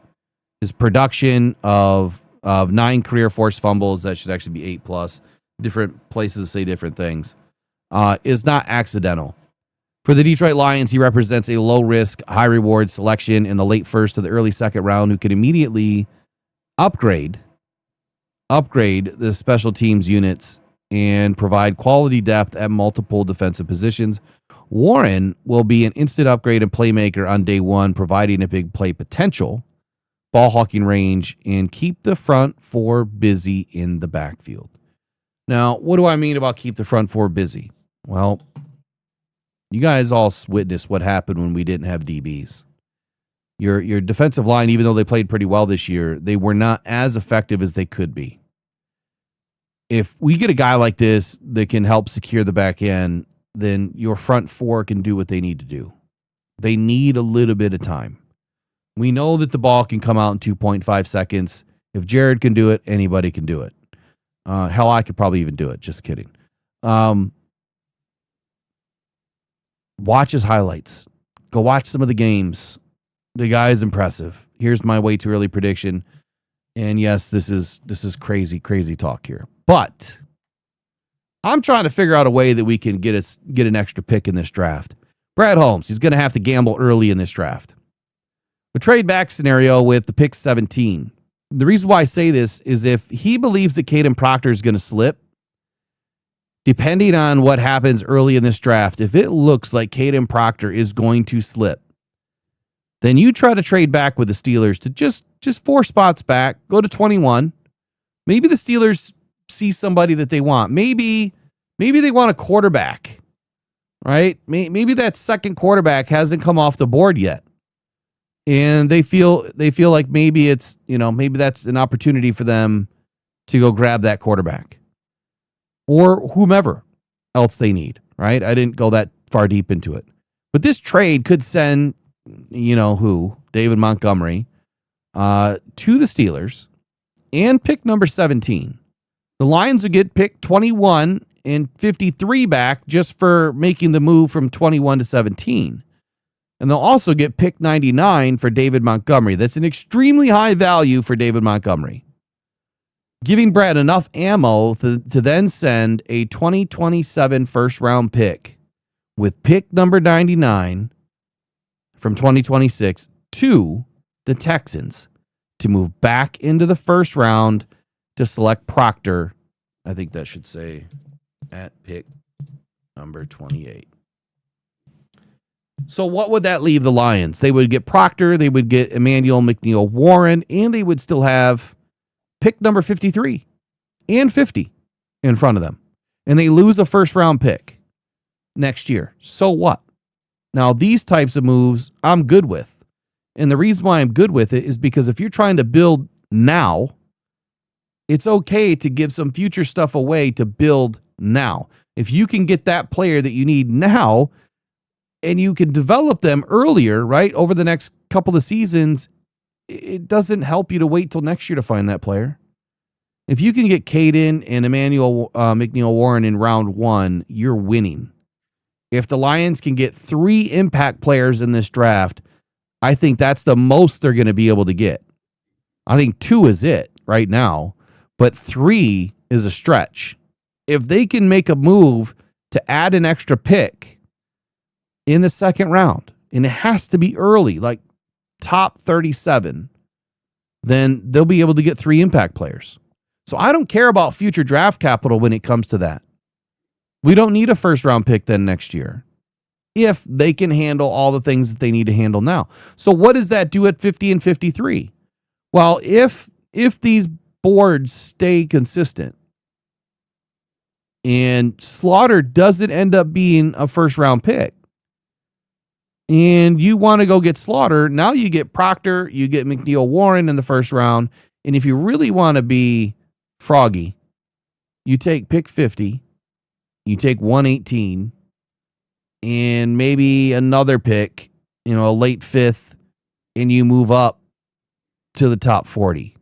His production of 9 career forced fumbles, that should actually be 8+. Different places say different things. Is not accidental. For the Detroit Lions, he represents a low-risk, high-reward selection in the late first to the early second round who can immediately upgrade the special teams units and provide quality depth at multiple defensive positions. Warren will be an instant upgrade and playmaker on day one, providing a big play potential, ball hawking range, and keep the front 4 busy in the backfield. Now, what do I mean about keep the front 4 busy? Well, you guys all witnessed what happened when we didn't have DBs. Your defensive line, even though they played pretty well this year, they were not as effective as they could be. If we get a guy like this that can help secure the back end, then your front 4 can do what they need to do. They need a little bit of time. We know that the ball can come out in 2.5 seconds. If Jared can do it, anybody can do it. Hell, I could probably even do it. Just kidding. Watch his highlights. Go watch some of the games. The guy is impressive. Here's my way too early prediction. And yes, this is crazy talk here. But I'm trying to figure out a way that we can get an extra pick in this draft. Brad Holmes, he's going to have to gamble early in this draft. A trade back scenario with the pick 17. The reason why I say this is if he believes that Caden Proctor is going to slip, depending on what happens early in this draft, if it looks like Caden Proctor is going to slip, then you try to trade back with the Steelers to just 4 spots back, go to 21. Maybe the Steelers see somebody that they want. Maybe they want a quarterback, right? Maybe that second quarterback hasn't come off the board yet. And they feel like maybe it's, maybe that's an opportunity for them to go grab that quarterback or whomever else they need, right? I didn't go that far deep into it. But this trade could send, David Montgomery, to the Steelers and pick number 17. The Lions would get pick 21 and 53 back just for making the move from 21 to 17. And they'll also get pick 99 for David Montgomery. That's an extremely high value for David Montgomery. Giving Brad enough ammo to then send a 2027 first round pick with pick number 99 from 2026 to the Texans to move back into the first round to select Proctor. I think that should say at pick number 28. So what would that leave the Lions? They would get Proctor, they would get Emmanuel McNeil Warren, and they would still have pick number 53 and 50 in front of them. and they lose a first round pick next year, so what? Now, these types of moves I'm good with. And the reason why I'm good with it is because if you're trying to build now, it's okay to give some future stuff away to build now. If you can get that player that you need now and you can develop them earlier, right, over the next couple of seasons, it doesn't help you to wait till next year to find that player. If you can get Caden and Emmanuel McNeil Warren in round 1, you're winning. If the Lions can get 3 impact players in this draft, I think that's the most they're going to be able to get. I think 2 is it right now, but 3 is a stretch. If they can make a move to add an extra pick in the second round, and it has to be early, like top 37, then they'll be able to get 3 impact players. So I don't care about future draft capital when it comes to that. We don't need a first round pick then next year if they can handle all the things that they need to handle now. So what does that do at 50 and 53? Well, if these boards stay consistent and Slaughter doesn't end up being a first round pick and you want to go get Slaughter, now you get Proctor, you get McNeil Warren in the first round. And if you really want to be froggy, you take pick 50, you take 118, and maybe another pick, a late 5th, and you move up to the top 40.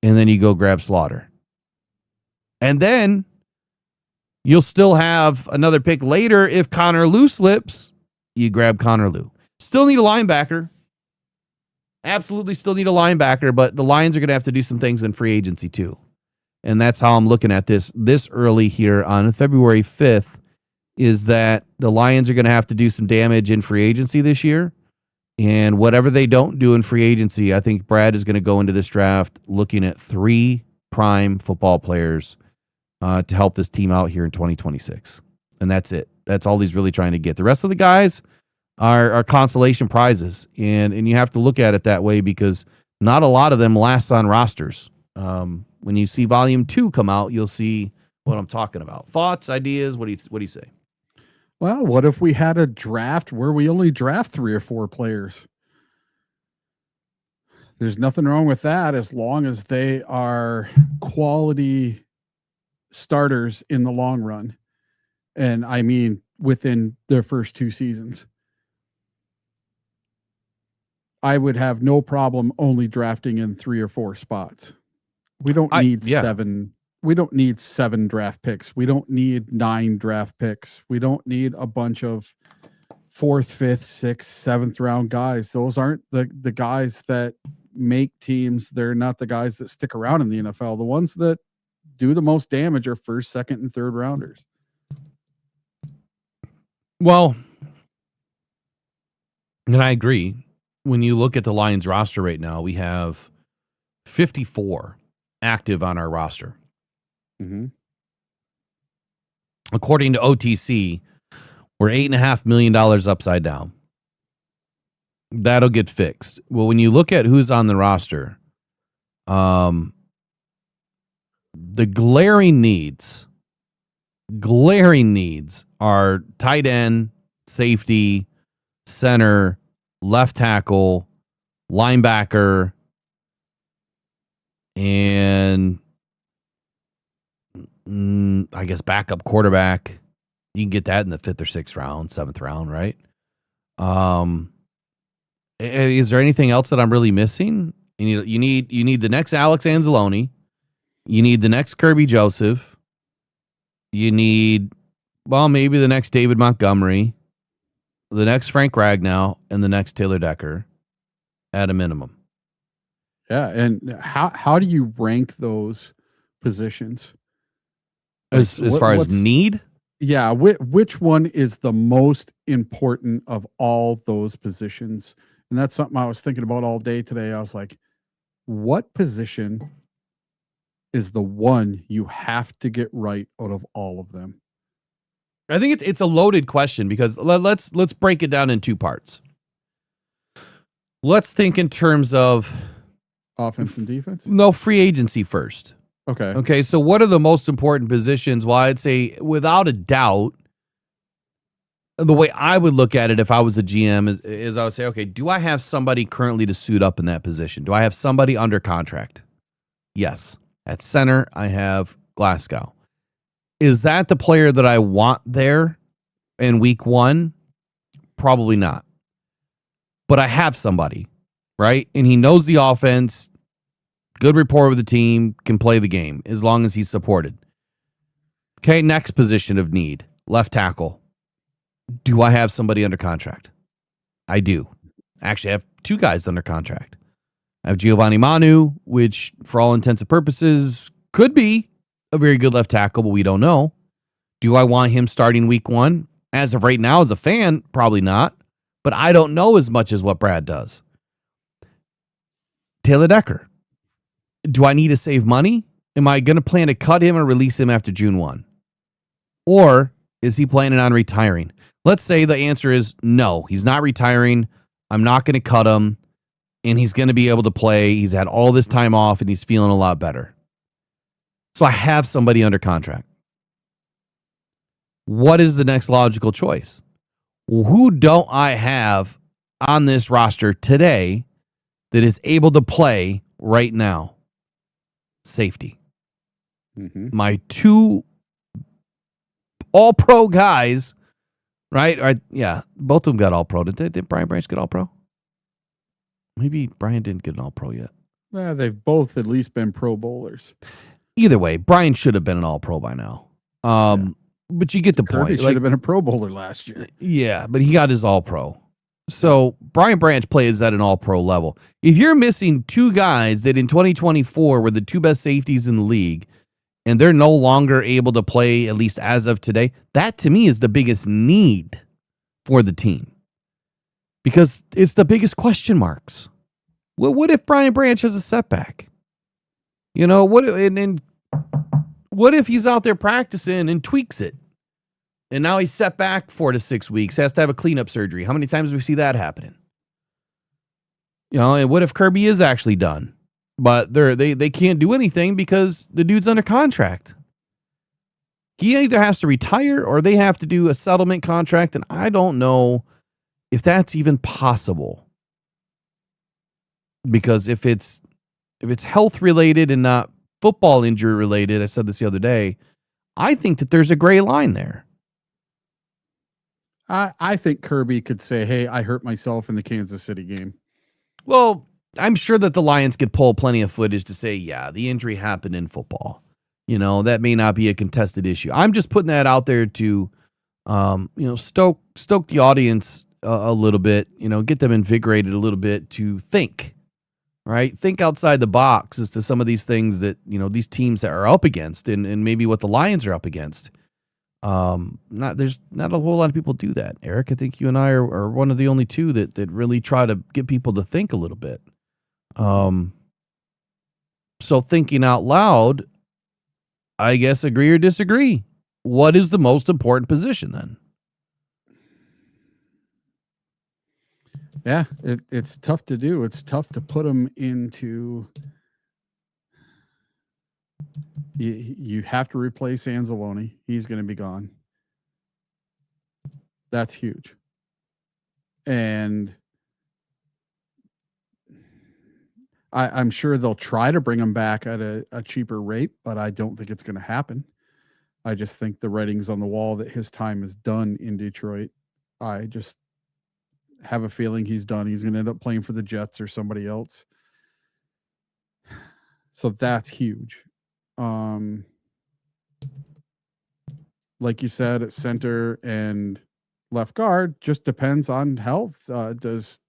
And then you go grab Slaughter. And then you'll still have another pick later if Connor Lew slips. You grab Connor Lew. Still need a linebacker. Absolutely still need a linebacker, but the Lions are going to have to do some things in free agency too. And that's how I'm looking at this early here on February 5th, is that the Lions are going to have to do some damage in free agency this year. And whatever they don't do in free agency, I think Brad is going to go into this draft looking at 3 prime football players to help this team out here in 2026. And that's it. That's all he's really trying to get. The rest of the guys are consolation prizes. And you have to look at it that way because not a lot of them last on rosters. When you see volume 2 come out, you'll see what I'm talking about. Thoughts, ideas? What do you say? Well, what if we had a draft where we only draft 3 or 4 players? There's nothing wrong with that as long as they are quality starters in the long run. And I mean, within their first 2 seasons. I would have no problem only drafting in 3 or 4 spots. We don't need 7. We don't need 7 draft picks. We don't need 9 draft picks. We don't need a bunch of 4th, 5th, 6th, 7th round guys. Those aren't the guys that make teams. They're not the guys that stick around in the NFL. The ones that do the most damage are 1st, 2nd, and 3rd rounders. Well, and I agree. When you look at the Lions roster right now, we have 54 active on our roster. Mm-hmm. According to OTC, we're $8.5 million upside down. That'll get fixed. Well, when you look at who's on the roster, the glaring needs are tight end, safety, center, left tackle, linebacker, and I guess backup quarterback. You can get that in the 5th or 6th round, 7th round, right? Is there anything else that I'm really missing? You need the next Alex Anzalone. You need the next Kirby Joseph. You need, maybe the next David Montgomery, the next Frank Ragnow, and the next Taylor Decker at a minimum. Yeah, and how do you rank those positions? As far as need? Yeah, which one is the most important of all those positions? And that's something I was thinking about all day today. I was like, what position is the one you have to get right out of all of them? I think it's a loaded question because let's break it down in 2 parts. Let's think in terms of offense and defense. No, free agency first. Okay, so what are the most important positions? Well, I'd say without a doubt, the way I would look at it if I was a GM is I would say, okay, do I have somebody currently to suit up in that position? Do I have somebody under contract? Yes. At center, I have Glasgow. Is that the player that I want there in week 1? Probably not. But I have somebody, right? And he knows the offense, good rapport with the team, can play the game as long as he's supported. Okay, next position of need, left tackle. Do I have somebody under contract? I do. Actually, I have 2 guys under contract. I have Giovanni Manu, which for all intents and purposes could be a very good left tackle, but we don't know. Do I want him starting week 1? As of right now, as a fan, probably not. But I don't know as much as what Brad does. Taylor Decker. Do I need to save money? Am I going to plan to cut him or release him after June 1? Or is he planning on retiring? Let's say the answer is no, he's not retiring. I'm not going to cut him, and he's going to be able to play. He's had all this time off, and he's feeling a lot better. So I have somebody under contract. What is the next logical choice? Who don't I have on this roster today that is able to play right now? Safety. My 2 all-pro guys, right? Yeah, both of them got all-pro. Did Brian Branch get all-pro? Maybe Brian didn't get an all-pro yet. They've both at least been Pro Bowlers. Either way, Brian should have been an all-pro by now. But you get the Kirby point. should have been a Pro Bowler last year. Yeah, but he got his all-pro. So Brian Branch plays at an all-pro level. If you're missing 2 guys that in 2024 were the 2 best safeties in the league, and they're no longer able to play, at least as of today, that to me is the biggest need for the team. Because it's the biggest question marks. Well, what if Brian Branch has a setback? You know, what if he's out there practicing and tweaks it? And now he's set back 4 to 6 weeks, has to have a cleanup surgery. How many times do we see that happening? You know, and what if Kirby is actually done? But they can't do anything because the dude's under contract. He either has to retire or they have to do a settlement contract, and I don't know if that's even possible. Because if it's health related and not football injury related, I said this the other day, I think that there's a gray line there. I think Kirby could say, hey, I hurt myself in the Kansas City game. Well, I'm sure that the Lions could pull plenty of footage to say, yeah, the injury happened in football. You know, that may not be a contested issue. I'm just putting that out there to, stoke the audience a little bit, get them invigorated a little bit to think, right? Think outside the box as to some of these things that, these teams that are up against and maybe what the Lions are up against. There's not a whole lot of people do that. Eric, I think you and I are one of the only 2 that really try to get people to think a little bit. So thinking out loud, I guess agree or disagree. What is the most important position then? Yeah, it's tough to do. It's tough to put them into. You have to replace Anzalone. He's going to be gone. That's huge. And I'm sure they'll try to bring him back at a cheaper rate, but I don't think it's going to happen. I just think the writing's on the wall that his time is done in Detroit. I just have a feeling he's done. He's going to end up playing for the Jets or somebody else. So that's huge. Like you said, at center and left guard just depends on health. Does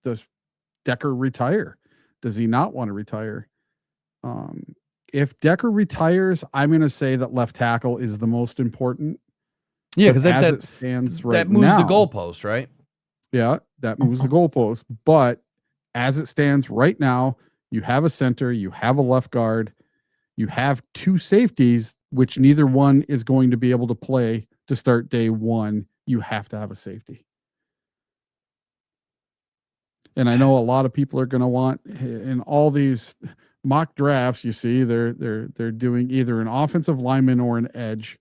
Decker retire? Does he not want to retire? If Decker retires, I'm going to say that left tackle is the most important. Yeah, because it stands right that moves now, the goalpost, right? Yeah, that moves the goalpost. But as it stands right now, you have a center, you have a left guard, you have 2 safeties, which neither one is going to be able to play to start day 1. You have to have a safety. And I know a lot of people are going to want in all these mock drafts, you see they're doing either an offensive lineman or an edge,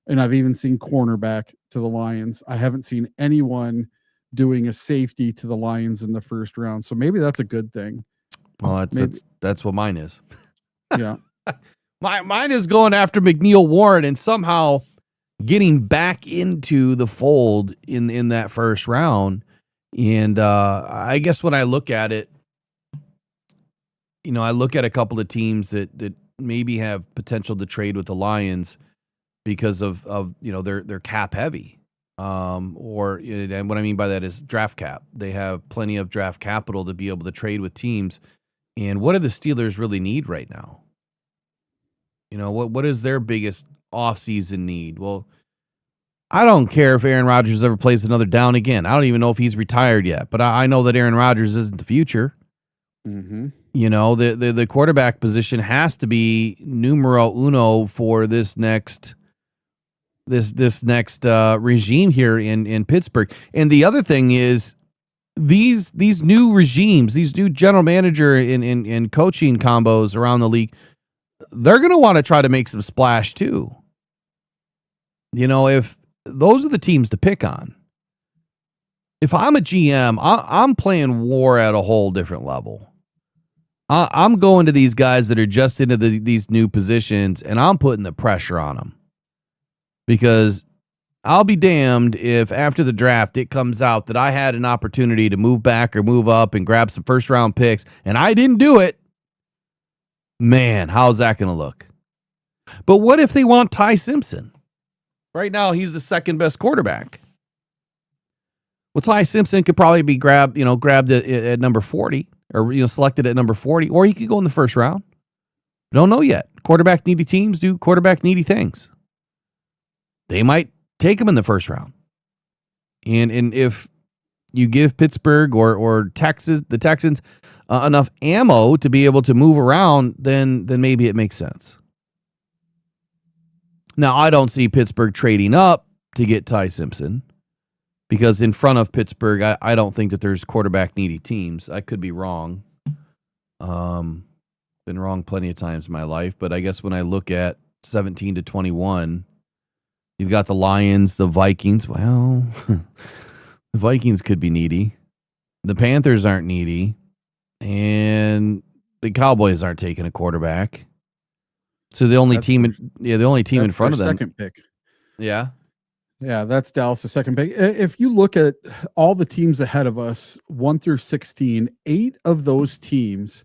and I've even seen cornerback to the Lions. I haven't seen anyone doing a safety to the Lions in the first round, so maybe that's a good thing. Well, that's what mine is. Yeah, mine is going after McNeil Warren and somehow getting back into the fold in that first round. And I guess when I look at it, I look at a couple of teams that maybe have potential to trade with the Lions because of they're cap heavy. And what I mean by that is draft cap. They have plenty of draft capital to be able to trade with teams. And what do the Steelers really need right now? What is their biggest offseason need? Well, I don't care if Aaron Rodgers ever plays another down again. I don't even know if he's retired yet, but I know that Aaron Rodgers isn't the future. Mm-hmm. The quarterback position has to be numero uno for this next regime here in Pittsburgh. And the other thing is these new regimes, these new general manager and coaching combos around the league, they're going to want to try to make some splash too. If those are the teams to pick on. If I'm a GM, I'm playing war at a whole different level. I'm going to these guys that are just into these new positions, and I'm putting the pressure on them. Because I'll be damned if after the draft it comes out that I had an opportunity to move back or move up and grab some first-round picks, and I didn't do it. Man, how's that going to look? But what if they want Ty Simpson? Right now, he's the second best quarterback. Well, Ty Simpson could probably be grabbed at number 40 or selected at number 40, or he could go in the first round. Don't know yet. Quarterback needy teams do quarterback needy things. They might take him in the first round. And if you give Pittsburgh or Texas, the Texans, enough ammo to be able to move around, then maybe it makes sense. Now, I don't see Pittsburgh trading up to get Ty Simpson because in front of Pittsburgh, I don't think that there's quarterback needy teams. I could be wrong. Been wrong plenty of times in my life, but I guess when I look at 17 to 21, you've got the Lions, the Vikings. Well, the Vikings could be needy. The Panthers aren't needy. And the Cowboys aren't taking a quarterback. So the only team in front of them. Second pick. Yeah. Yeah, that's Dallas' second pick. If you look at all the teams ahead of us, 1 through 16, 8 of those teams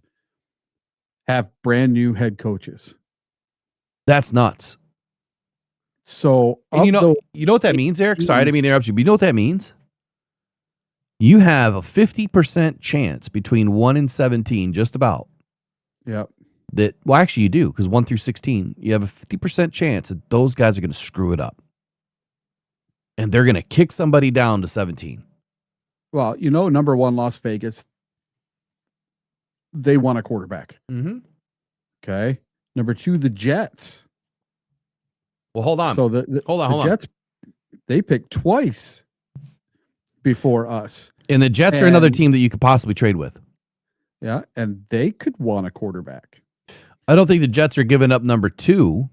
have brand new head coaches. That's nuts. So, you know what that means, Eric? Sorry, I didn't mean to interrupt you. But you know what that means? You have a 50% chance between 1 and 17, just about. Yep. Actually, you do, because 1 through 16, you have a 50% chance that those guys are going to screw it up. And they're going to kick somebody down to 17. Well, number 1, Las Vegas, they want a quarterback. Mm-hmm. Okay. Number 2, the Jets. Well, hold on. So hold on. Jets, they picked twice before us. And the Jets are another team that you could possibly trade with. Yeah, and they could want a quarterback. I don't think the Jets are giving up number 2.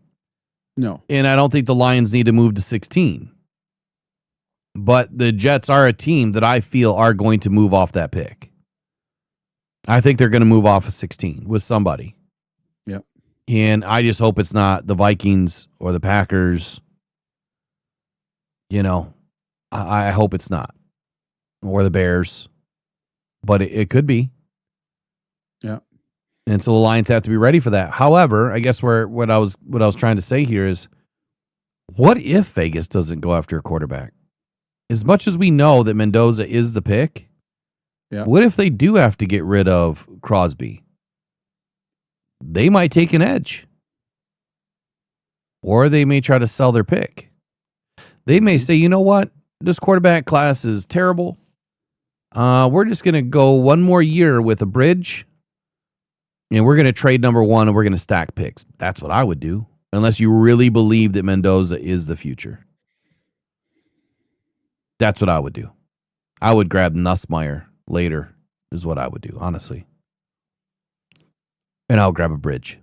No. And I don't think the Lions need to move to 16. But the Jets are a team that I feel are going to move off that pick. I think they're going to move off of 16 with somebody. Yep. And I just hope it's not the Vikings or the Packers. I hope it's not. Or the Bears. But it could be. Yeah. And so the Lions have to be ready for that. However, I guess what I was trying to say here is, what if Vegas doesn't go after a quarterback? As much as we know that Mendoza is the pick, what if they do have to get rid of Crosby? They might take an edge. Or they may try to sell their pick. They may say, you know what? This quarterback class is terrible. We're just going to go one more year with a bridge. And we're going to trade number 1 and we're going to stack picks. That's what I would do. Unless you really believe that Mendoza is the future. That's what I would do. I would grab Nussmeier later is what I would do, honestly. And I'll grab a bridge.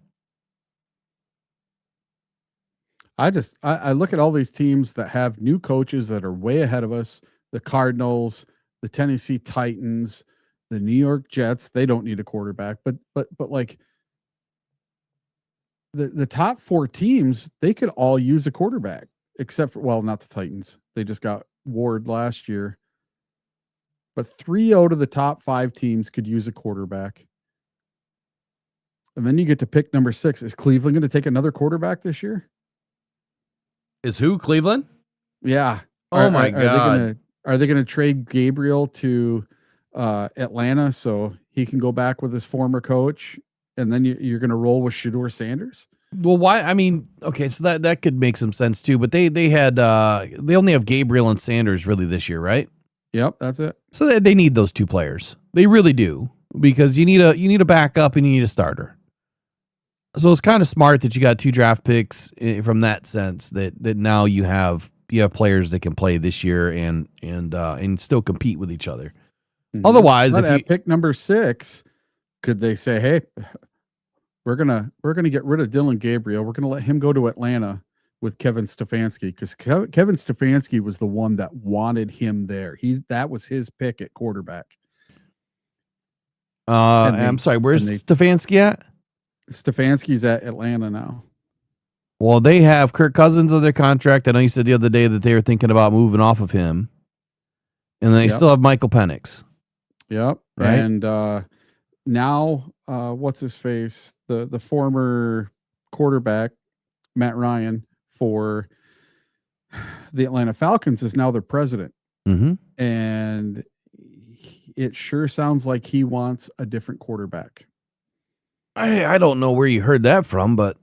I look at all these teams that have new coaches that are way ahead of us. The Cardinals, the Tennessee Titans, the New York Jets. They don't need a quarterback, but like the top 4 teams, they could all use a quarterback, except for, well, not the Titans. They just got Ward last year. But 3 out of the top 5 teams could use a quarterback. And then you get to pick number 6. Is Cleveland going to take another quarterback this year? Is who? Cleveland? Yeah. Oh my God. Are they going to trade Gabriel to Atlanta so he can go back with his former coach? And then you're going to roll with Shedeur Sanders? Well, why? I mean, okay, so that could make some sense too. But they only have Gabriel and Sanders really this year, right? Yep, that's it. So they need those 2 players. They really do, because you need a backup and you need a starter. So it's kind of smart that you got 2 draft picks from that sense, that now you have players that can play this year and still compete with each other. Mm-hmm. Otherwise, but at pick number 6, could they say, "Hey, we're gonna get rid of Dylan Gabriel. We're gonna let him go to Atlanta with Kevin Stefanski," because Kevin Stefanski was the one that wanted him there. That was his pick at quarterback. I'm sorry, where's Stefanski at? Stefanski's at Atlanta now. Well, they have Kirk Cousins on their contract. I know you said the other day that they were thinking about moving off of him. And they still have Michael Penix. Yep. Right? And now, what's his face? The former quarterback, Matt Ryan, for the Atlanta Falcons is now their president. Mm-hmm. And it sure sounds like he wants a different quarterback. I don't know where you heard that from, but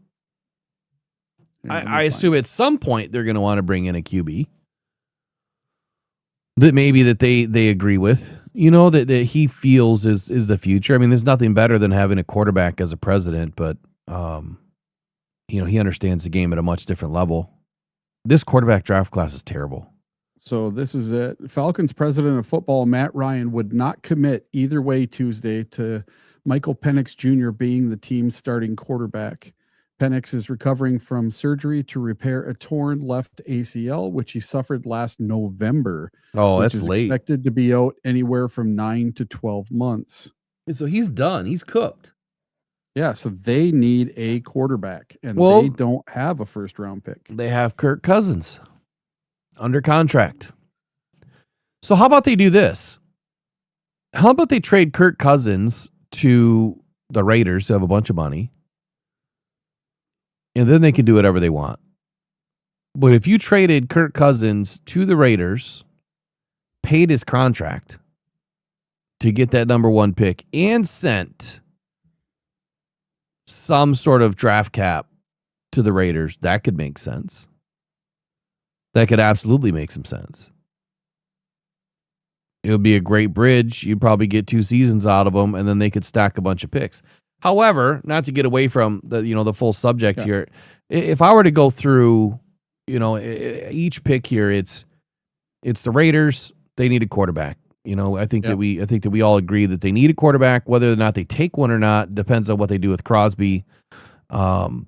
I assume at some point they're going to want to bring in a QB that maybe that they agree with, that he feels is the future. I mean, there's nothing better than having a quarterback as a president, but he understands the game at a much different level. This quarterback draft class is terrible. So this is it. Falcons president of football, Matt Ryan, would not commit either way Tuesday to Michael Penix Jr. being the team's starting quarterback. Penix is recovering from surgery to repair a torn left ACL, which he suffered last November. Oh, which that's is late. Expected to be out anywhere from 9 to 12 months. And so he's done. He's cooked. Yeah, so they need a quarterback, and they don't have a first-round pick. They have Kirk Cousins under contract. So how about they do this? How about they trade Kirk Cousins to the Raiders, who have a bunch of money, and then they can do whatever they want. But if you traded Kirk Cousins to the Raiders, paid his contract to get that number 1 pick, and sent some sort of draft cap to the Raiders, that could make sense. That could absolutely make some sense. It would be a great bridge. You'd probably get 2 seasons out of them, and then they could stack a bunch of picks. However, not to get away from the full subject here, if I were to go through, each pick here, it's the Raiders. They need a quarterback. I think that we all agree that they need a quarterback. Whether or not they take one or not depends on what they do with Crosby. The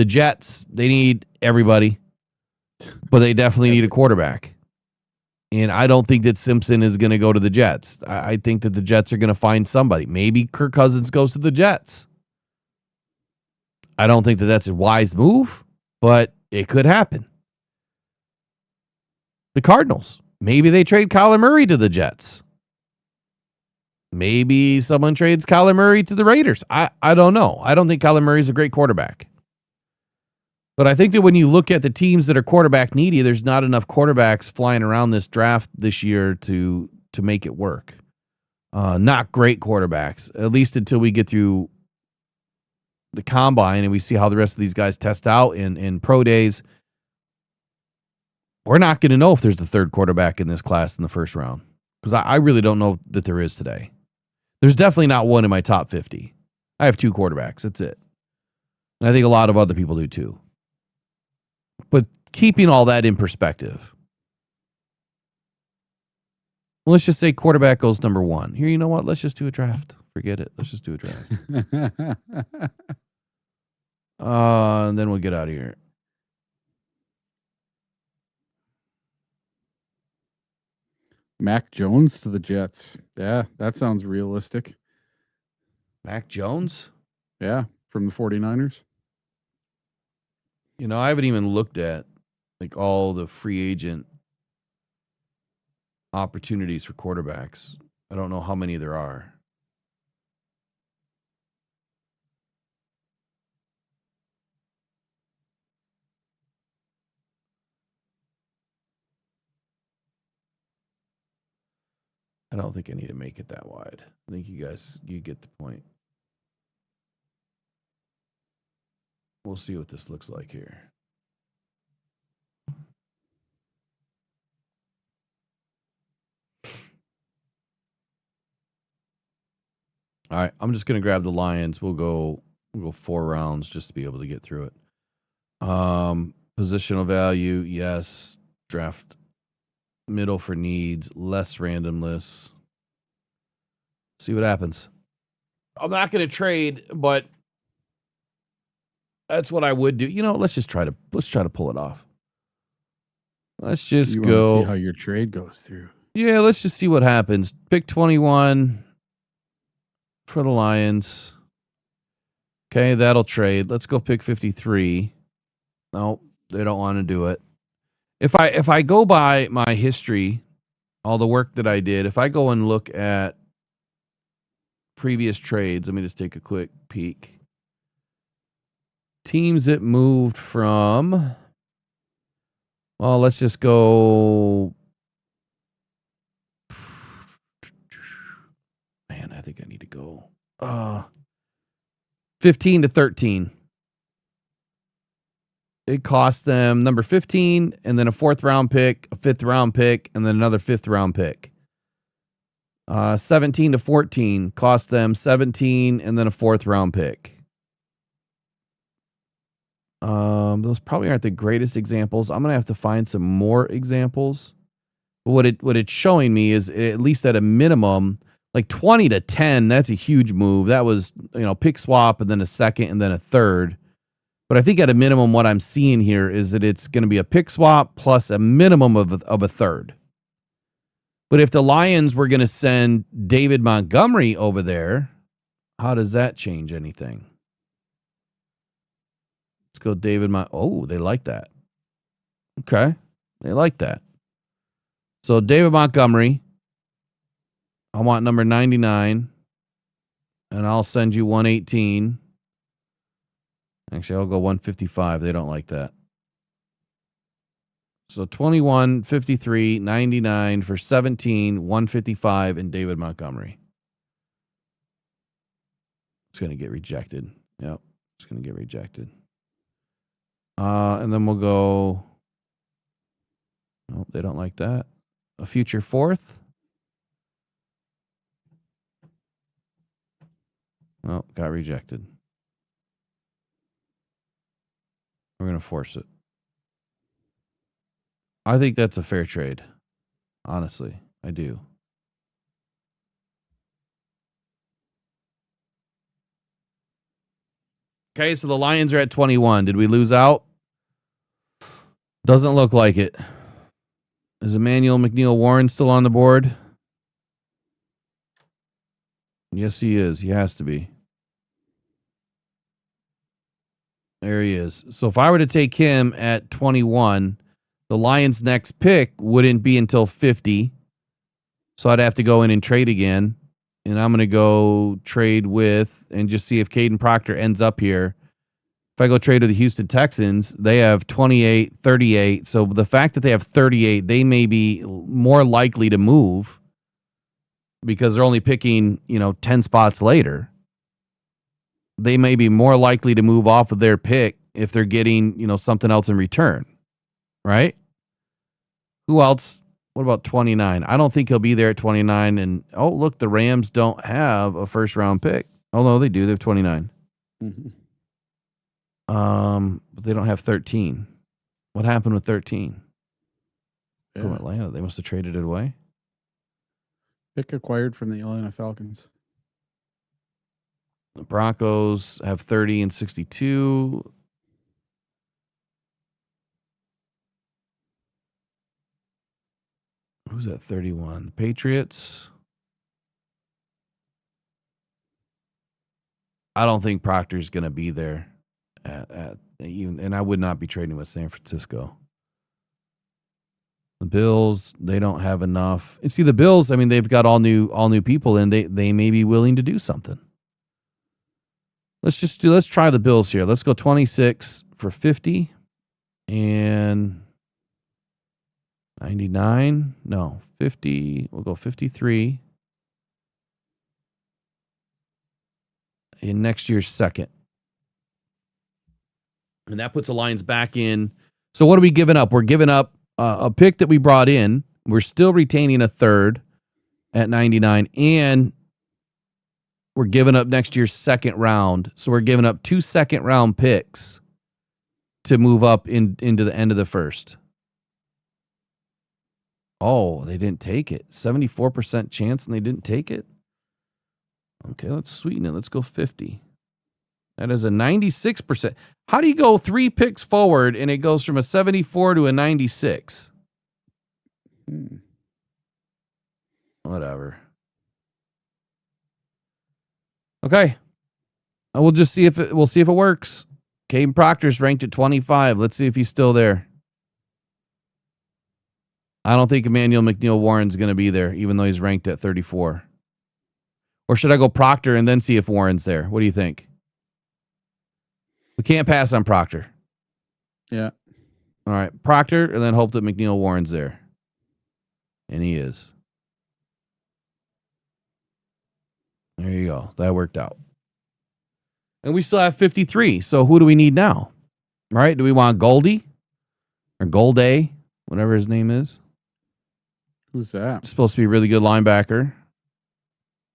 Jets, they need everybody, but they definitely need a quarterback. And I don't think that Simpson is going to go to the Jets. I think that the Jets are going to find somebody. Maybe Kirk Cousins goes to the Jets. I don't think that that's a wise move, but it could happen. The Cardinals, maybe they trade Kyler Murray to the Jets. Maybe someone trades Kyler Murray to the Raiders. I don't know. I don't think Kyler Murray is a great quarterback. But I think that when you look at the teams that are quarterback needy, there's not enough quarterbacks flying around this draft this year to make it work. Not great quarterbacks, at least until we get through the combine and we see how the rest of these guys test out in pro days. We're not going to know if there's the 3rd quarterback in this class in the first round, because I really don't know that there is today. There's definitely not one in my top 50. I have 2 quarterbacks. That's it. And I think a lot of other people do too. But keeping all that in perspective, let's just say quarterback goes number 1. Here, you know what? Let's just do a draft Forget it. Let's just do a draft. And then we'll get out of here. Mac Jones to the Jets. Yeah, that sounds realistic. Mac Jones? Yeah, from the 49ers. You know, I haven't even looked at like all the free agent opportunities for quarterbacks. I don't know how many there are. I don't think I need to make it that wide. I think you get the point. We'll see what this looks like here. All right, I'm just gonna grab the Lions. We'll go 4 rounds just to be able to get through it. Positional value, yes. Draft middle for needs, less random lists. See what happens. I'm not gonna trade, but that's what I would do. You know, let's try to pull it off. Let's just You go. want to see how your trade goes through. Yeah, let's just see what happens. Pick 21 for the Lions. Okay, that'll trade. Let's go pick 53. No, they don't want to do it. If I go by my history, all the work that I did, if I go and look at previous trades, let me just take a quick peek. Teams that moved from, well, let's just go. Man, I think I need to go 15 to 13. It cost them number 15 and then a 4th round pick, a 5th round pick, and then another 5th round pick. 17 to 14 cost them 17 and then a 4th round pick. Those probably aren't the greatest examples. I'm going to have to find some more examples. But what it's showing me is, at least at a minimum, like 20 to 10, that's a huge move. That was, pick swap and then a 2nd and then a 3rd. But I think at a minimum, what I'm seeing here is that it's going to be a pick swap plus a minimum of a 3rd. But if the Lions were going to send David Montgomery over there, how does that change anything? Let's go David Oh, they like that. Okay. They like that. So David Montgomery, I want number 99, and I'll send you 118. Actually, I'll go 155. They don't like that. So 21, 53, 99 for 17, 155, and David Montgomery. It's going to get rejected. Yep, it's going to get rejected. And then we'll go. Nope, they don't like that. A future 4th. Oh, got rejected. We're going to force it. I think that's a fair trade. Honestly, I do. Okay, so the Lions are at 21. Did we lose out? Doesn't look like it. Is Emmanuel McNeil-Warren still on the board? Yes, he is. He has to be. There he is. So if I were to take him at 21, the Lions' next pick wouldn't be until 50. So I'd have to go in and trade again. And I'm going to go trade with and just see if Caden Proctor ends up here. If I go trade with the Houston Texans, they have 28, 38. So the fact that they have 38, they may be more likely to move because they're only picking, 10 spots later. They may be more likely to move off of their pick if they're getting, something else in return. Right? Who else? What about 29? I don't think he'll be there at 29. And, oh, look, the Rams don't have a first-round pick. Oh, no, they do. They have 29. Mm-hmm. But they don't have 13. What happened with 13? Yeah. From Atlanta. They must have traded it away. Pick acquired from the Atlanta Falcons. The Broncos have 30 and 62. Who's at 31? The Patriots. I don't think Proctor's going to be there and I would not be trading with San Francisco. The Bills, they don't have enough. And see, the Bills, I mean, they've got all new people, and they may be willing to do something. Let's try the Bills here. Let's go 26 for 50 and 99. No, 50. We'll go 53 in next year's second. And that puts the Lions back in. So what are we giving up? We're giving up a pick that we brought in. We're still retaining a third at 99, and we're giving up next year's second round. So we're giving up 2 second-round picks to move up into the end of the first. Oh, they didn't take it. 74% chance, and they didn't take it? Okay, let's sweeten it. Let's go 50. That is a 96%. How do you go 3 picks forward and it goes from a 74 to a 96? Whatever. Okay. We'll just see if it works. Caden Proctor's ranked at 25. Let's see if he's still there. I don't think Emmanuel McNeil-Warren's going to be there, even though he's ranked at 34. Or should I go Proctor and then see if Warren's there? What do you think? We can't pass on Proctor. Yeah. All right. Proctor, and then hope that McNeil-Warren's there. And he is. There you go. That worked out. And we still have 53. So who do we need now? Right? Do we want Goldie? Or Golday? Whatever his name is. Who's that? Supposed to be a really good linebacker.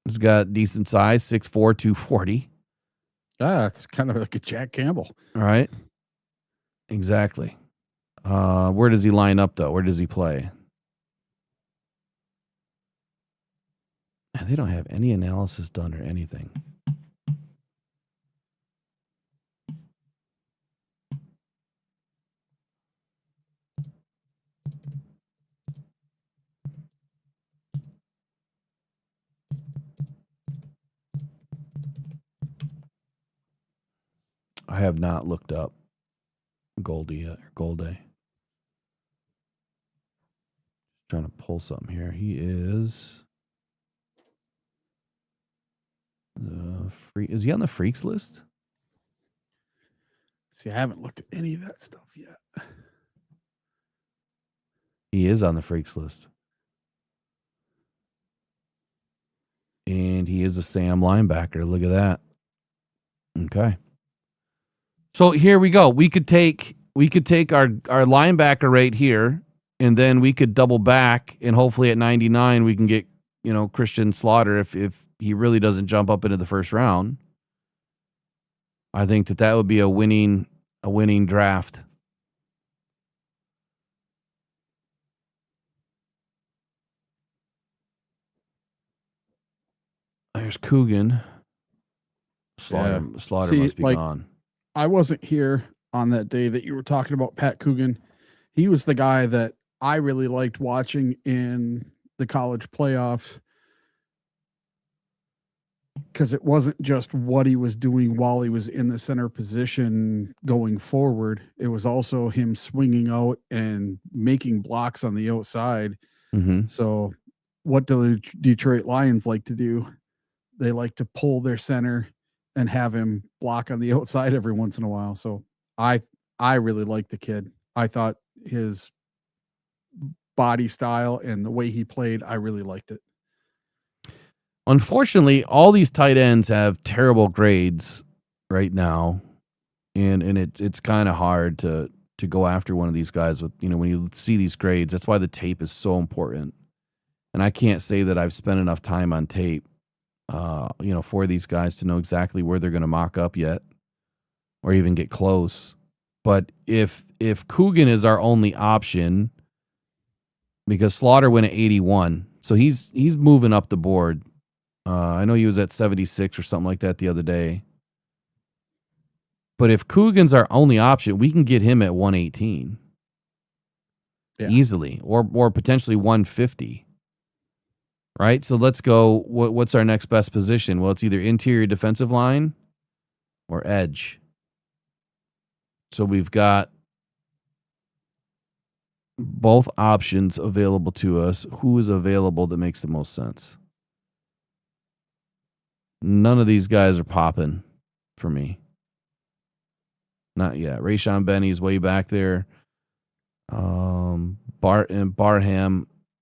He's got decent size, 6'4", 240. It's kind of like a Jack Campbell. All right. Exactly. Where does he line up, though? Where does he play? They don't have any analysis done or anything. I have not looked up Goldie yet, or Golday. Trying to pull something here. He is is he on the freaks list? See, I haven't looked at any of that stuff yet. He is on the freaks list. And he is a Sam linebacker. Look at that. Okay. So here we go. We could take our linebacker right here, and then we could double back, and hopefully at 99 we can get, Christian Slaughter if he really doesn't jump up into the first round. I think that would be a winning draft. There's Coogan. Slaughter must be gone. I wasn't here on that day that you were talking about Pat Coogan. He was the guy that I really liked watching in the college playoffs because it wasn't just what he was doing while he was in the center position going forward. It was also him swinging out and making blocks on the outside. Mm-hmm. So what do the Detroit Lions like to do? They like to pull their center and have him block on the outside every once in a while. So I really liked the kid. I thought his body style and the way he played, I really liked it. Unfortunately, all these tight ends have terrible grades right now. And it's kind of hard to go after one of these guys with, when you see these grades. That's why the tape is so important. And I can't say that I've spent enough time on tape for these guys to know exactly where they're going to mock up yet or even get close. But if Coogan is our only option, because Slaughter went at 81, so he's moving up the board. I know he was at 76 or something like that the other day. But if Coogan's our only option, we can get him at 118 easily, or potentially 150. Right? So let's go. What's our next best position? Well, it's either interior defensive line or edge. So we've got both options available to us. Who is available that makes the most sense? None of these guys are popping for me. Not yet. Rayshon Benny's way back there. Barham,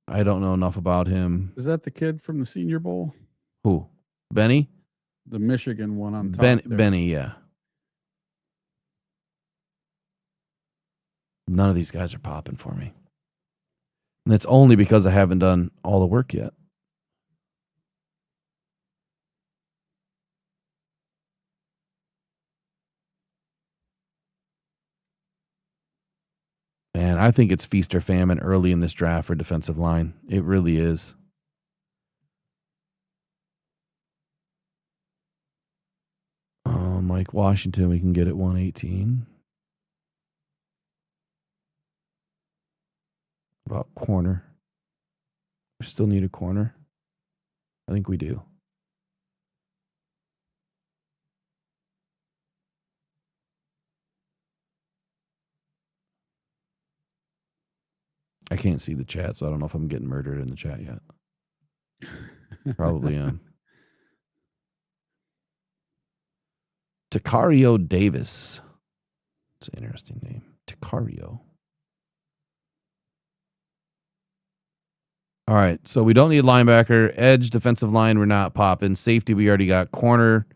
I don't know enough about him. Is that the kid from the Senior Bowl? Who? Benny? The Michigan one on top. there. Benny, yeah. None of these guys are popping for me. And that's only because I haven't done all the work yet. And I think it's feast or famine early in this draft for defensive line. It really is. Mike Washington, we can get at 118. About corner. We still need a corner. I think we do. I can't see the chat, so I don't know if I'm getting murdered in the chat yet. Probably am. Takario Davis. It's an interesting name. Takario. All right, so we don't need linebacker. Edge, defensive line, we're not popping. Safety, we already got. Corner,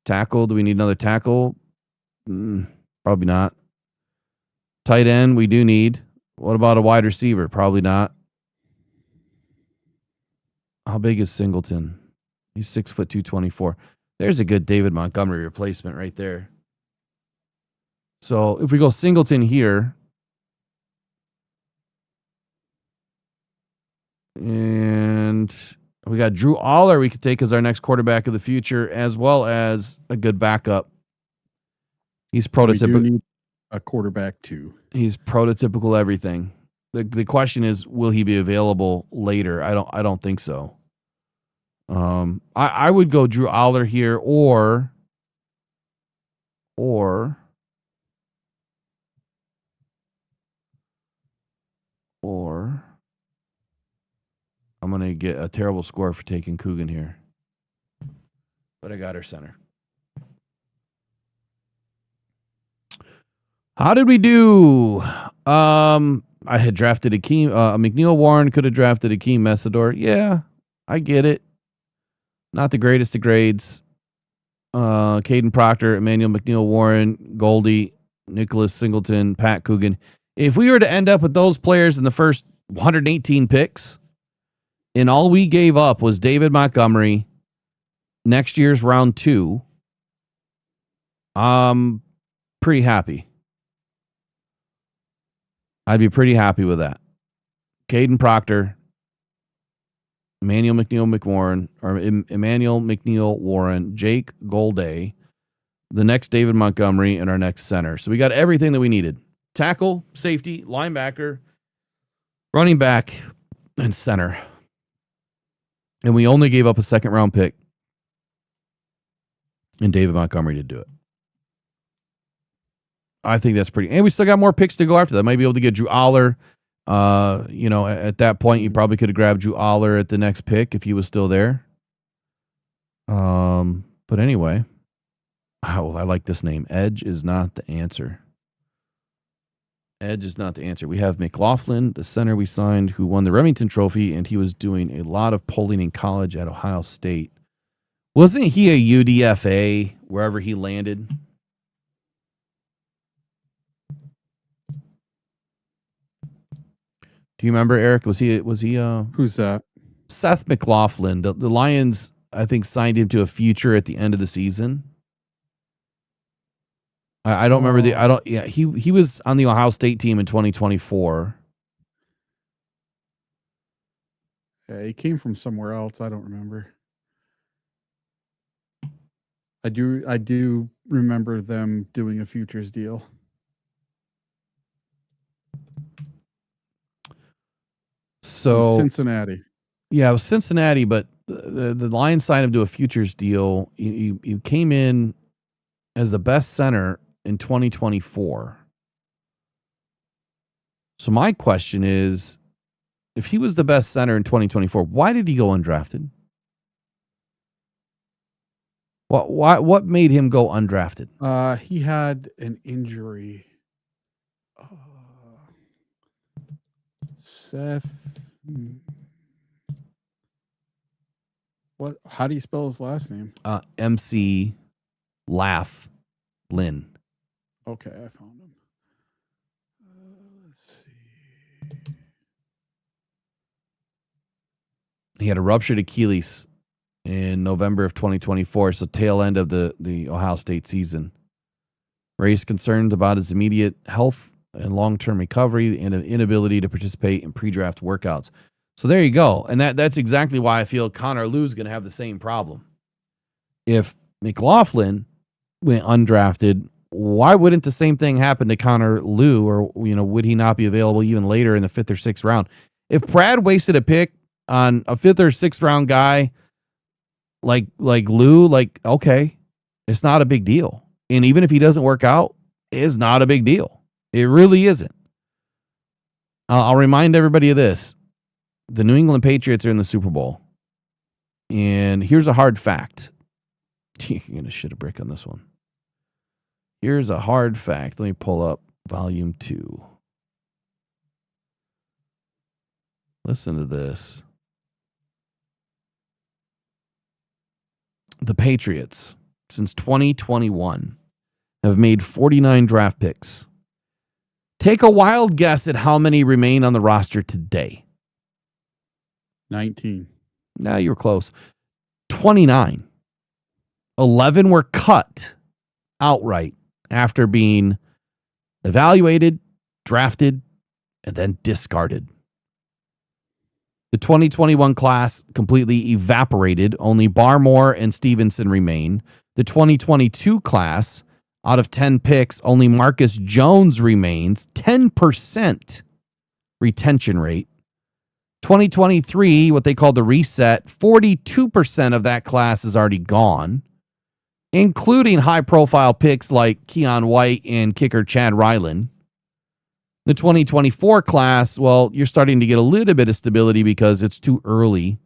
Tackle, do we need another tackle? Probably not. Tight end, we do need. What about a wide receiver? Probably not. How big is Singleton? He's 6'2", 224. There's a good David Montgomery replacement right there. So if we go Singleton here, and we got Drew Aller we could take as our next quarterback of the future, as well as a good backup. He's prototypical. We do need a quarterback too. He's prototypical everything. The question is, will he be available later? I don't think so. I would go Drew Aller here, or I'm gonna get a terrible score for taking Coogan here, but I got her center. How did we do? I had drafted Akeem. McNeil Warren could have drafted Akeem Messidor. Yeah, I get it. Not the greatest of grades. Caden Proctor, Emmanuel McNeil Warren, Goldie, Nicholas Singleton, Pat Coogan. If we were to end up with those players in the first 118 picks, and all we gave up was David Montgomery, next year's round 2, I'm pretty happy. I'd be pretty happy with that. Caden Proctor, Emmanuel McNeil Warren, Jake Golday, the next David Montgomery, and our next center. So we got everything that we needed. Tackle, safety, linebacker, running back, and center. And we only gave up a second-round pick, and David Montgomery to do it. I think that's pretty. And we still got more picks to go after that. Might be able to get Drew Aller. At that point, you probably could have grabbed Drew Aller at the next pick if he was still there. But anyway, I like this name. Edge is not the answer. Edge is not the answer. We have McLaughlin, the center we signed, who won the Remington Trophy, and he was doing a lot of polling in college at Ohio State. Wasn't he a UDFA wherever he landed? Do you remember, Eric? Was he Who's that? Seth McLaughlin. The Lions, I think, signed him to a future at the end of the season. I don't remember he was on the Ohio State team in 2024. Okay, he came from somewhere else. I don't remember. I do remember them doing a futures deal. So Cincinnati. Yeah, it was Cincinnati, but the Lions signed him to a futures deal. You came in as the best center in 2024. So my question is, if he was the best center in 2024, why did he go undrafted? What made him go undrafted? He had an injury. Seth. What? How do you spell his last name? MC Laugh Lynn. Okay, I found him. Let's see. He had a ruptured Achilles in November of 2024, so tail end of the Ohio State season. Raised concerns about his immediate health and long-term recovery and an inability to participate in pre-draft workouts. So there you go. And that's exactly why I feel Connor Lew's going to have the same problem. If McLaughlin went undrafted, why wouldn't the same thing happen to Connor Lew? Or, would he not be available even later in the 5th or 6th round? If Brad wasted a pick on a 5th or 6th round guy like Lew, okay, it's not a big deal. And even if he doesn't work out, it's not a big deal. It really isn't. I'll remind everybody of this. The New England Patriots are in the Super Bowl. And here's a hard fact. You're going to shit a brick on this one. Here's a hard fact. Let me pull up volume 2. Listen to this. The Patriots, since 2021, have made 49 draft picks. Take a wild guess at how many remain on the roster today. 19. Now you were close. 29. 11 were cut outright after being evaluated, drafted, and then discarded. The 2021 class completely evaporated. Only Barmore and Stevenson remain. The 2022 class, out of 10 picks, only Marcus Jones remains. 10% retention rate. 2023, what they call the reset, 42% of that class is already gone, including high-profile picks like Keon White and kicker Chad Ryland. The 2024 class, well, you're starting to get a little bit of stability because it's too early,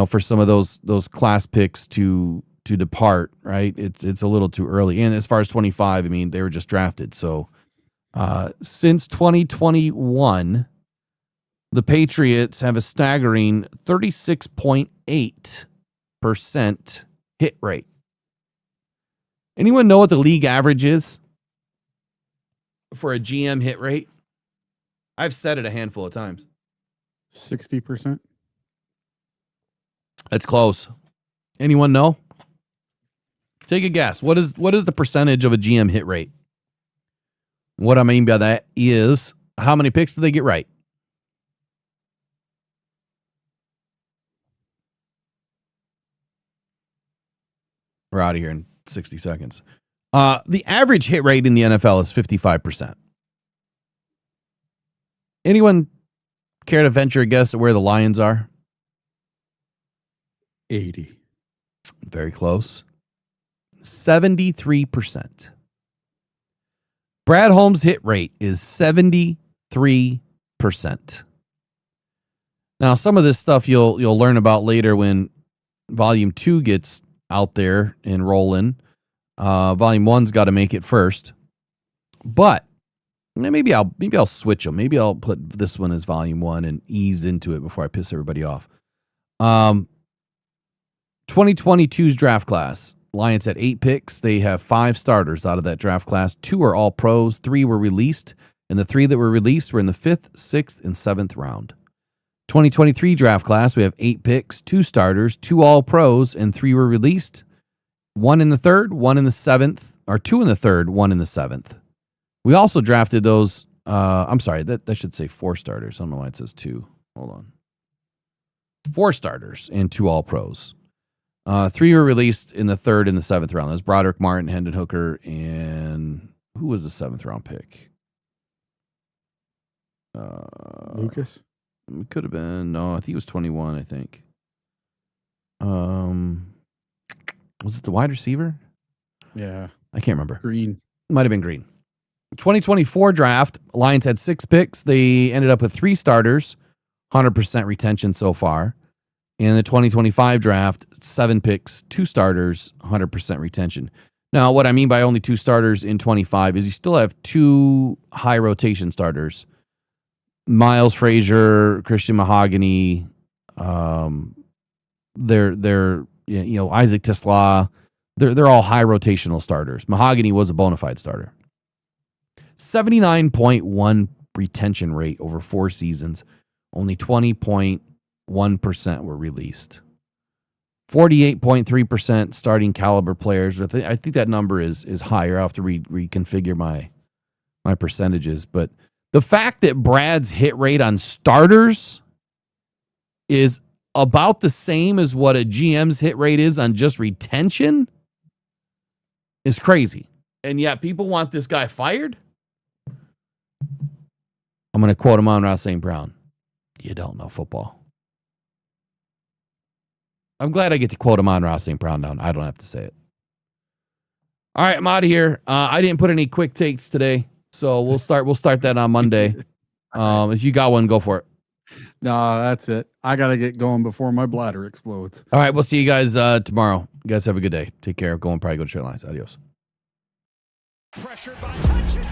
for some of those class picks to depart, right? It's a little too early. And as far as 25, they were just drafted. So since 2021, the Patriots have a staggering 36.8% hit rate. Anyone know what the league average is for a GM hit rate? I've said it a handful of times. 60%. That's close. Anyone know? Take a guess. What is the percentage of a GM hit rate? What I mean by that is, how many picks do they get right? We're out of here in 60 seconds. The average hit rate in the NFL is 55%. Anyone care to venture a guess at where the Lions are? 80. Very close. 73%. Brad Holmes' hit rate is 73%. Now, some of this stuff you'll learn about later when Volume 2 gets out there and rolling. Volume 1's got to make it first. But maybe I'll switch them. Maybe I'll put this one as Volume 1 and ease into it before I piss everybody off. 2022's draft class. Lions had 8 picks. They have 5 starters out of that draft class. 2 are all pros. 3 were released. And the 3 that were released were in the 5th, 6th, and 7th round. 2023 draft class, we have 8 picks, 2 starters, 2 all pros, and 3 were released. 1 in the 3rd, 1 in the 7th, or 2 in the 3rd, 1 in the 7th. We also drafted those, I'm sorry, that should say 4 starters. I don't know why it says 2. Hold on. 4 starters and 2 All-Pros. 3 were released in the 3rd and the 7th round. That was Broderick Martin, Hendon Hooker, and who was the 7th round pick? Lucas? It could have been. No, I think he was 21, I think. Was it the wide receiver? Yeah. I can't remember. Green. Might have been Green. 2024 draft, Lions had 6 picks. They ended up with 3 starters, 100% retention so far. In the 2025 draft, 7 picks, 2 starters, 100% retention. Now, what I mean by only 2 starters in 25 is you still have 2 high rotation starters. Miles Frazier, Christian Mahogany, they're Isaac Tesla. They're all high rotational starters. Mahogany was a bona fide starter. 79.1 retention rate over 4 seasons. Only 20.1% were released. 48.3% starting caliber players. I think that number is higher. I'll have to reconfigure my percentages. But the fact that Brad's hit rate on starters is about the same as what a GM's hit rate is on just retention is crazy. And yet people want this guy fired? I'm going to quote him on Ross St. Brown. You don't know football. I'm glad I get to quote him on Ross St. Brown now. I don't have to say it. All right, I'm out of here. I didn't put any quick takes today, so we'll start that on Monday. If you got one, go for it. No, that's it. I got to get going before my bladder explodes. All right, we'll see you guys tomorrow. You guys have a good day. Take care. Go and probably go to Straight Lines. Adios. Pressured by Hutchinson.